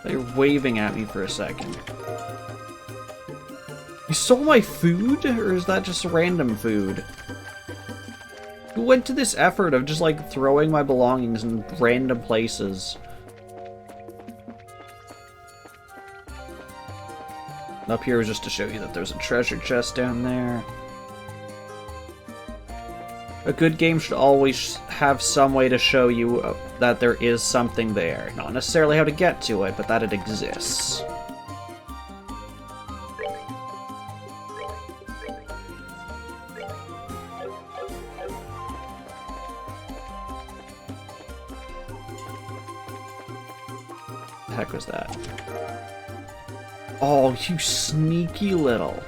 They're waving at me for a second. You stole my food? Or is that just random food? Who went to this effort of just, like, throwing my belongings in random places? Up here was just to show you that there's a treasure chest down there. A good game should always have some way to show you that there is something there. Not necessarily how to get to it, but that it exists. The heck was that? Oh, you sneaky little.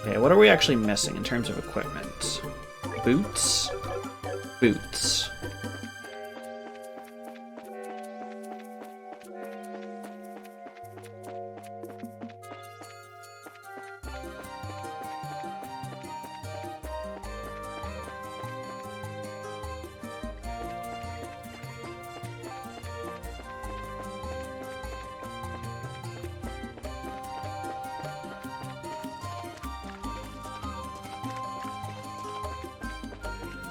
Okay, what are we actually missing in terms of equipment? Boots? Boots.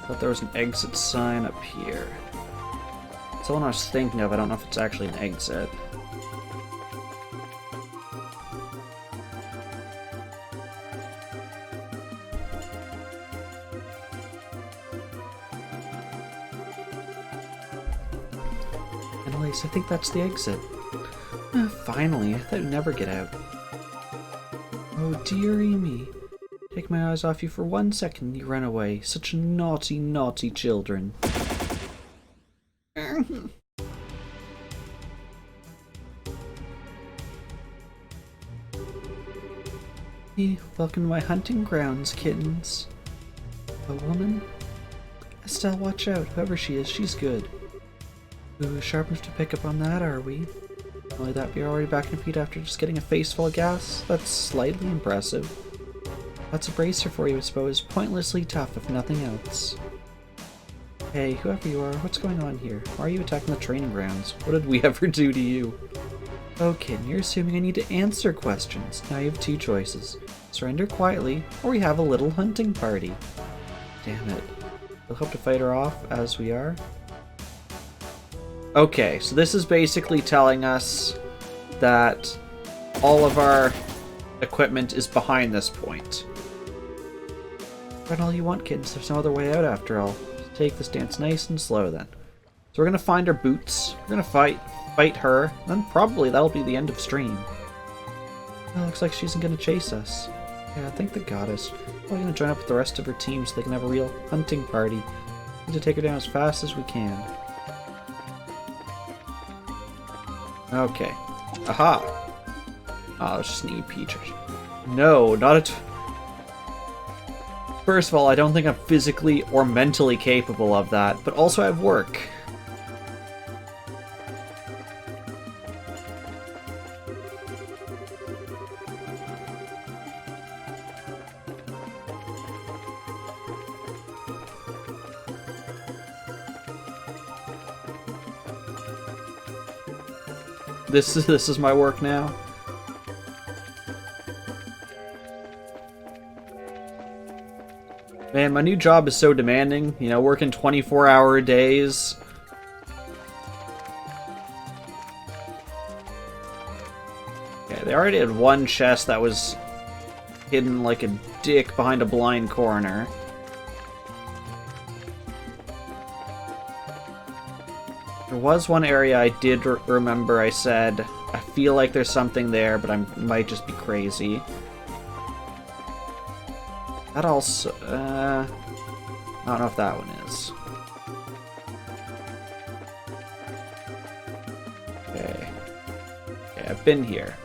Thought there was an exit sign up here. It's the one I was thinking of. I don't know if it's actually an exit. Anyways, I think that's the exit. Finally, I thought I'd never get out. Oh, dearie me. Take my eyes off you for 1 second, you run away. Such naughty, naughty children. Welcome to my hunting grounds, kittens. A woman? Estelle, watch out. Whoever she is, she's good. Ooh, sharp enough to pick up on that, are we? Only that we're already back in feet after just getting a face full of gas? That's slightly impressive. That's a bracer for you, I suppose. Pointlessly tough, if nothing else. Hey, whoever you are, what's going on here? Why are you attacking the training grounds? What did we ever do to you? Okay, you're assuming I need to answer questions. Now you have two choices. Surrender quietly, or we have a little hunting party. Damn it. We'll hope to fight her off as we are. Okay, so this is basically telling us that all of our equipment is behind this point. Run all you want, kittens. There's no other way out after all. Take this dance nice and slow then. So we're gonna find our boots. We're gonna fight her. Then probably that'll be the end of stream. Well, looks like she isn't gonna chase us. Yeah, thank the goddess. We're gonna join up with the rest of her team so they can have a real hunting party. Need to take her down as fast as we can. Okay. Aha! Oh, it's just an EP. No, not a... First of all, I don't think I'm physically or mentally capable of that, but also I have work. This is my work now. Man, my new job is so demanding, you know, working 24-hour days. Okay, they already had one chest that was hidden like a dick behind a blind corner. There was one area I did remember I said, I feel like there's something there, but I might just be crazy. That also, I don't know if that one is. Okay. Okay, I've been here.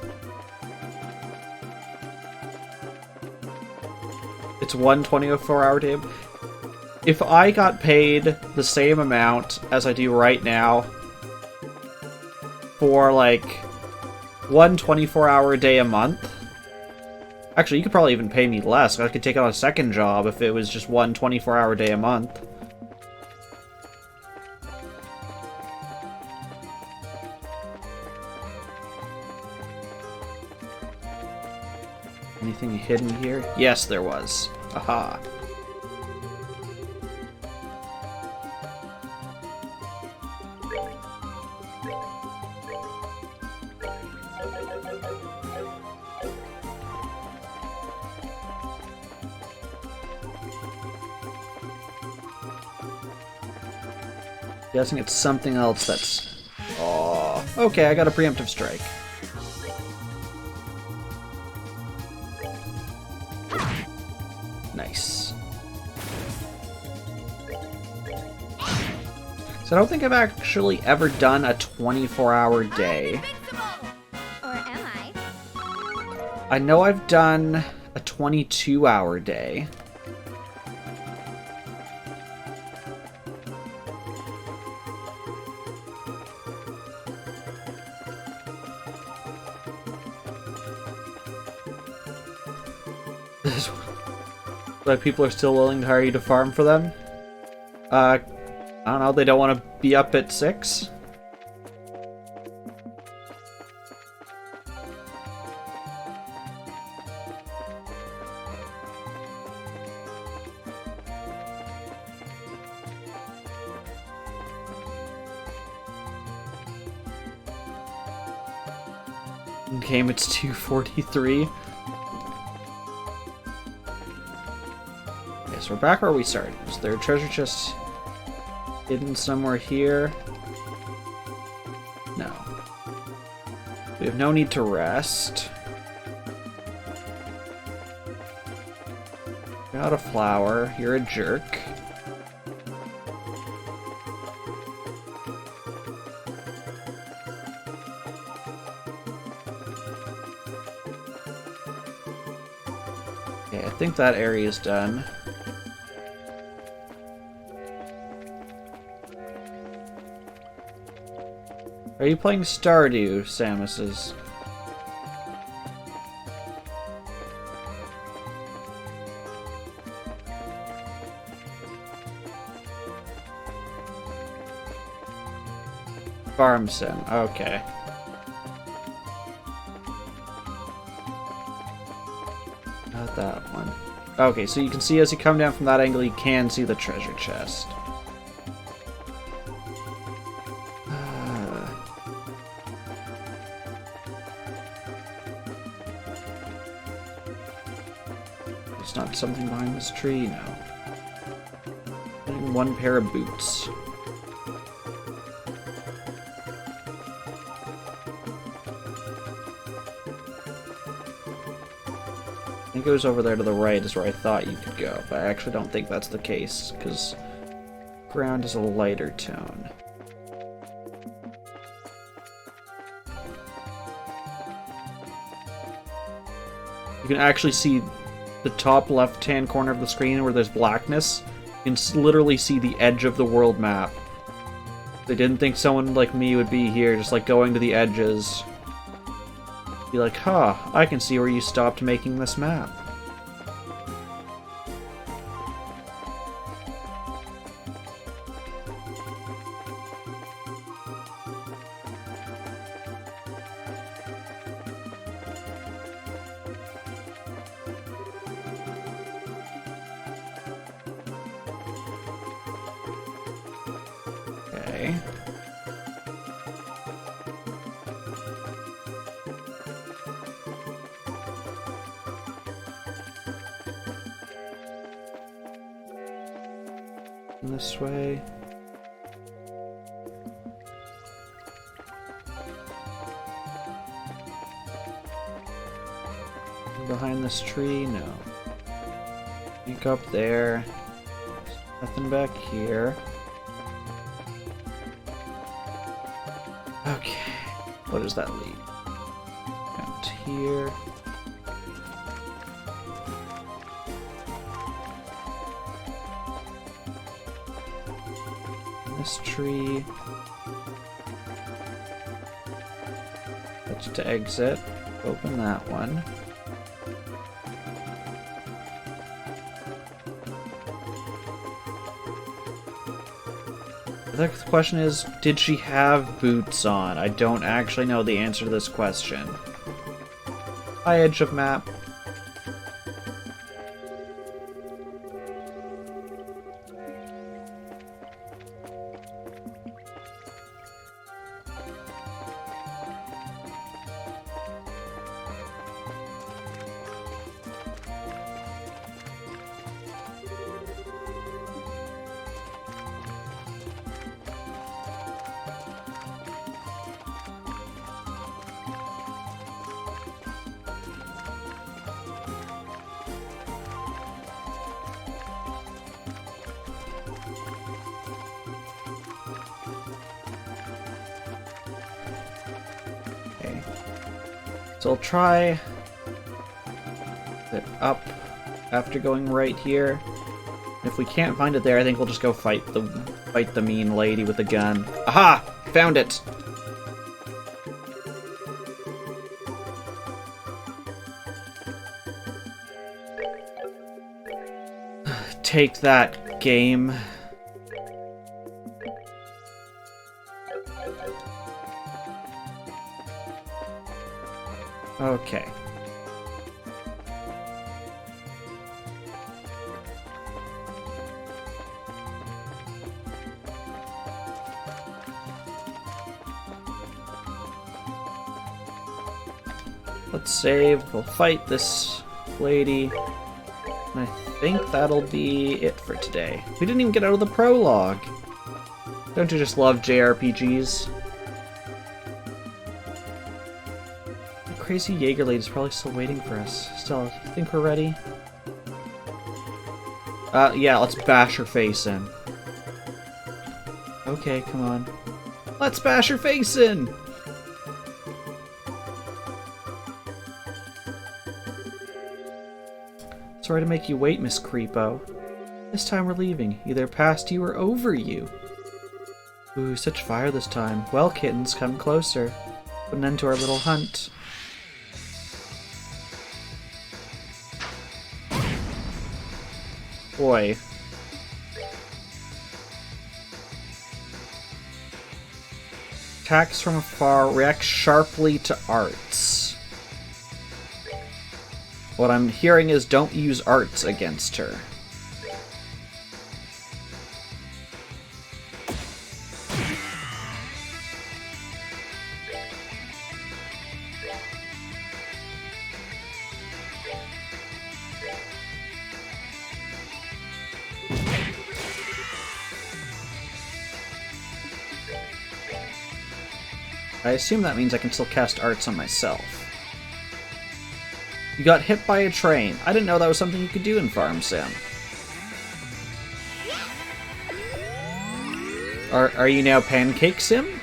It's 1 24-hour day. If I got paid the same amount as I do right now for, like, 1 24-hour day a month, actually, you could probably even pay me less. I could take on a second job if it was just 1 24-hour day a month. Anything hidden here? Yes, there was. Aha. Guessing it's something else that's... Oh, okay, I got a preemptive strike. Nice. So I don't think I've actually ever done a 24-hour day. Invincible! Or am I? I know I've done a 22-hour day. This is why people are still willing to hire you to farm for them? I don't know, they don't want to be up at 6? Game, it's 2:43. Okay, so we're back where we started. Is there a treasure chest hidden somewhere here? No. We have no need to rest. Got a flower. You're a jerk. Okay, I think that area is done. Are you playing Stardew, Samus's? Farm Sim, okay. Not that one. Okay, so you can see as you come down from that angle, you can see the treasure chest. There's not something behind this tree, no. One pair of boots. I think it was over there to the right is where I thought you could go, but I actually don't think that's the case, because ground is a lighter tone. You can actually see the top left-hand corner of the screen where there's blackness. You can literally see the edge of the world map. They didn't think someone like me would be here, just like going to the edges. Be like, huh, I can see where you stopped making this map. Okay. This way. Behind this tree? No. Think up there. Nothing back here. Okay. What does that lead? Out here. This tree. That's to exit. Open that one. The question is, did she have boots on? I don't actually know the answer to this question. High edge of map. So I'll try it up after going right here. If we can't find it there, I think we'll just go fight the mean lady with the gun. Aha! Found it! Take that, game. Okay. Let's save. We'll fight this lady. And I think that'll be it for today. We didn't even get out of the prologue. Don't you just love JRPGs? The crazy Jaeger lady's probably still waiting for us. Still, you think we're ready? Yeah, let's bash her face in. Okay, come on. Let's bash her face in! Sorry to make you wait, Miss Creepo. This time we're leaving, either past you or over you. Ooh, such fire this time. Well, kittens, come closer. Put an end to our little hunt. Boy. Attacks from afar react sharply to arts. What I'm hearing is don't use arts against her. I assume that means I can still cast arts on myself. You got hit by a train. I didn't know that was something you could do in Farm Sim. Are you now Pancake Sim?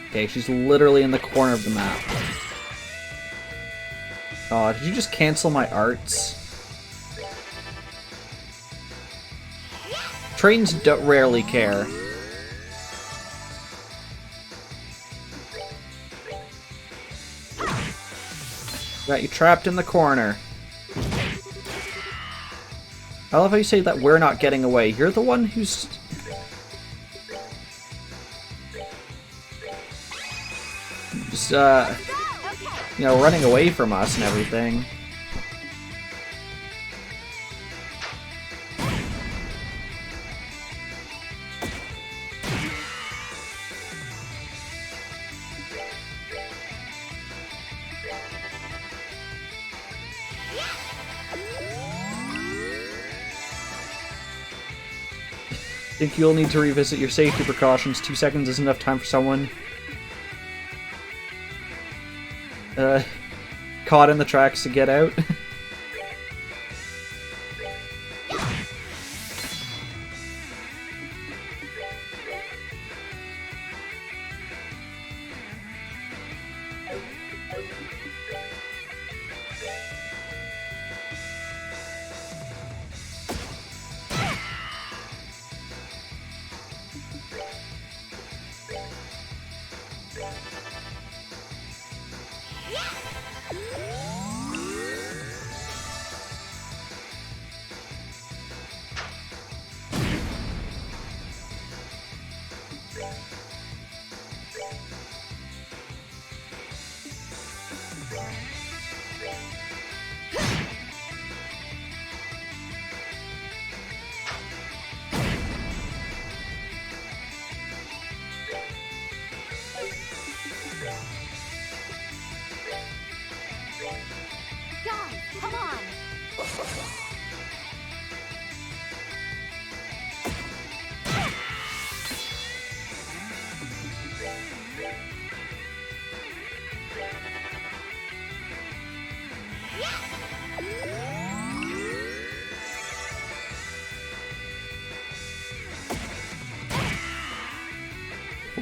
Okay, she's literally in the corner of the map. Aw, did you just cancel my arts? Trains rarely care. Got you trapped in the corner. I love how you say that we're not getting away. You're the one who's... just, you know, running away from us and everything. Think you'll need to revisit your safety precautions. 2 seconds is enough time for someone caught in the tracks to get out.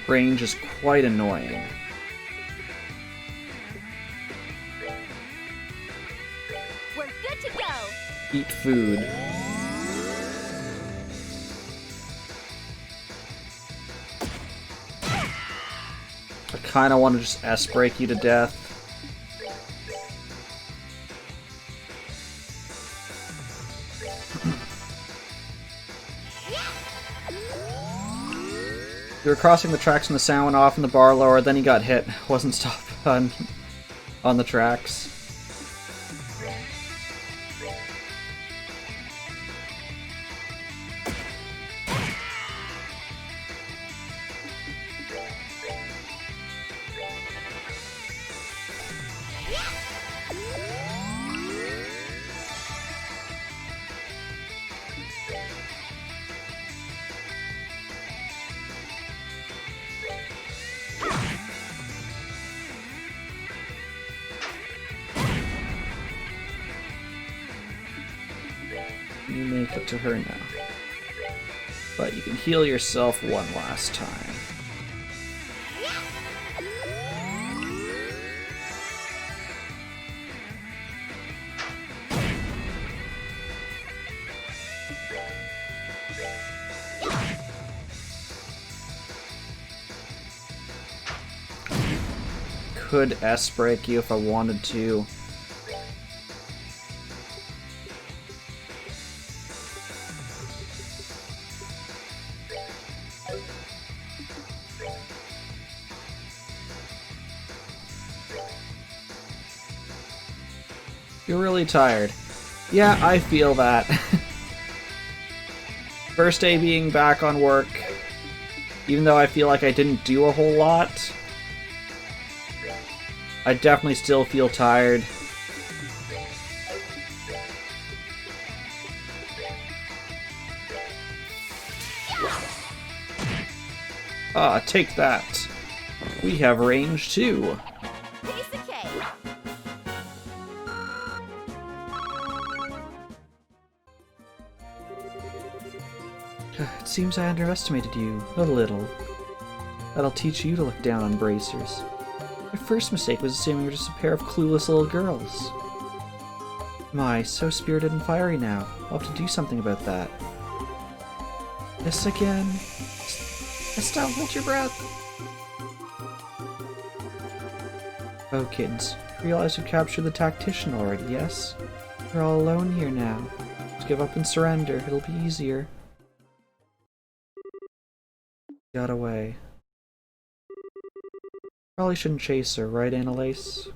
range is quite annoying. We're good to go. Eat food. I kinda want to just S-break you to death. You were crossing the tracks when the sound went off and the bar lower, then he got hit. Wasn't stopped on the tracks. You make it to her now. But you can heal yourself one last time. Could S-break you if I wanted to. You're really tired. Yeah, I feel that. First day being back on work, even though I feel like I didn't do a whole lot, I definitely still feel tired. Ah, take that. We have range too. Piece of cake. It seems I underestimated you a little. That'll teach you to look down on bracers. My first mistake was assuming we were just a pair of clueless little girls. My, so spirited and fiery now. I'll have to do something about that. This again? Estelle, hold your breath! Oh, kittens. Realize we've captured the tactician already, yes? We're all alone here now. Just give up and surrender. It'll be easier. Got away. Probably shouldn't chase her, right, Annalise?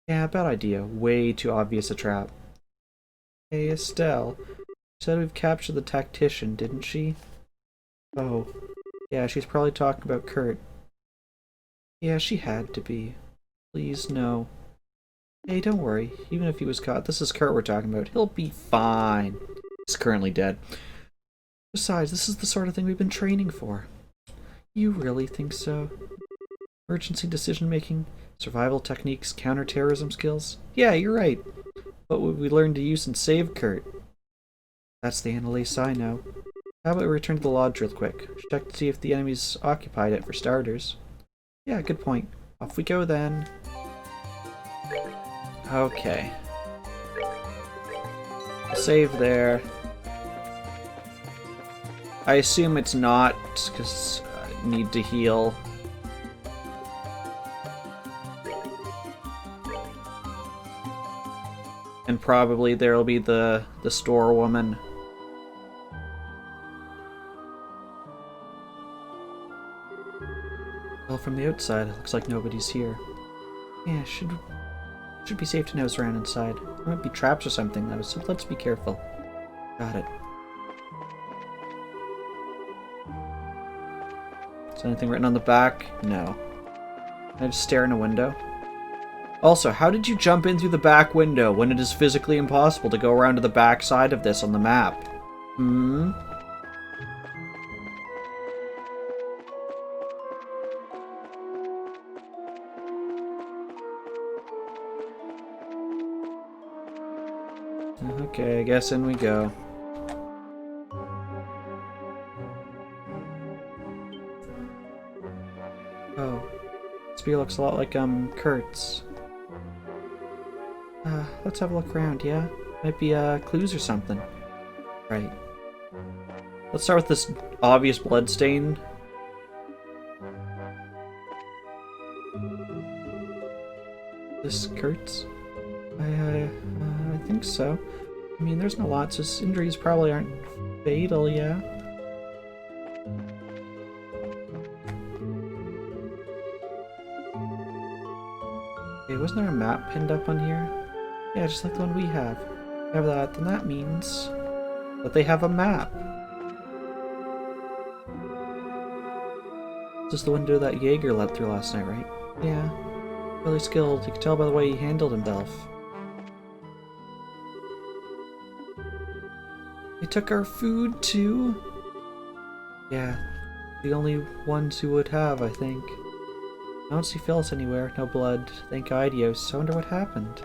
Yeah, bad idea. Way too obvious a trap. Hey, Estelle. She said we've captured the tactician, didn't she? Oh. Yeah, she's probably talking about Kurt. Yeah, she had to be. Please, no. Hey, don't worry. Even if he was caught, this is Kurt we're talking about. He'll be fine. He's currently dead. Besides, this is the sort of thing we've been training for. You really think so? Emergency decision-making, survival techniques, counter-terrorism skills? Yeah, you're right. What would we learn to use and save Kurt? That's the Annalise I know. How about we return to the lodge real quick? Check to see if the enemy's occupied it, for starters. Yeah, good point. Off we go then. Okay. Save there. I assume it's not, because I need to heal. And probably there'll be the store woman. Well, from the outside, it looks like nobody's here. Yeah, should be safe to nose around inside. There might be traps or something, though, so let's be careful. Got it. Is anything written on the back? No. Can I just stare in a window? Also, how did you jump in through the back window when it is physically impossible to go around to the back side of this on the map? Hmm? Okay, I guess in we go. Oh. Spear looks a lot like, Kurt's. Let's have a look around, yeah? Might be, clues or something. Right. Let's start with this obvious bloodstain. This Kurt's? I think so. I mean, there's no lots. His injuries probably aren't fatal, yeah? Okay, wasn't there a map pinned up on here? Yeah, just like the one we have. If they have that, then that means that they have a map. This is the window that Jaeger let through last night, right? Yeah. Really skilled. You can tell by the way he handled himself. They took our food too? Yeah. The only ones who would have, I think. I don't see Phyllis anywhere. No blood. Thank Idios. I wonder what happened.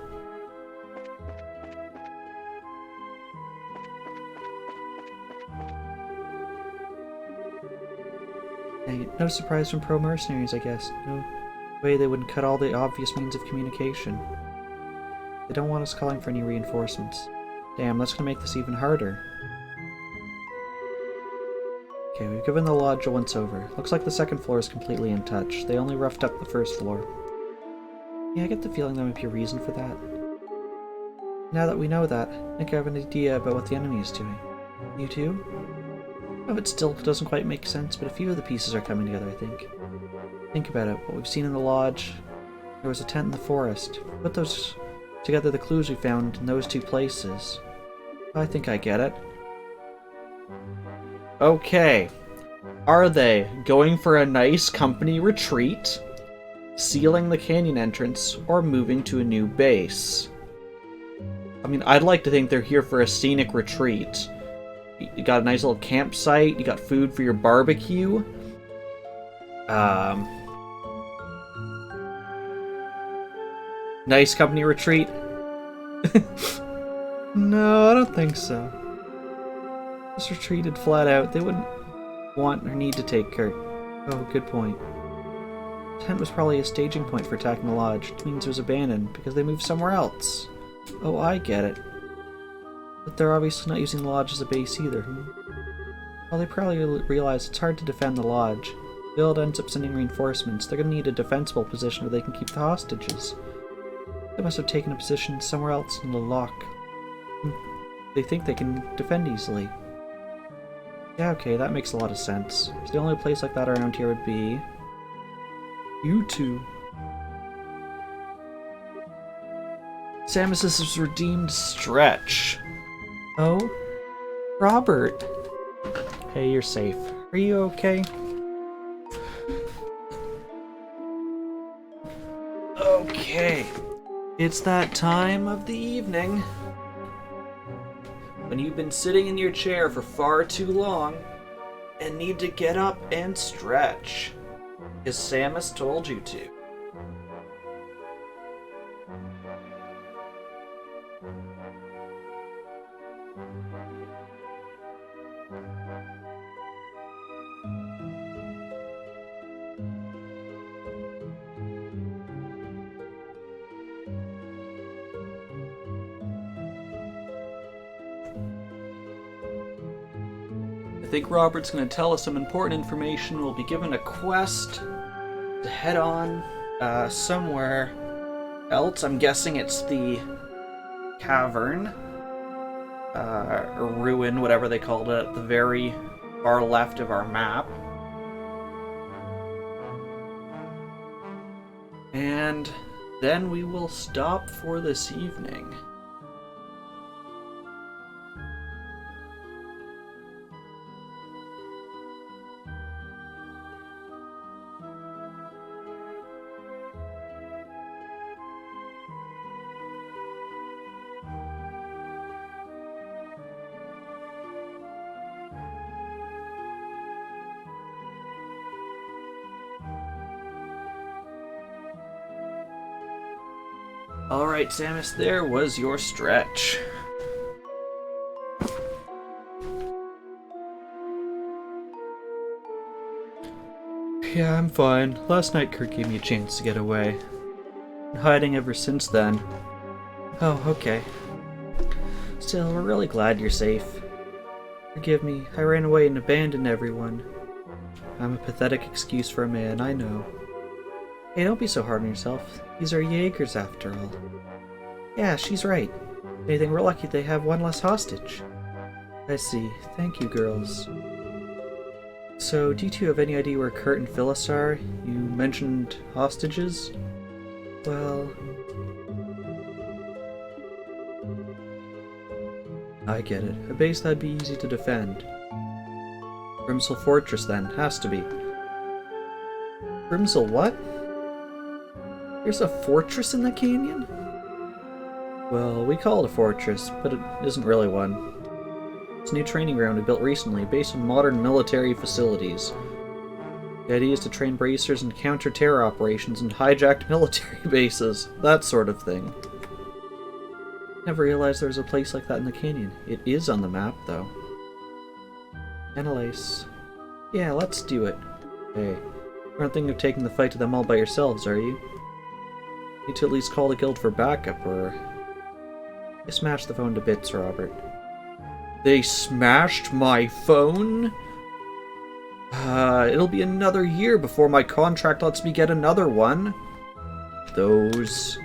Dang it. No surprise from pro-mercenaries, I guess. No way they wouldn't cut all the obvious means of communication. They don't want us calling for any reinforcements. Damn, that's gonna make this even harder. Okay, we've given the lodge a once-over. Looks like the second floor is completely untouched. They only roughed up the first floor. Yeah, I get the feeling there might be a reason for that. Now that we know that, I think I have an idea about what the enemy is doing. You too? Some of it still doesn't quite make sense, but a few of the pieces are coming together, I think. Think about it. What we've seen in the lodge. There was a tent in the forest. Put those together, the clues we found in those two places. I think I get it. Okay. Are they going for a nice company retreat, sealing the canyon entrance, or moving to a new base? I mean, I'd like to think they're here for a scenic retreat. You got a nice little campsite, you got food for your barbecue. Nice company retreat? No, I don't think so. Just retreated flat out. They wouldn't want or need to take Kurt. Oh, good point. The tent was probably a staging point for attacking the lodge, which means it was abandoned because they moved somewhere else. Oh, I get it. But they're obviously not using the lodge as a base either. Well, they probably realize it's hard to defend the lodge. If Build ends up sending reinforcements, they're going to need a defensible position where they can keep the hostages. They must have taken a position somewhere else in the lock. They think they can defend easily. Yeah, okay, that makes a lot of sense. So the only place like that around here would be... you two. Samus's redeemed stretch. Oh? Robert! Hey, you're safe. Are you okay? Okay. It's that time of the evening when you've been sitting in your chair for far too long and need to get up and stretch, because Samus told you to. I think Robert's going to tell us some important information. We'll be given a quest to head on somewhere else. I'm guessing it's the cavern, or ruin, whatever they called it, at the very far left of our map. And then we will stop for this evening. Alright, Samus, there was your stretch. Yeah, I'm fine. Last night Kurt gave me a chance to get away. Been hiding ever since then. Oh, okay. Still, we're really glad you're safe. Forgive me, I ran away and abandoned everyone. I'm a pathetic excuse for a man, I know. Hey, don't be so hard on yourself. These are Jaegers after all. Yeah, she's right. If anything, we're lucky they have one less hostage. I see. Thank you, girls. So, do you two have any idea where Kurt and Phyllis are? You mentioned hostages? Well... I get it. A base that'd be easy to defend. Grimsel Fortress, then. Has to be. Grimsel what? There's a fortress in the canyon? Well, we call it a fortress, but it isn't really one. It's a new training ground we built recently, based on modern military facilities. The idea is to train bracers and counter-terror operations and hijacked military bases, that sort of thing. Never realized there was a place like that in the canyon. It is on the map, though. Annalise. Yeah, let's do it. Hey, you aren't thinking of taking the fight to them all by yourselves, are you? Need to at least call the guild for backup, or... They smashed the phone to bits, Robert. They smashed my phone? It'll be another year before my contract lets me get another one. Those...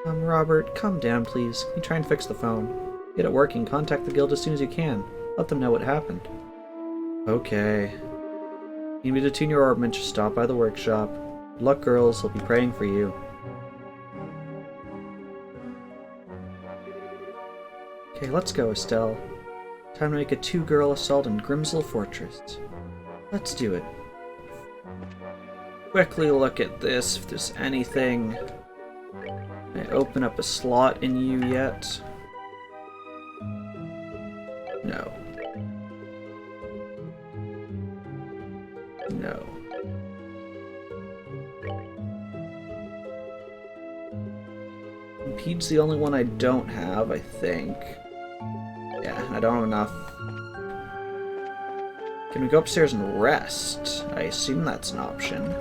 Robert, calm down, please. You try and fix the phone. Get it working, contact the guild as soon as you can. Let them know what happened. Okay. Need me to tune your orbment, just stop by the workshop. Good luck, girls. I'll be praying for you. Okay, let's go, Estelle. Time to make a two-girl assault in Grimsel Fortress. Let's do it. Quickly look at this, if there's anything... Can I open up a slot in you yet? No. No. Impede's the only one I don't have, I think. Yeah, I don't have enough. Can we go upstairs and rest? I assume that's an option.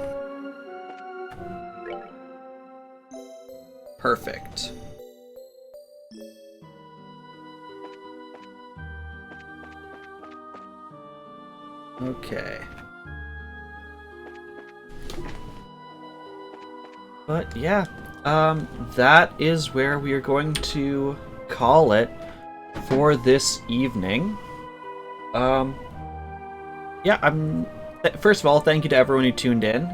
Perfect. Okay. But yeah, that is where we are going to call it for this evening. Yeah, first of all, thank you to everyone who tuned in.